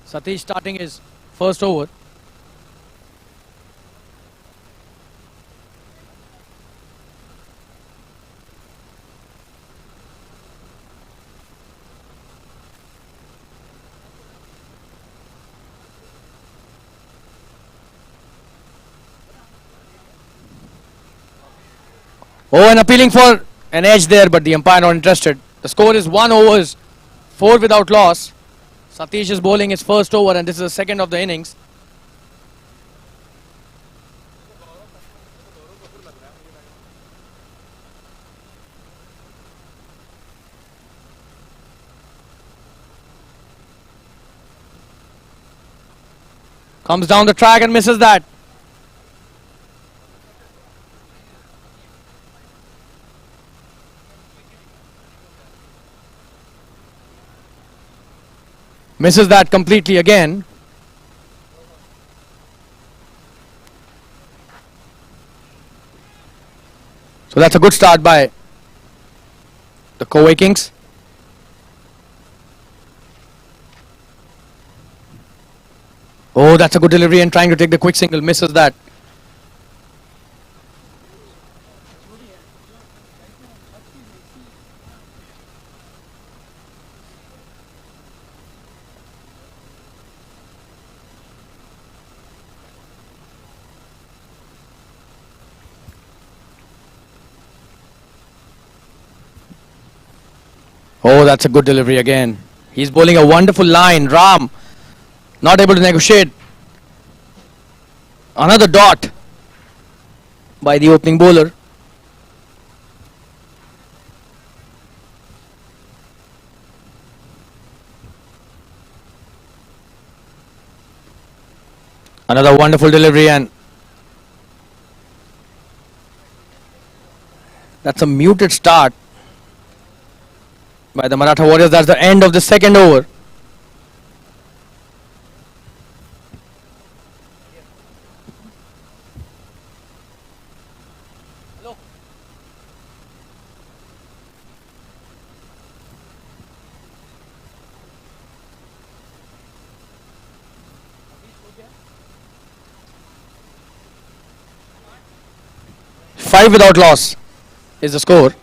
Satish starting his first over. Oh, and appealing for an edge there, but the umpire not interested. The score is 1 overs, 4 without loss. Satish is bowling his first over, and this is the second of the innings. Comes down the track and misses that. Misses that completely again. So that's a good start by the Kovai Kings. Oh, that's a good delivery and trying to take the quick single. Misses that. Oh, that's a good delivery again. He's bowling a wonderful line. Ram not able to negotiate. Another dot by the opening bowler. Another wonderful delivery, and that's a muted start by the Maratha Warriors. That's the end of the second over. Five without loss is the score.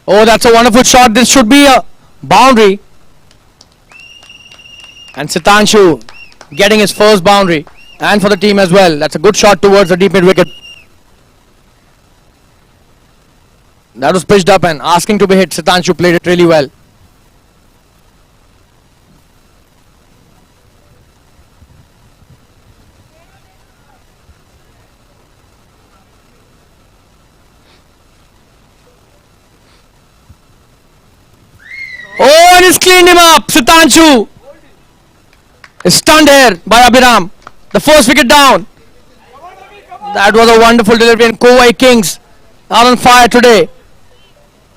Oh, that's a wonderful shot. This should be a boundary. And Sitanshu getting his first boundary. And for the team as well. That's a good shot towards the deep mid wicket. That was pitched up and asking to be hit. Sitanshu played it really well. Oh, and he's cleaned him up. Sitanshu is stunned here by Abhiram. The first wicket down. That was a wonderful delivery, and Kovai Kings are on fire today.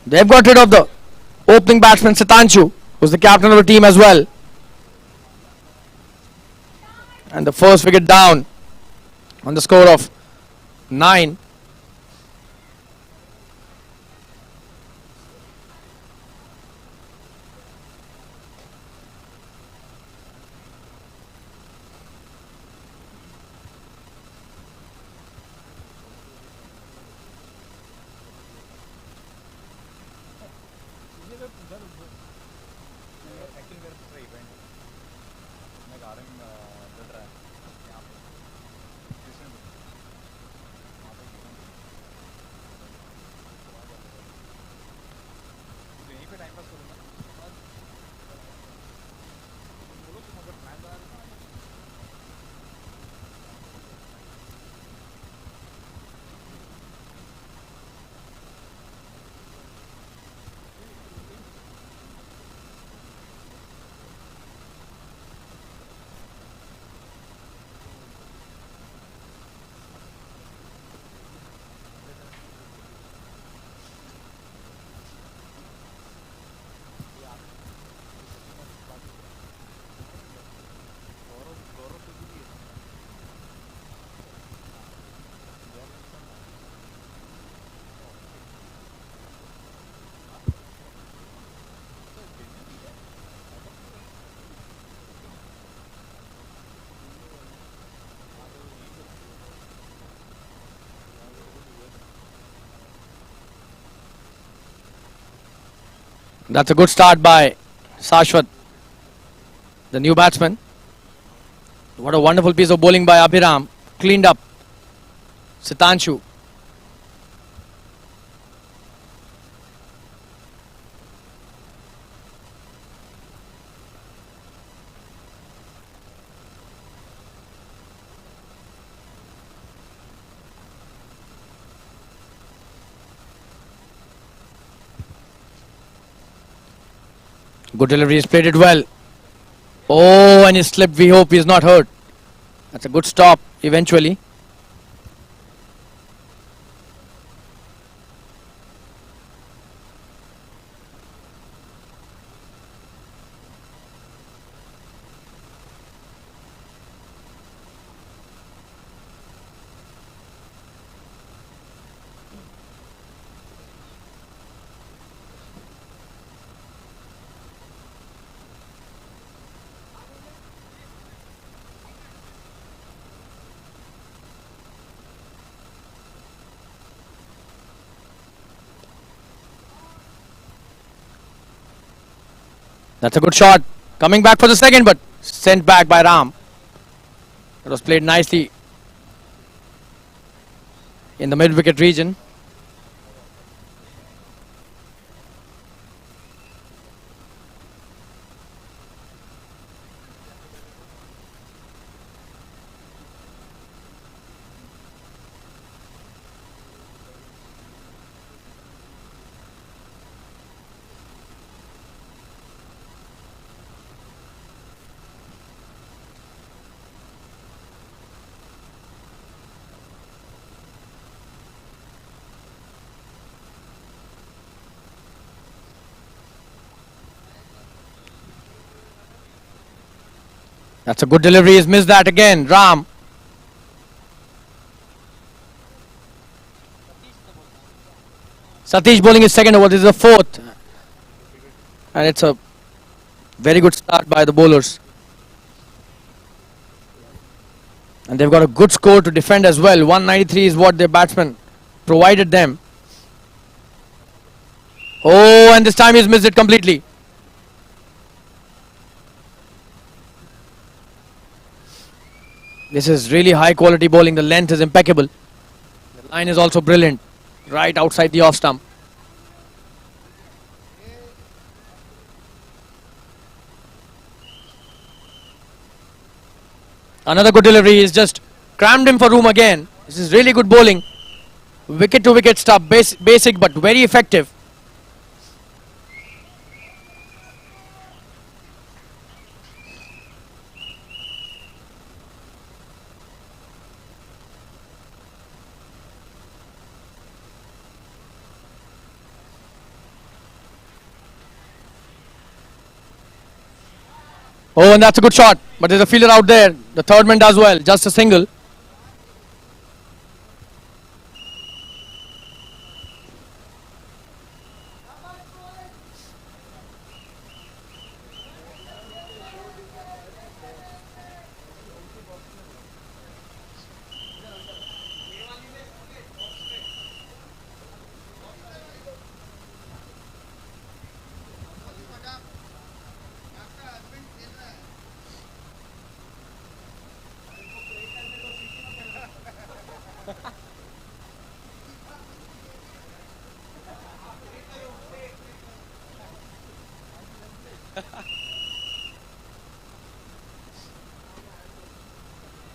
They've got rid of the opening batsman Sitanshu, who's the captain of the team as well. And the first wicket down on the score of 9. That's a good start by Sashwat, the new batsman. What a wonderful piece of bowling by Abhiram. Cleaned up. Sitanshu. Good delivery, he's played it well. Oh, and he slipped. We hope he's not hurt. That's a good stop eventually. That's a good shot. Coming back for the second, but sent back by Ram. It was played nicely in the mid-wicket region. That's a good delivery. He's missed that again. Ram. Satish bowling his second over. This is the fourth. And it's a very good start by the bowlers. And they've got a good score to defend as well. 193 is what their batsman provided them. Oh, and this time he's missed it completely. This is really high quality bowling. The length is impeccable. The line is also brilliant. Right outside the off stump. Another good delivery. He's just crammed him for room again. This is really good bowling. Wicket to wicket stuff. Basic but very effective. Oh, and that's a good shot. But there's a fielder out there. The third man does well. Just a single.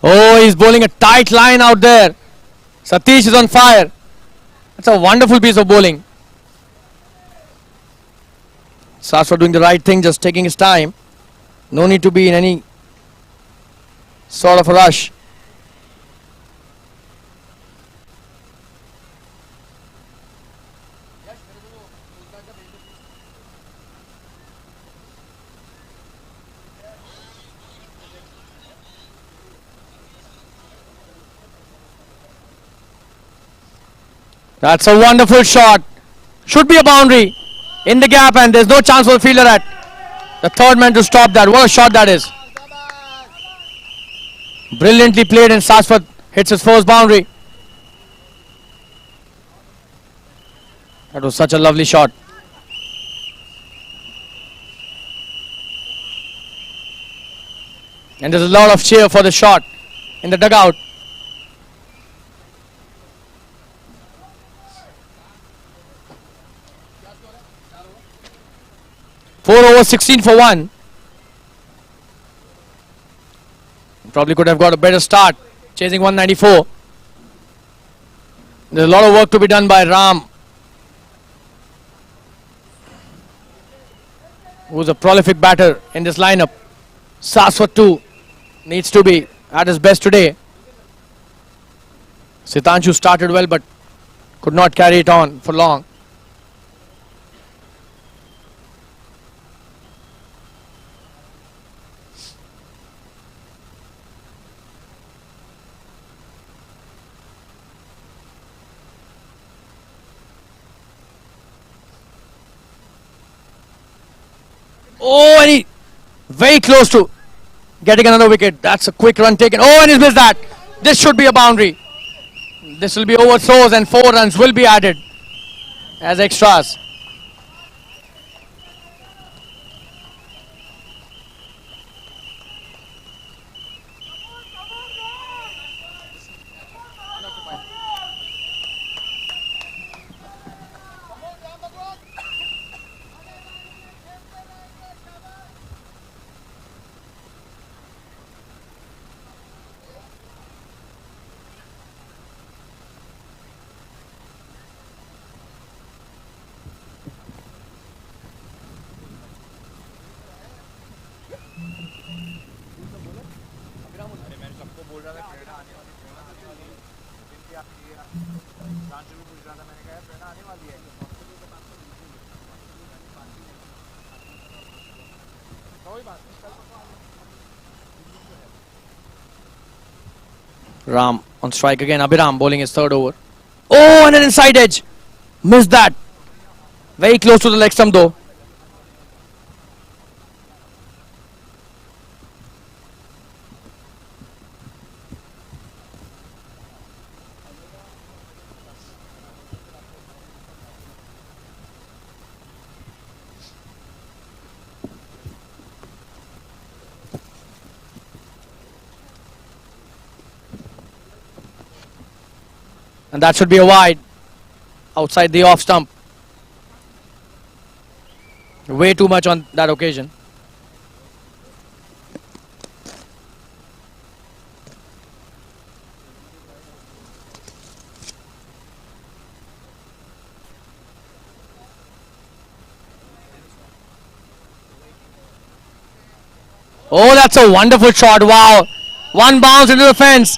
Oh, he's bowling a tight line out there. Satish is on fire. That's a wonderful piece of bowling. Saswa doing the right thing, just taking his time. No need to be in any sort of a rush. That's a wonderful shot. Should be a boundary in the gap, and there's no chance for the fielder at the third man to stop that. What a shot that is. Brilliantly played, and Saswat hits his first boundary. That was such a lovely shot. And there's a lot of cheer for the shot in the dugout. 4 overs, 16 for 1. Probably could have got a better start, chasing 194. There's a lot of work to be done by Ram, who's a prolific batter in this lineup. Saswat too needs to be at his best today. Sitanshu started well but could not carry it on for long. Oh, and he very close to getting another wicket. That's a quick run taken. Oh, and he's missed that. This should be a boundary. This will be overthrows and 4 runs will be added as extras. Ram on strike again. Abhiram bowling his third over. Oh, and an inside edge. Missed that. Very close to the leg stump though. And that should be a wide outside the off stump. Way too much on that occasion. Oh, that's a wonderful shot. Wow. One bounce into the fence.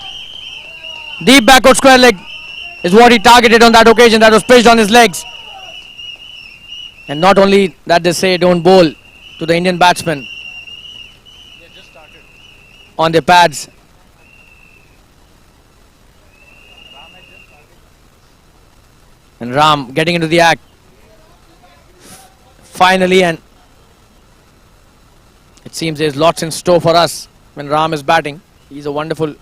Deep backward square leg is what he targeted on that occasion. That was pitched on his legs. And not only that, they say don't bowl to the Indian batsmen on their pads. And Ram getting into the act finally, and it seems there's lots in store for us when Ram is batting. He's a wonderful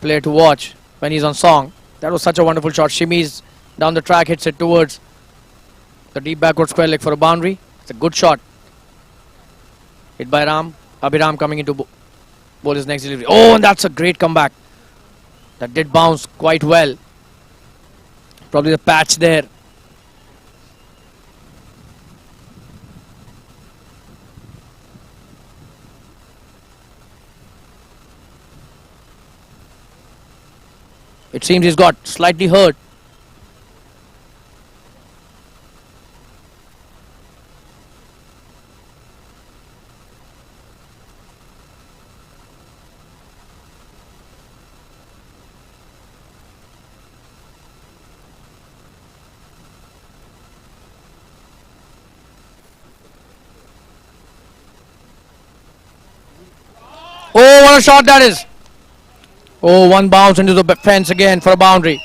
player to watch when he's on song. That was such a wonderful shot. Shimmies down the track, hits it towards the deep backward square leg for a boundary. It's a good shot. Hit by Ram. Abhiram coming into bowl his next delivery. Oh, and that's a great comeback. That did bounce quite well. Probably the patch there. It seems he's got slightly hurt. Oh, what a shot that is. Oh, one bounce into the fence again for a boundary.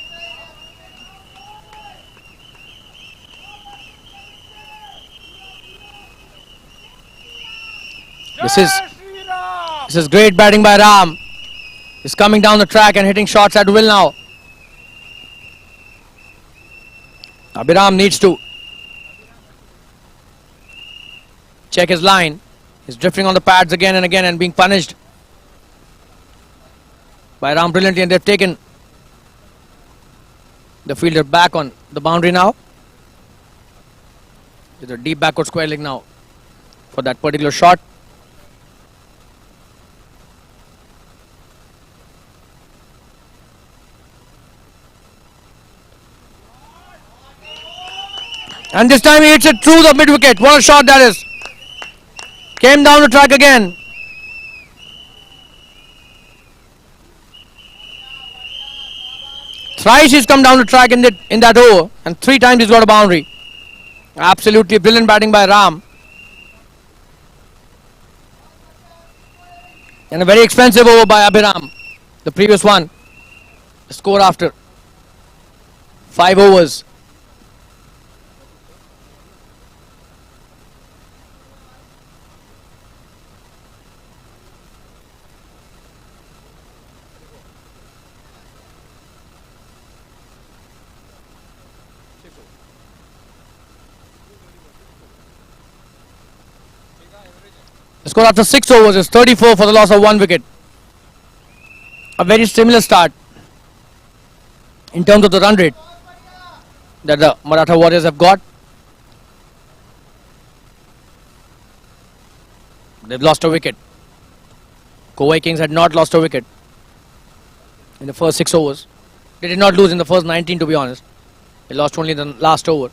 This is great batting by Ram. He's coming down the track and hitting shots at will now. Abhiram needs to check his line. He's drifting on the pads again and again and being punished by Ram brilliantly, and they've taken the fielder back on the boundary now. With a deep backward square leg now for that particular shot. And this time he hits it through the mid wicket. What a shot that is. Came down the track again. Thrice he's come down the track in that over, and 3 times he's got a boundary. Absolutely brilliant batting by Ram. And a very expensive over by Abhiram. The previous one. The score after 5 overs. The score after 6 overs is 34 for the loss of 1 wicket. A very similar start in terms of the run rate that the Maratha Warriors have got. They've lost a wicket. Kovai Kings had not lost a wicket in the first 6 overs. They did not lose in the first 19, to be honest. They lost only the last over.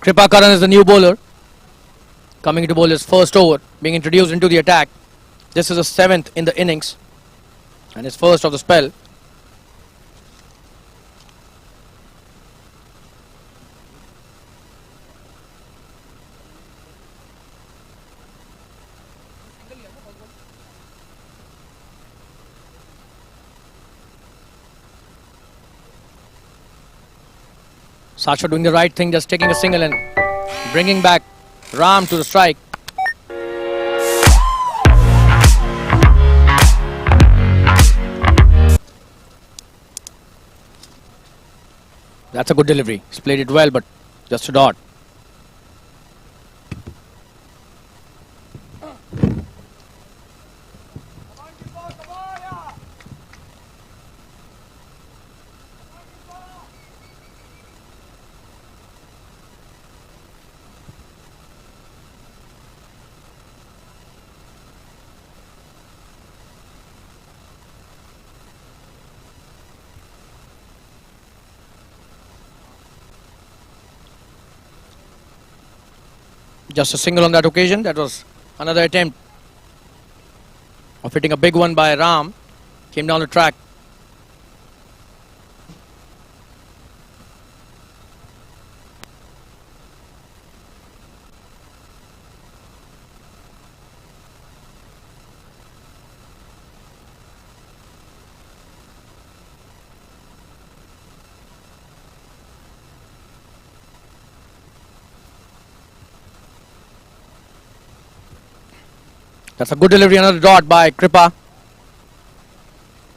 Kripa Karan is the new bowler, coming to bowl his first over, being introduced into the attack. This is the 7th in the innings and his first of the spell. Sasha doing the right thing, just taking a single and bringing back Ram to the strike. That's a good delivery. He's played it well, but just a dot. Just a single on that occasion. That was another attempt of hitting a big one by Ram. Came down the track. That's a good delivery, another dot by Kripa.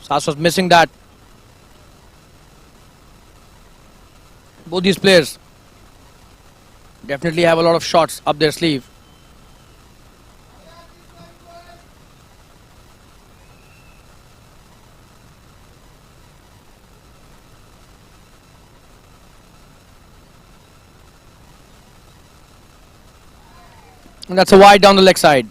Sas was missing that. Both these players definitely have a lot of shots up their sleeve. And that's a wide down the leg side.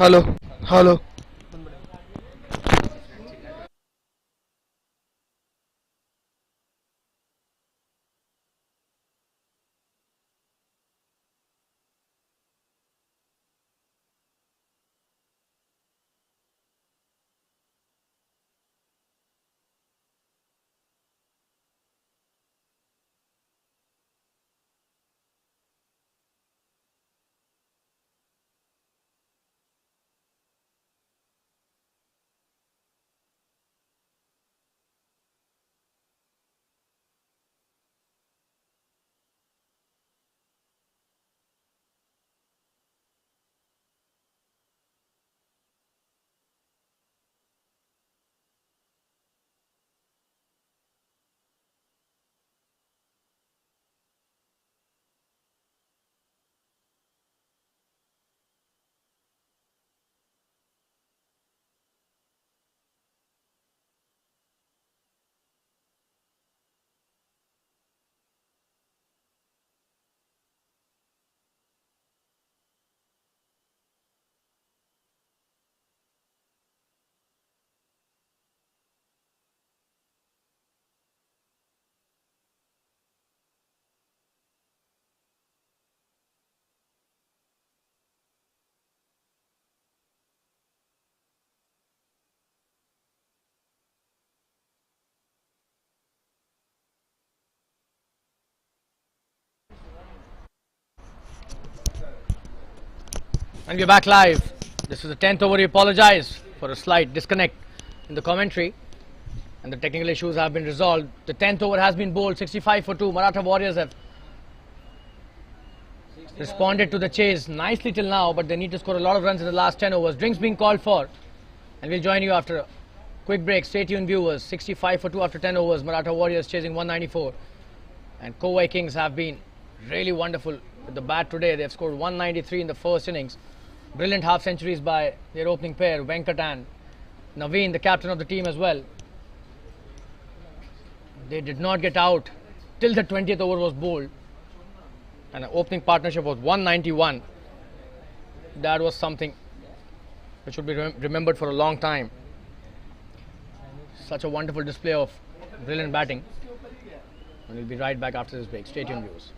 Hello. And we're back live. This is the 10th over. We apologize for a slight disconnect in the commentary, and the technical issues have been resolved. The 10th over has been bowled 65 for 2. Maratha Warriors have responded to the chase nicely till now, but they need to score a lot of runs in the last 10 overs. Drinks being called for, and we'll join you after a quick break. Stay tuned, viewers. 65 for 2 after 10 overs. Maratha Warriors chasing 194, and Kovai Kings have been really wonderful with the bat today. They have scored 193 in the first innings. Brilliant half centuries by their opening pair, Venkat and Naveen, the captain of the team as well. They did not get out till the 20th over was bowled, and the opening partnership was 191. That was something which should be remembered for a long time. Such a wonderful display of brilliant batting. And we'll be right back after this break. Stay tuned, viewers.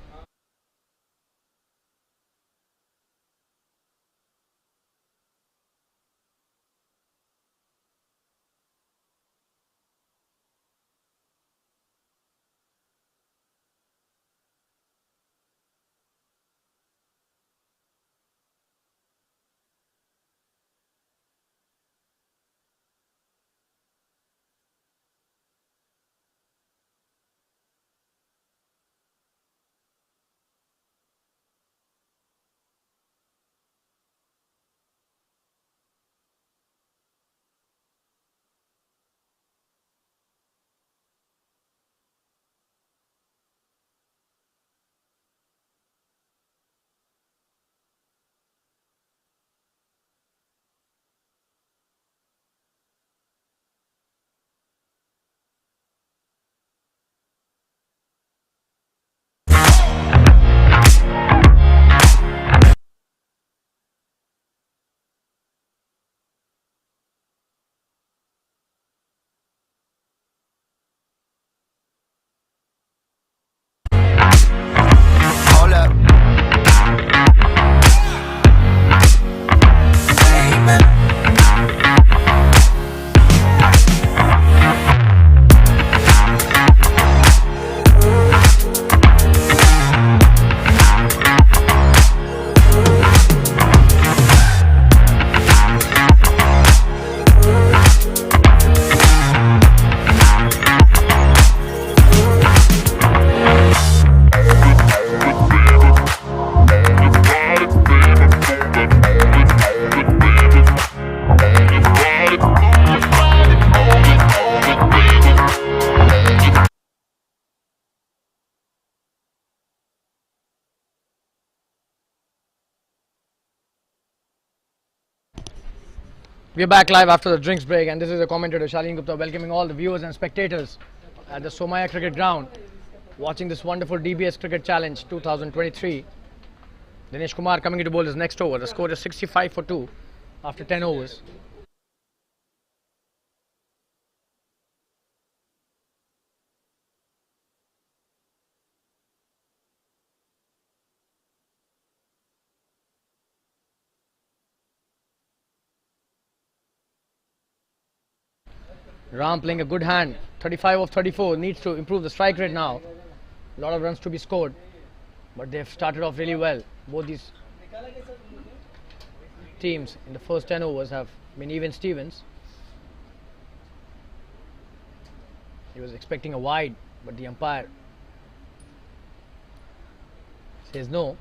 We're back live after the drinks break, and this is the commentator Shalin Gupta welcoming all the viewers and spectators at the Somaya Cricket Ground, watching this wonderful DBS Cricket Challenge 2023. Dinesh Kumar coming into bowl his next over. The score is 65 for 2. after 10 overs. Ram playing a good hand, 35 of 34, needs to improve the strike rate now. A lot of runs to be scored, but they've started off really well. Both these teams in the first 10 overs have been even Stevens. He was expecting a wide, but the umpire says no.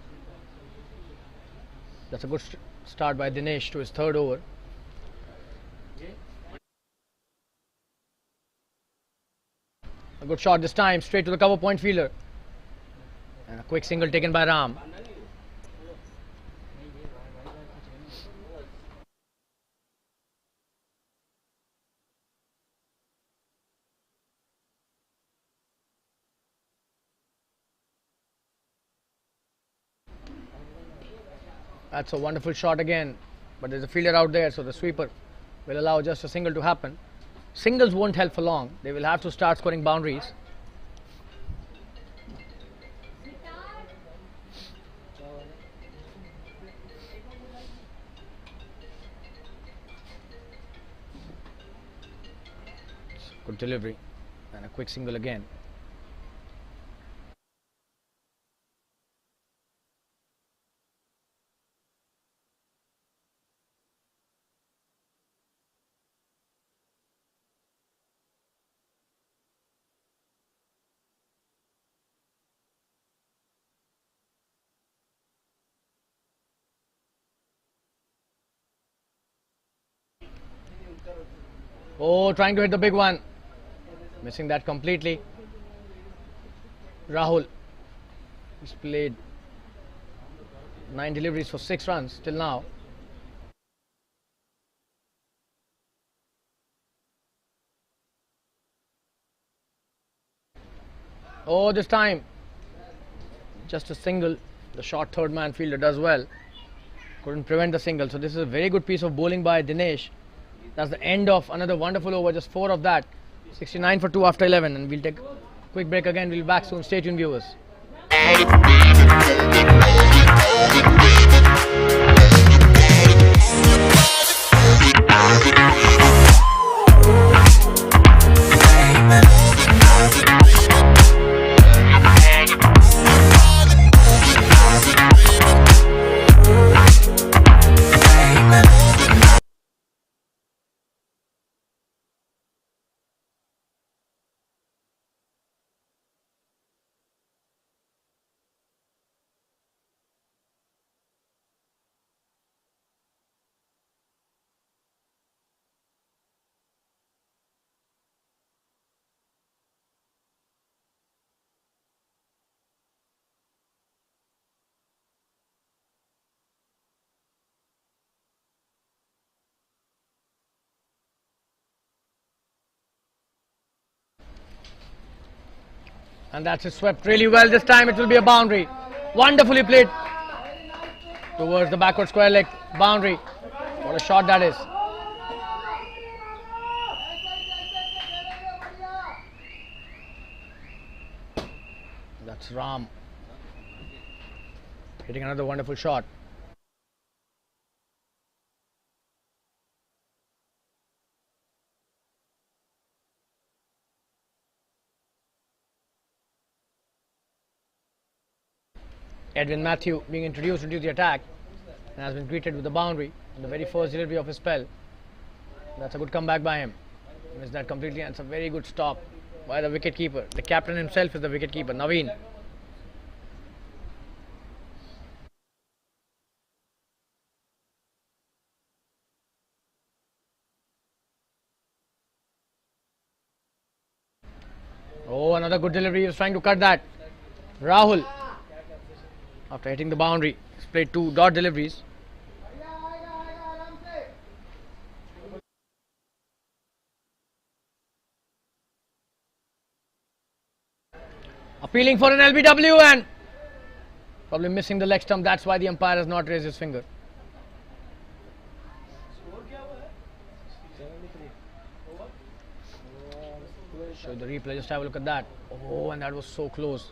That's a good start by Dinesh to his third over. A good shot this time, straight to the cover point fielder. And a quick single taken by Ram. That's a wonderful shot again, but there's a fielder out there, so the sweeper will allow just a single to happen. Singles won't help for long. They will have to start scoring boundaries. Good delivery and a quick single again. Oh, trying to hit the big one. Missing that completely. Rahul. He's played 9 deliveries for 6 runs till now. Oh, this time just a single. The short third man fielder does well. Couldn't prevent the single. So this is a very good piece of bowling by Dinesh. That's the end of another wonderful over, just 4 of that. 69 for 2 after 11, and we'll take a quick break again. We'll be back soon. Stay tuned, viewers. And that's it, swept really well. This time it will be a boundary. Wonderfully played towards the backward square leg boundary. What a shot that is. That's Ram hitting another wonderful shot. Edwin Matthew being introduced into the attack and has been greeted with the boundary in the very first delivery of his spell. That's a good comeback by him. Missed that completely, and it's a very good stop by the wicket keeper. The captain himself is the wicket keeper, Naveen. Oh, another good delivery. He was trying to cut that. Rahul, after hitting the boundary, he's played 2 dot deliveries. Appealing for an LBW and probably missing the leg stump. That's why the umpire has not raised his finger. Show the replay, just have a look at that. Oh, and that was so close.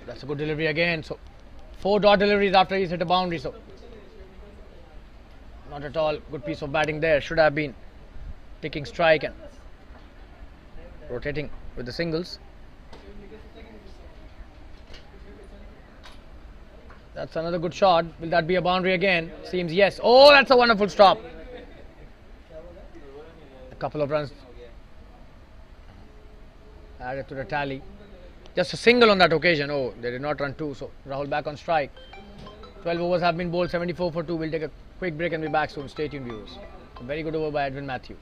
That's a good delivery again. So 4 dot deliveries after he's hit a boundary. So not at all good piece of batting there. Should have been taking strike and rotating with the singles. That's another good shot. Will that be a boundary again? Seems yes. Oh, that's a wonderful stop. A couple of runs added to the tally. Just a single on that occasion. Oh, they did not run 2. So Rahul back on strike. 12 overs have been bowled. 74 for 2. We'll take a quick break and be back soon. Stay tuned, viewers. A very good over by Edwin Matthew.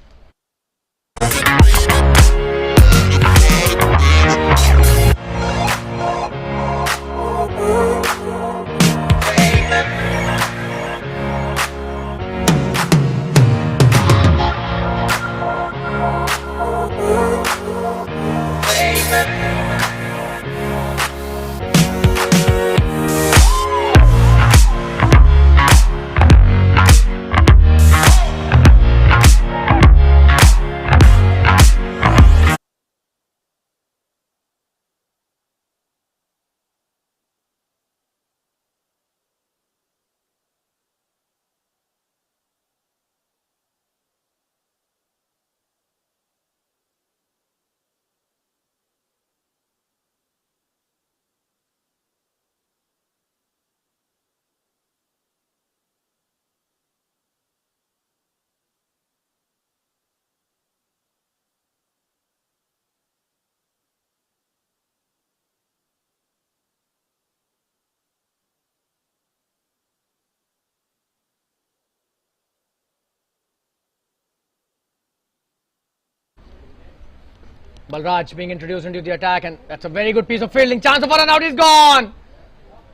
Balraj being introduced into the attack, and that's a very good piece of fielding. Chance of a run out, is gone.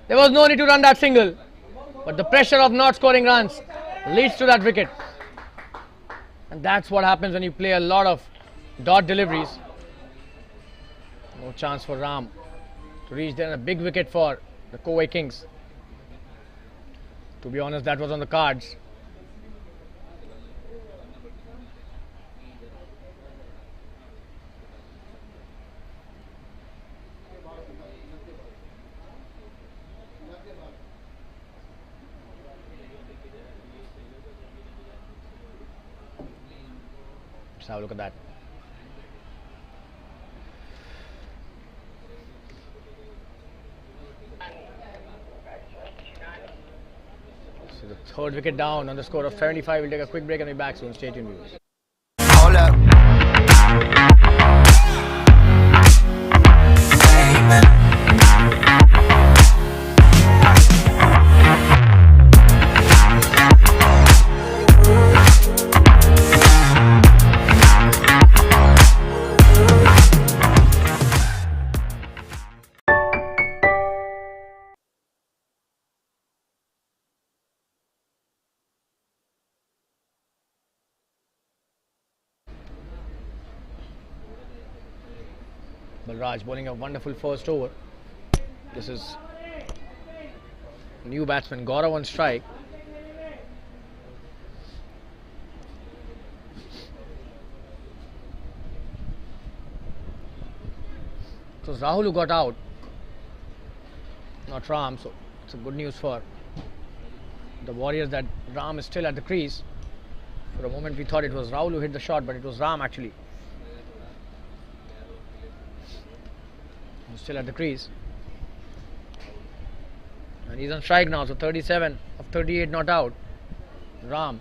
There was no need to run that single, but the pressure of not scoring runs leads to that wicket. And that's what happens when you play a lot of dot deliveries. No chance for Ram to reach there. A big wicket for the Kovai Kings. To be honest, that was on the cards. Let's have a look at that. So the third wicket down on the score of 75. We'll take a quick break and be back soon. Stay tuned, viewers. Hold up. Balraj bowling a wonderful first over. This is new batsman Gaurav on strike. So Rahul who got out, not Ram. So it's a good news for the Warriors that Ram is still at the crease. For a moment we thought it was Rahul who hit the shot, but it was Ram actually. Still at the crease, and he's on strike now. So 37 of 38 not out. Ram.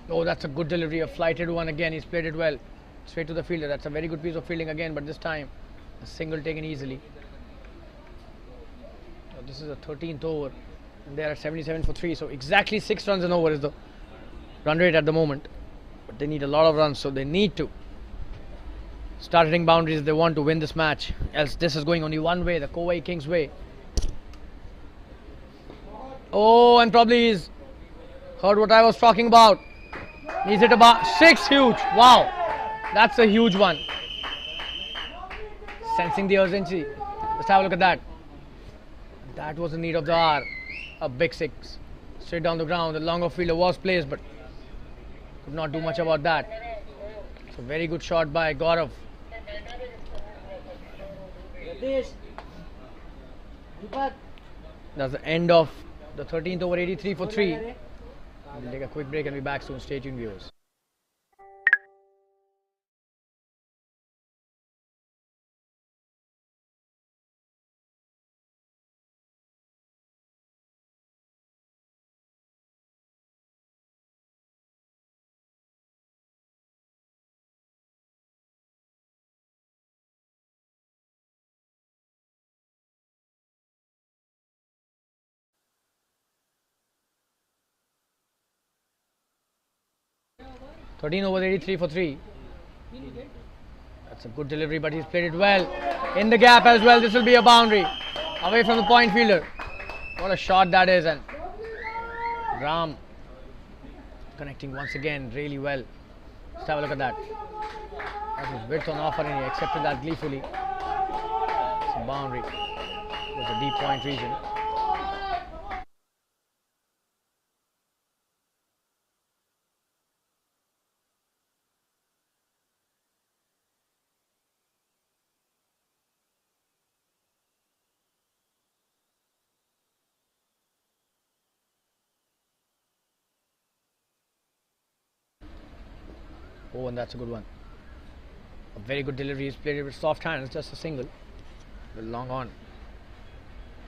Oh, that's a good delivery, a flighted one again. He's played it well, straight to the fielder. That's a very good piece of fielding again, but this time a single taken easily. So this is a 13th over, and they are at 77 for 3. So exactly 6 runs an over is the run rate at the moment, but they need a lot of runs, so they need to start hitting boundaries if they want to win this match. Else this is going only one way, the Kovai Kings way. Oh, and probably he's heard what I was talking about. He's hit about 6, huge. Wow, that's a huge one. Sensing the urgency. Let's have a look at that. That was the need of the hour. A big six. Straight down the ground. The longer fielder was placed, but could not do much about that. It's a very good shot by Gaurav. That's the end of the 13th over, 83 for 3. We'll take a quick break and be back soon. Stay tuned, viewers. Thirteen over, 83 for 3. That's a good delivery, but he's played it well. In the gap as well. This will be a boundary. Away from the point fielder. What a shot that is. And Ram connecting once again really well. Let's have a look at that. That was width on offer and he accepted that gleefully. It's a boundary. It was a deep point region. Oh, and that's a good one. A very good delivery. He's played it with soft hands, just a single. The long on.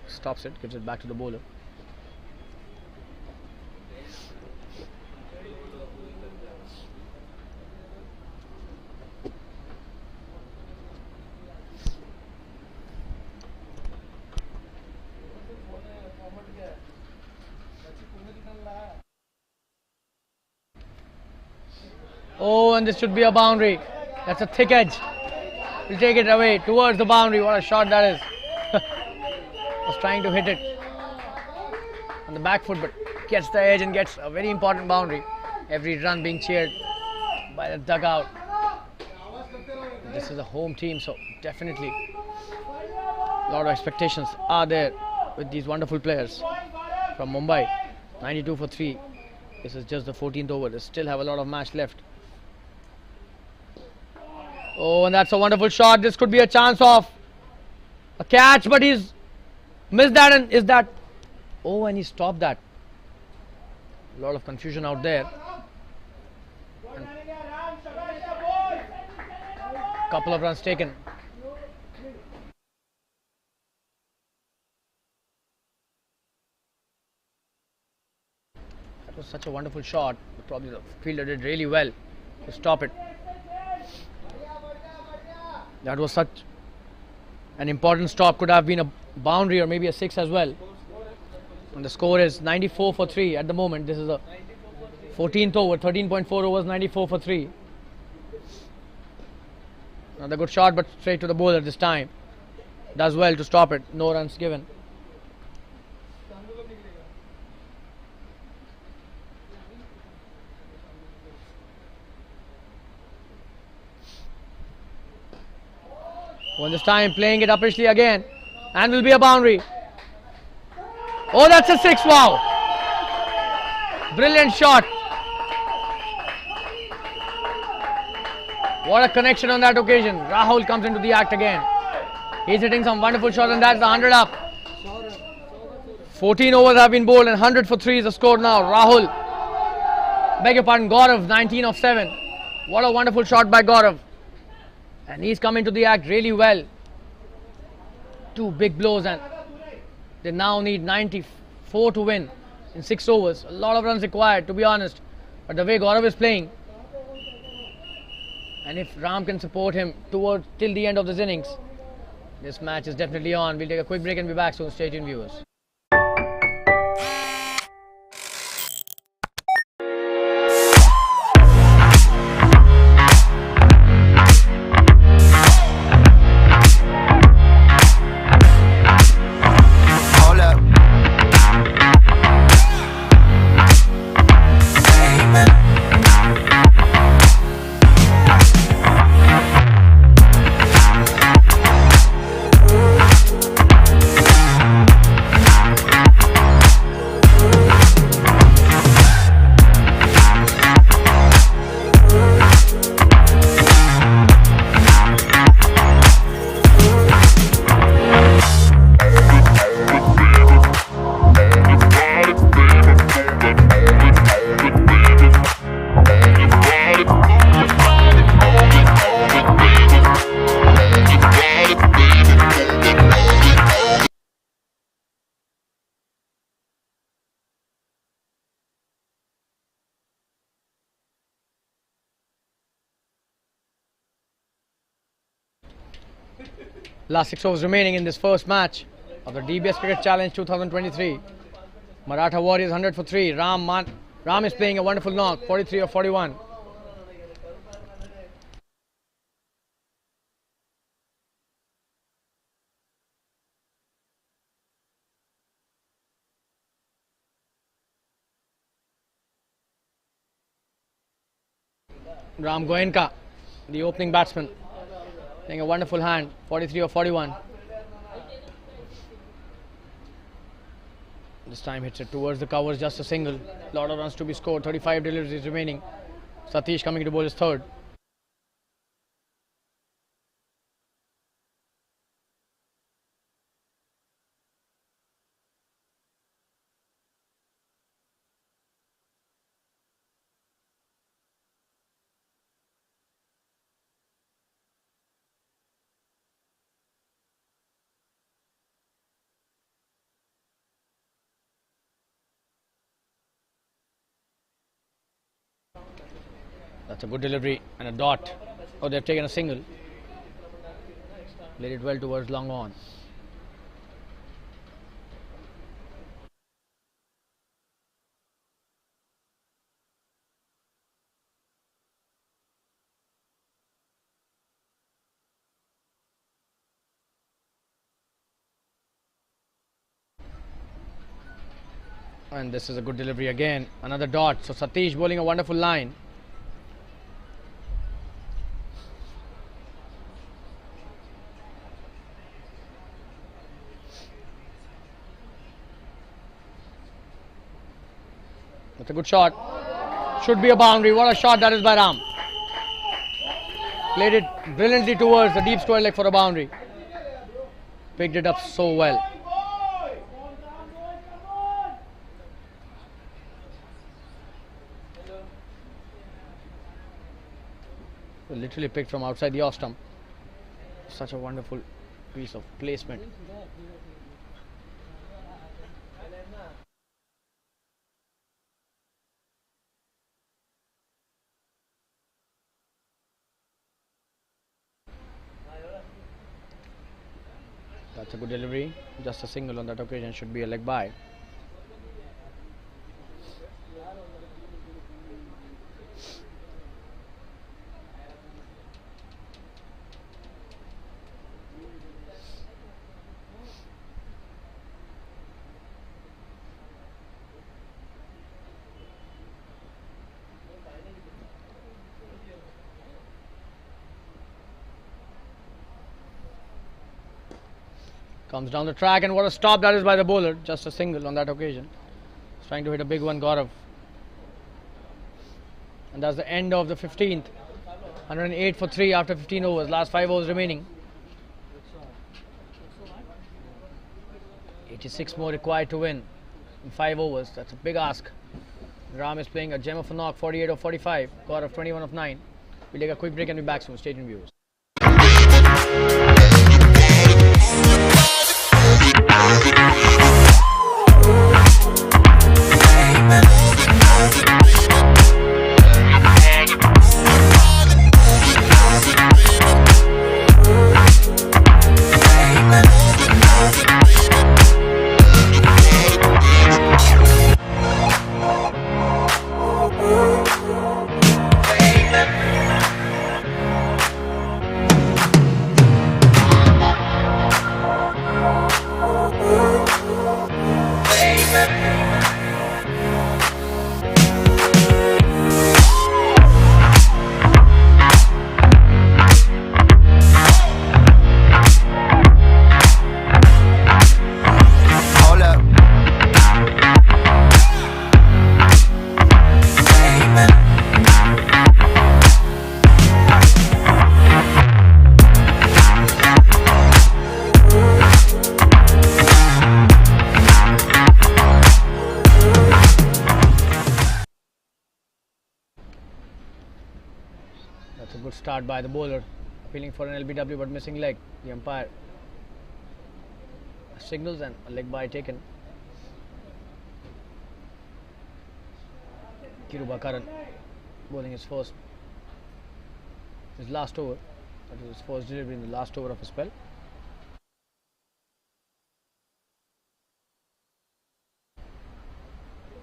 Stops it, gives it back to the bowler. Oh, and this should be a boundary. That's a thick edge. We'll take it away towards the boundary. What a shot that is. Was trying to hit it on the back foot, but gets the edge and gets a very important boundary. Every run being cheered by the dugout. This is a home team, so definitely a lot of expectations are there with these wonderful players from Mumbai. 92 for 3. This is just the 14th over. They still have a lot of match left. Oh, and that's a wonderful shot. This could be a chance of a catch, but he's missed that. And is that? Oh, and he stopped that. A lot of confusion out there. And couple of runs taken. That was such a wonderful shot. Probably the fielder did really well to stop it. That was such an important stop. Could have been a boundary or maybe a 6 as well. And the score is 94 for 3 at the moment. This is a 14th over, 13.4 overs, 94 for 3. Another good shot, but straight to the bowler this time. Does well to stop it. No runs given. Well, this time playing it upishly again, and will be a boundary. Oh, that's a 6. Wow, brilliant shot. What a connection on that occasion. Rahul comes into the act again. He's hitting some wonderful shots, and that's the 100 up. 14 overs have been bowled, and 100 for 3 is the score now. Rahul, beg your pardon, Gaurav, 19 of 7. What a wonderful shot by Gaurav. And he's come into the act really well. 2 big blows, and they now need 94 to win in 6 overs. A lot of runs required, to be honest. But the way Gaurav is playing, and if Ram can support him till the end of this innings, this match is definitely on. We'll take a quick break and be back soon. Stay tuned, viewers. Last 6 overs remaining in this first match of the DBS Cricket Challenge 2023. Maratha Warriors 100 for 3. Ram is playing a wonderful knock, 43 or 41. Ram Goenka, the opening batsman, playing a wonderful hand, 43 or 41. This time hits it towards the covers, just a single. Lot of runs to be scored, 35 deliveries remaining. Satish coming to bowl his third. That's a good delivery and a dot. Oh, they've taken a single. Played it well towards long on. And this is a good delivery again. Another dot. So Satish bowling a wonderful line. That's a good shot. Should be a boundary. What a shot that is by Ram. Played it brilliantly towards the deep square leg for a boundary. Picked it up so well. Literally picked from outside the off stump. Such a wonderful piece of placement. That's a good delivery. Just a single on that occasion, should be a leg by. Comes down the track, and what a stop that is by the bowler. Just a single on that occasion. He's trying to hit a big one, Gaurav. And that's the end of the 15th. 108 for 3 after 15 overs. Last 5 overs remaining. 86 more required to win in 5 overs. That's a big ask. Ram is playing a gem of a knock, 48 or 45. Gaurav 21 of 9. We'll take a quick break and be back soon. Stay tuned, viewers. That's a good start by the bowler, appealing for an LBW but missing leg. The umpire signals and a leg by taken. Kiruba Karan bowling his last over. That was his first delivery in the last over of his spell.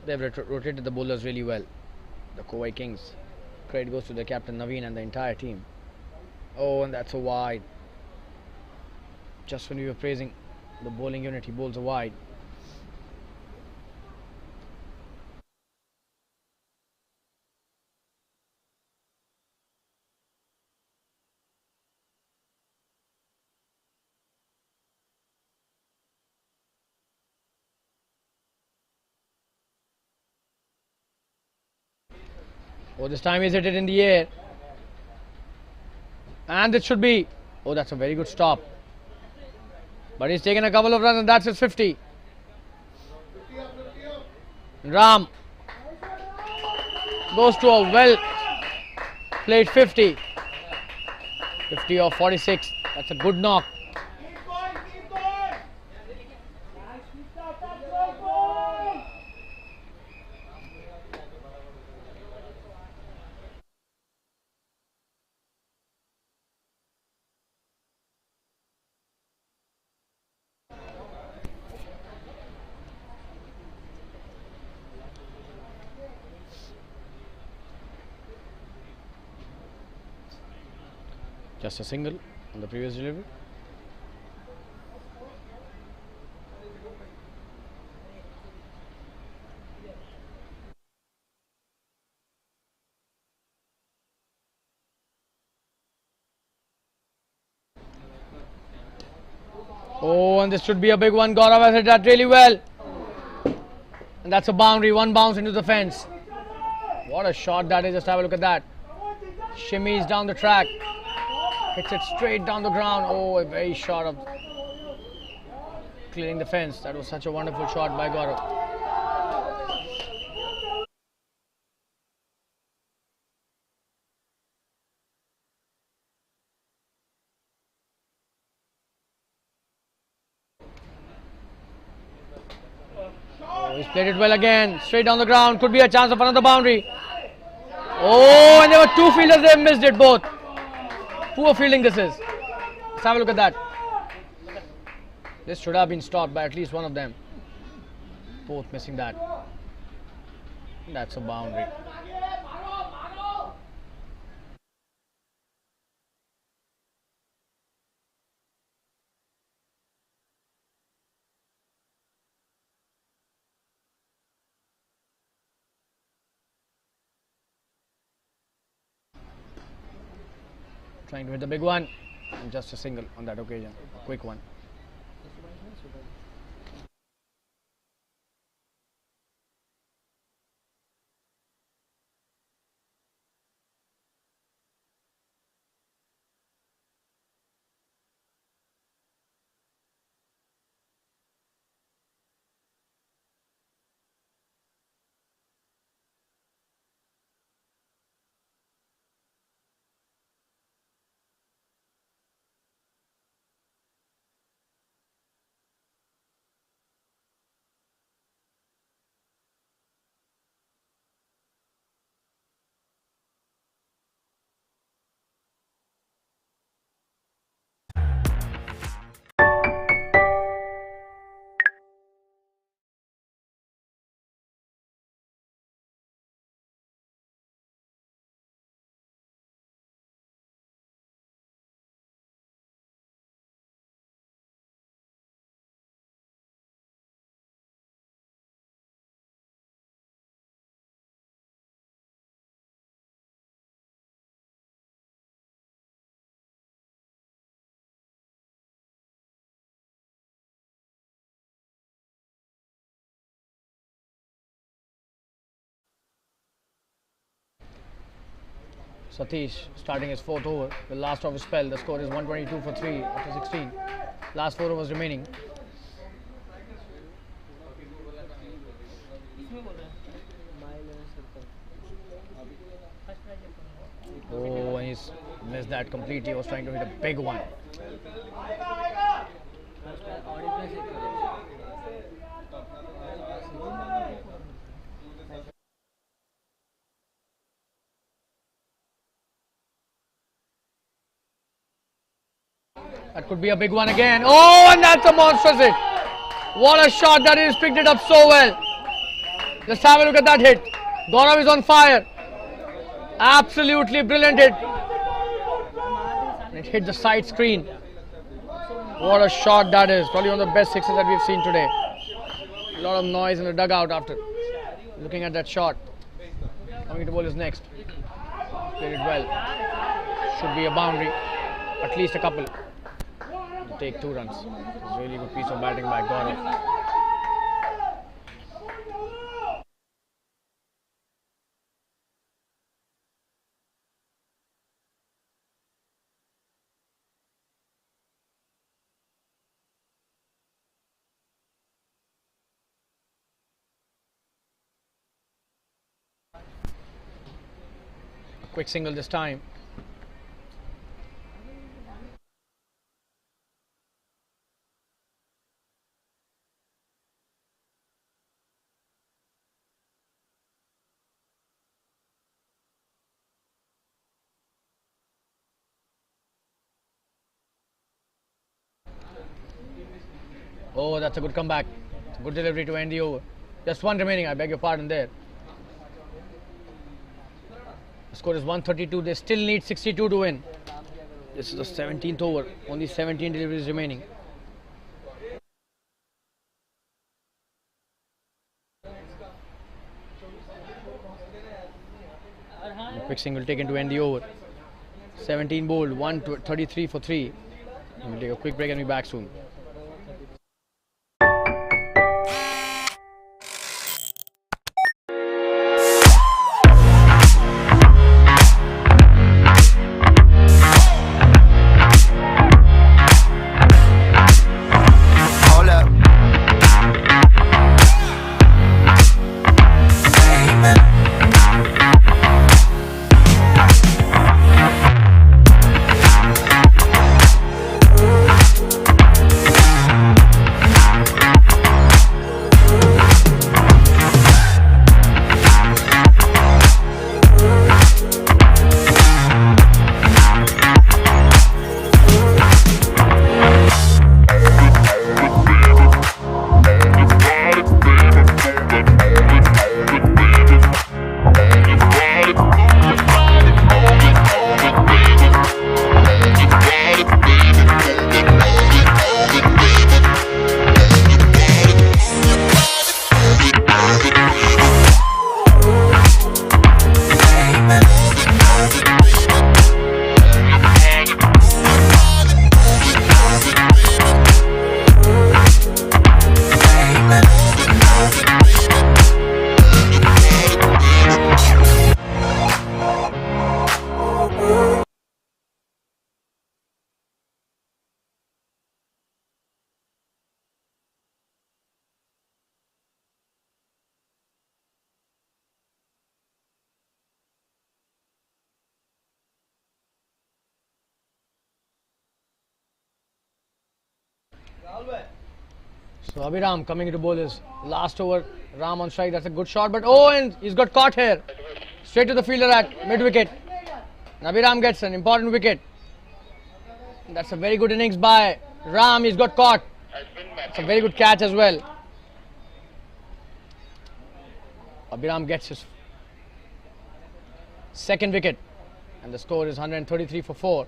they've rotated the bowlers really well. The Kovai Kings. Credit goes to the captain Naveen and the entire team. Oh, and that's a wide. Just when we were praising the bowling unit, he bowls a wide. Oh, this time he's hit it in the air. And it should be. Oh, that's a very good stop. But he's taken a couple of runs and that's his 50. Ram goes to a well played 50. 50 or 46. That's a good knock. Just a single on the previous delivery. Oh, and this should be a big one. Gaurav has hit that really well. And that's a boundary. One bounce into the fence. What a shot that is. Just have a look at that. Shimmies down the track. Hits it straight down the ground. Oh, a very shot of clearing the fence. That was such a wonderful shot by Gaurav. Oh, he's played it well again. Straight down the ground. Could be a chance of another boundary. Oh, and there were two fielders. They missed it both. Poor fielding this is. Let's have a look at that. This should have been stopped by at least one of them. Both missing that. That's a boundary. Trying to hit the big one. And just a single on that occasion. A quick one. Satish starting his fourth over, the last of his spell. The score is 122 for 3 after 16. Last 4 overs remaining. Oh, and he's missed that completely. He was trying to hit a big one. That could be a big one again. Oh, and that's a monstrous hit. What a shot that is. Picked it up so well. Just have a look at that hit. Gaurav is on fire. Absolutely brilliant hit. It hit the side screen. What a shot that is. Probably one of the best sixes that we've seen today. A lot of noise in the dugout after looking at that shot. Coming to ball is next. Played it well. Should be a boundary. At least a couple. To take 2 runs. Really good piece of batting by Gaurav. Quick single this time. Oh, that's a good comeback. Good delivery to end the over. Just 1 remaining, I beg your pardon there. The score is 132. They still need 62 to win. This is the 17th over. Only 17 deliveries remaining. A quick single taken to end the over. 17 bowled, 133 for 3. We'll take a quick break and be back soon. So Abhiram coming to bowl his last over. Ram on strike. That's a good shot, but oh, and he's got caught here. Straight to the fielder at mid wicket. Abhiram gets an important wicket. That's a very good innings by Ram. He's got caught. It's a very good catch as well. Abhiram gets his second wicket, and the score is 133 for 4.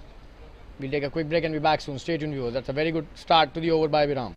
We'll take a quick break and be back soon. Stay tuned, viewers. That's a very good start to the over by Abhiram.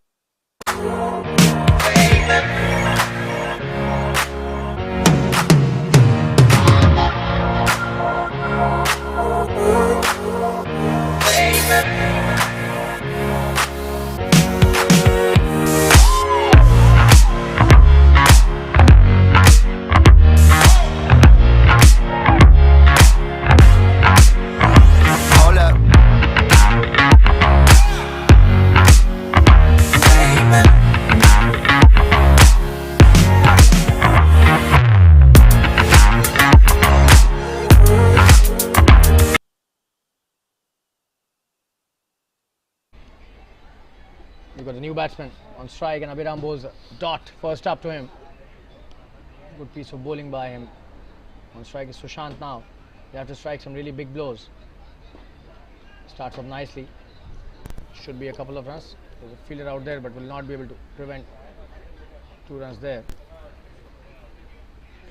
We've got a new batsman on strike, and Abhiram bowls a dot first up to him. Good piece of bowling by him. On strike is Sushant now. They have to strike some really big blows. Starts off nicely. Should be a couple of runs. There's a fielder out there, but will not be able to prevent 2 runs there.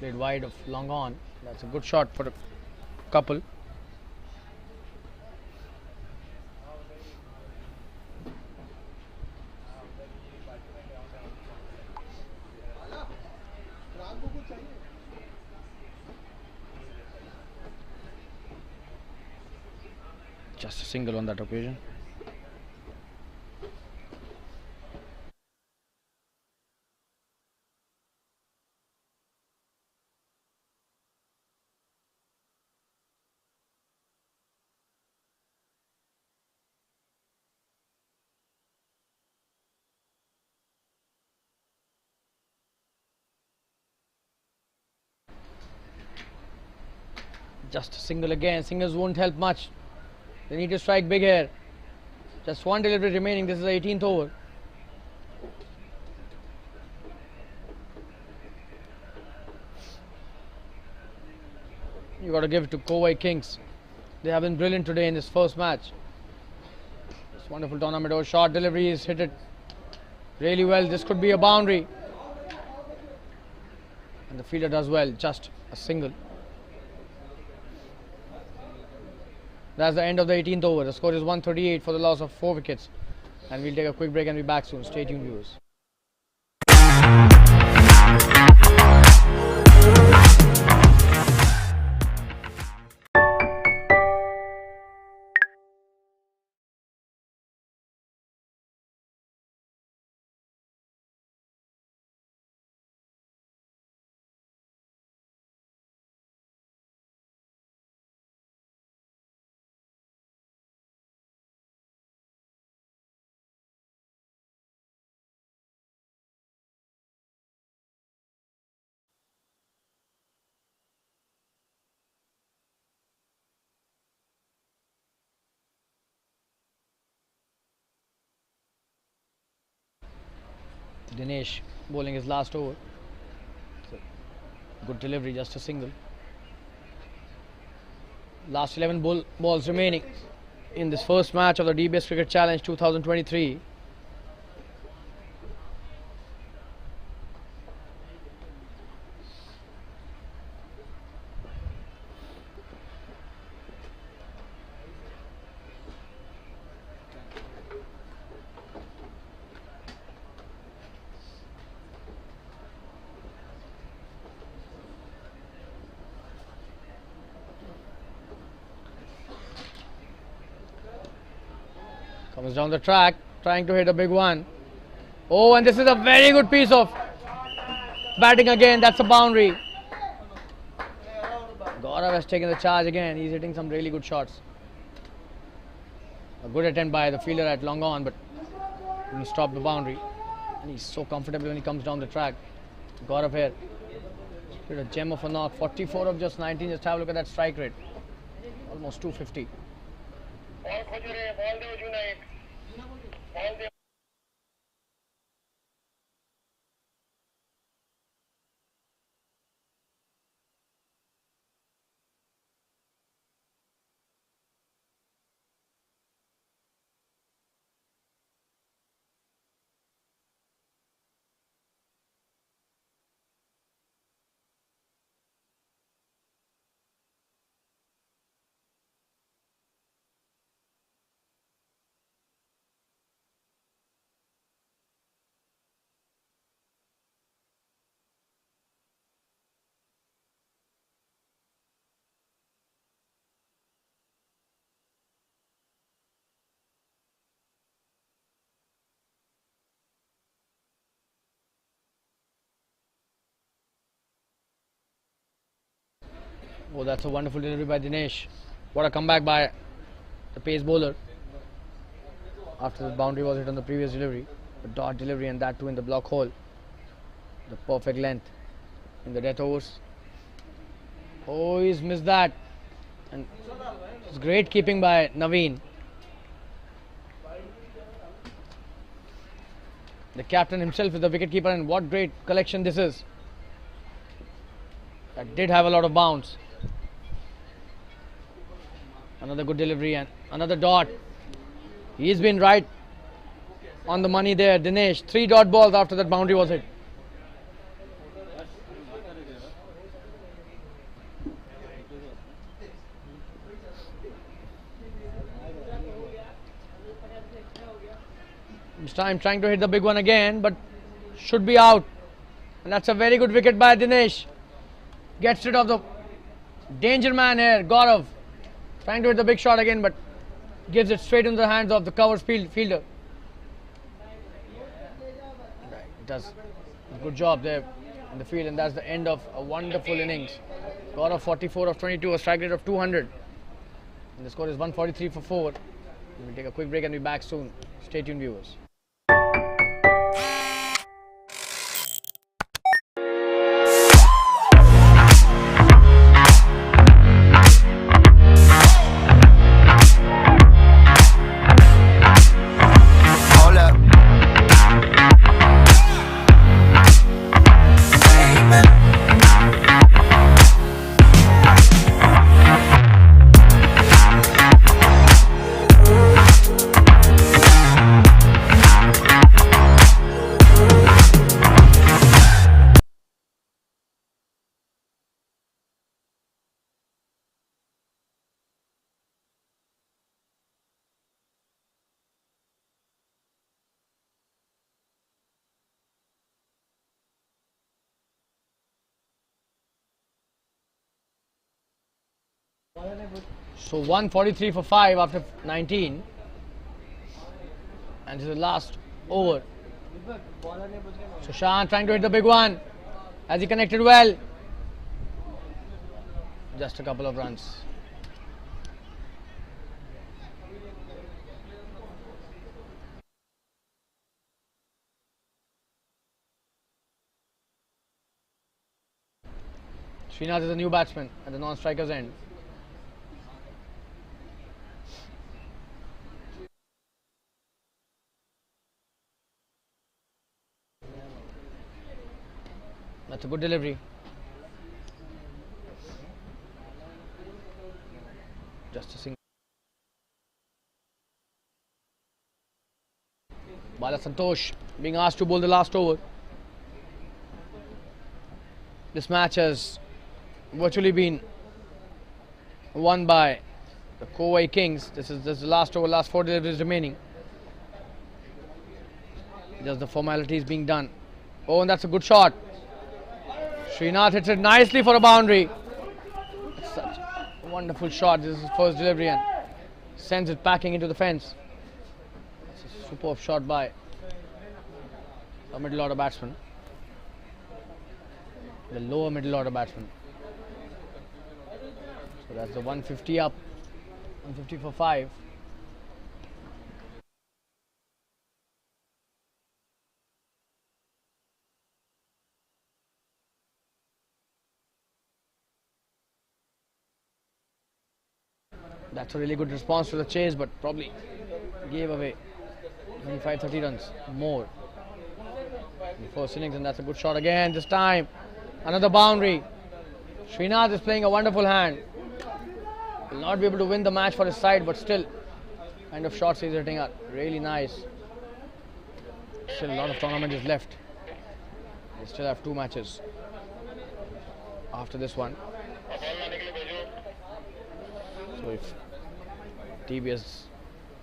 Played wide of long on. That's a good shot for a couple. Just a single on that occasion. Just a single again. Singles won't help much. They need to strike big here. Just one delivery remaining. This is the 18th over. You got to give it to Kovai Kings. They have been brilliant today in this first match. This wonderful tournament over. Short delivery is hit it really well. This could be a boundary. And the fielder does well. Just a single. That's the end of the 18th over. The score is 138 for the loss of 4 wickets. And we'll take a quick break and be back soon. Stay tuned, viewers. Dinesh bowling his last over. So, good delivery, just a single. Last 11 balls remaining in this first match of the DBS Cricket Challenge 2023. Comes down the track, trying to hit a big one. Oh, and this is a very good piece of batting again. That's a boundary. Gaurav has taken the charge again. He's hitting some really good shots. A good attempt by the fielder at long on, but he stopped the boundary. And he's so comfortable when he comes down the track. Gaurav here. Hit a gem of a knock. 44 of just 19. Just have a look at that strike rate. Almost 250. Oh, that's a wonderful delivery by Dinesh. What a comeback by the pace bowler. After the boundary was hit on the previous delivery. A dot delivery, and that too in the block hole. The perfect length in the death overs. Oh, he's missed that. And it's great keeping by Naveen. The captain himself is the wicketkeeper, and what great collection this is. That did have a lot of bounce. Another good delivery and another dot. He's been right on the money there. Dinesh, 3 dot balls after that boundary was hit. This time trying to hit the big one again, but should be out. And that's a very good wicket by Dinesh. Gets rid of the danger man here, Gaurav. Trying to hit the big shot again, but gives it straight into the hands of the covers fielder. Does a good job there in the field, and that's the end of a wonderful innings. Gaurav 44 of 22, a strike rate of 200. And the score is 143 for 4. We'll take a quick break and be back soon. Stay tuned, viewers. Hold up. So 143 for 5 after 19. And this is the last over. Sushant trying to hit the big one. Has he connected well? Just a couple of runs. Srinath is a new batsman at the non-striker's end. That's a good delivery. Just a single. Bala Santosh being asked to bowl the last over. This match has virtually been won by the Kovai Kings. This is the last over, last 4 deliveries remaining. Just the formalities being done. Oh, and that's a good shot. Srinath hits it nicely for a boundary. Such a wonderful shot. This is his first delivery and sends it packing into the fence. It's a superb shot by a middle order batsman. The lower middle order batsman. So that's the 150 up. 150 for 5. That's a really good response to the chase, but probably gave away 25-30 runs more in the first innings, and that's a good shot again this time. Another boundary. Srinath is playing a wonderful hand. Will not be able to win the match for his side, but still kind of shots he's hitting are really nice. Still a lot of tournament is left. They still have 2 matches after this one. So if TBS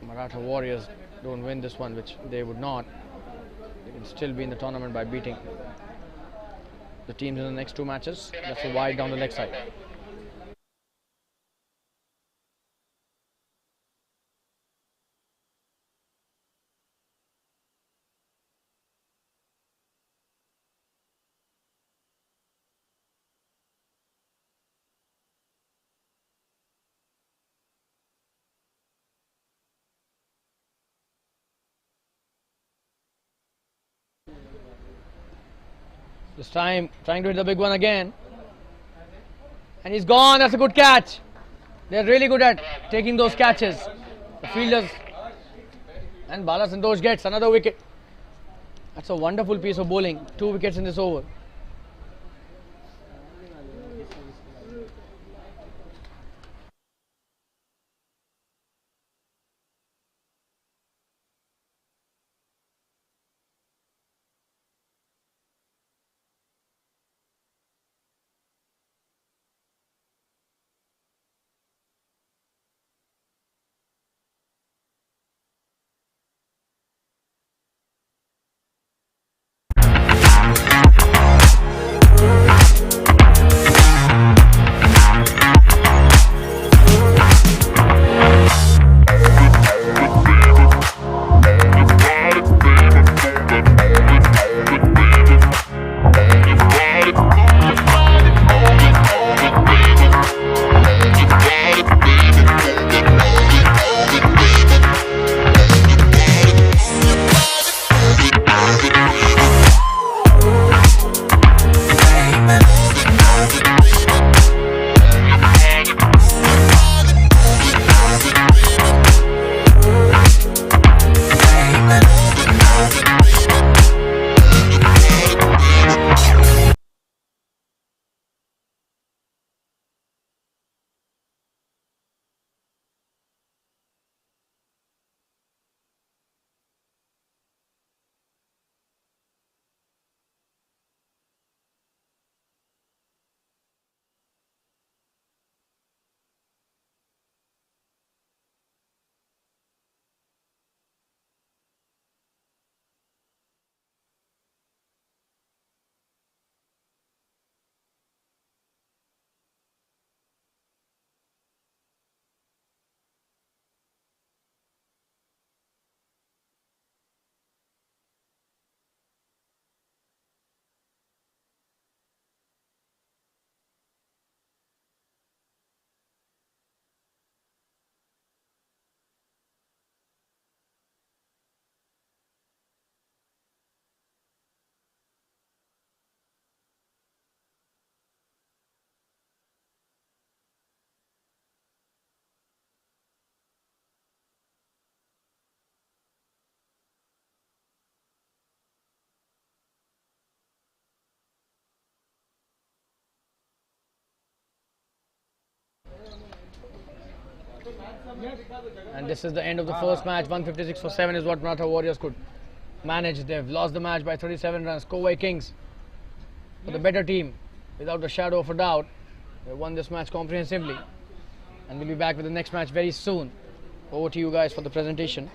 Maratha Warriors don't win this one, which they would not, they can still be in the tournament by beating the teams in the next 2 matches. That's a wide down the leg side. This time trying to hit the big one again. And he's gone. That's a good catch. They're really good at taking those catches. The fielders. And Bala Santosh gets another wicket. That's a wonderful piece of bowling. 2 wickets in this over. And this is the end of the first match. 156 for 7 is what Maratha Warriors could manage. They've lost the match by 37 runs. Kovai Kings, for the better team, without a shadow of a doubt, they won this match comprehensively. And we'll be back with the next match very soon. Over to you guys for the presentation.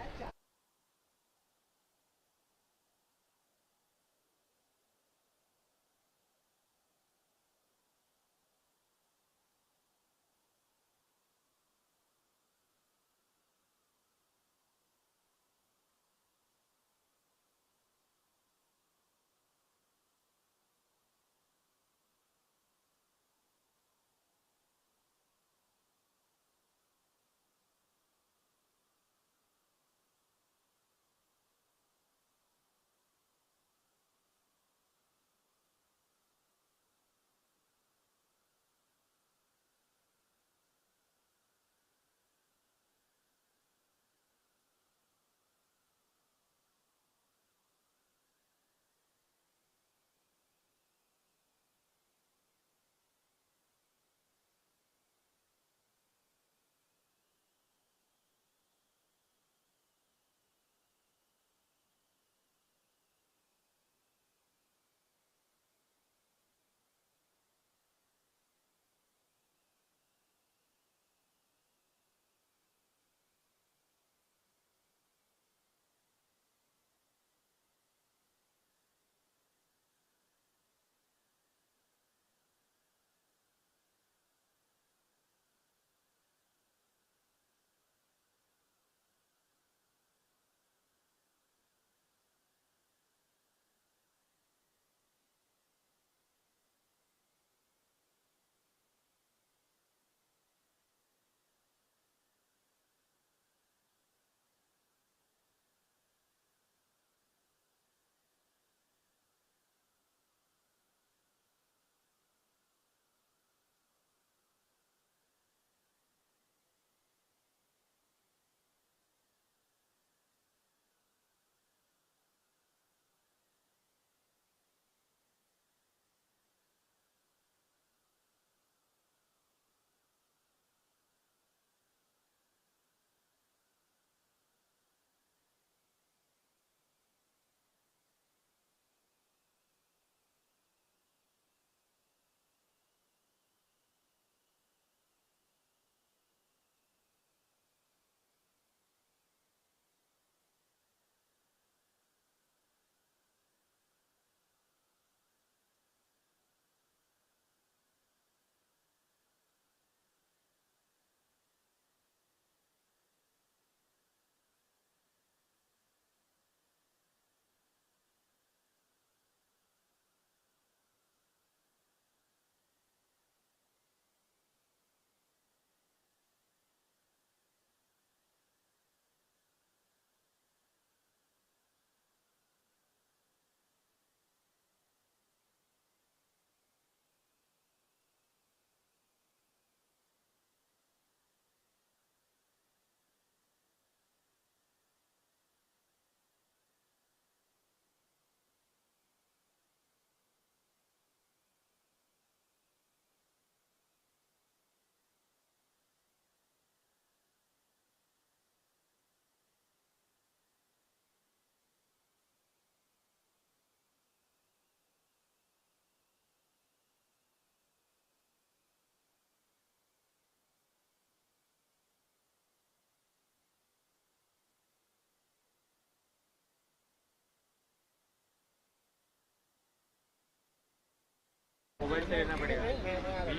Mobile से लेना पड़ेगा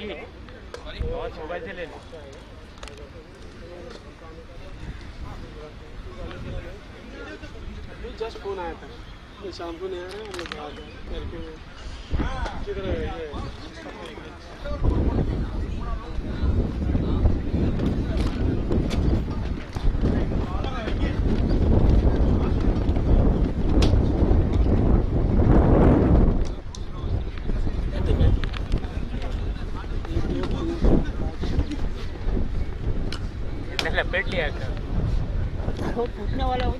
ये बहुत mobile से ले लो just phone आया था शाम को नहीं आ रहे हम लोग आ गए करके किधर है ये लपेट लिया था वो पूछने वाला हो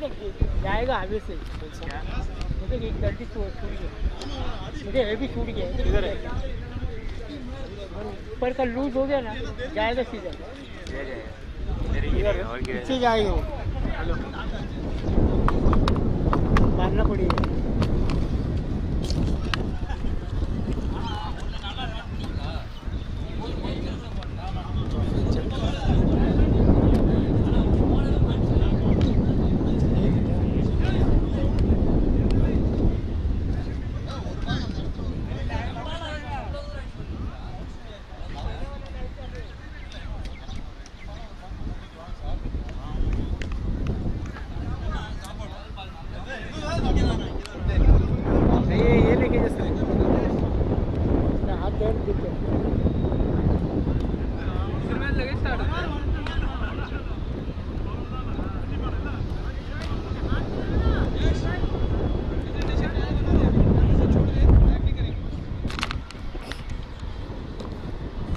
जाएगा आगे से मुझे एक गलती छूट गई मुझे ये भी छूट गया ऊपर का लूज हो गया ना जाएगा सीधा पीछे जाएगा वो हेलो मारना पड़ेगा ये लेके जा सकते हाथ पैर दिखते लगे स्टार्ट होता है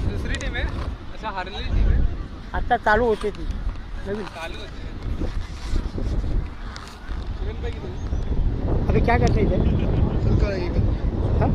दूसरी टीम है अच्छा हारलेली टीम आहे आता चालू होते ती नवीन चालू होते अभी क्या करते हैं इधर हाँ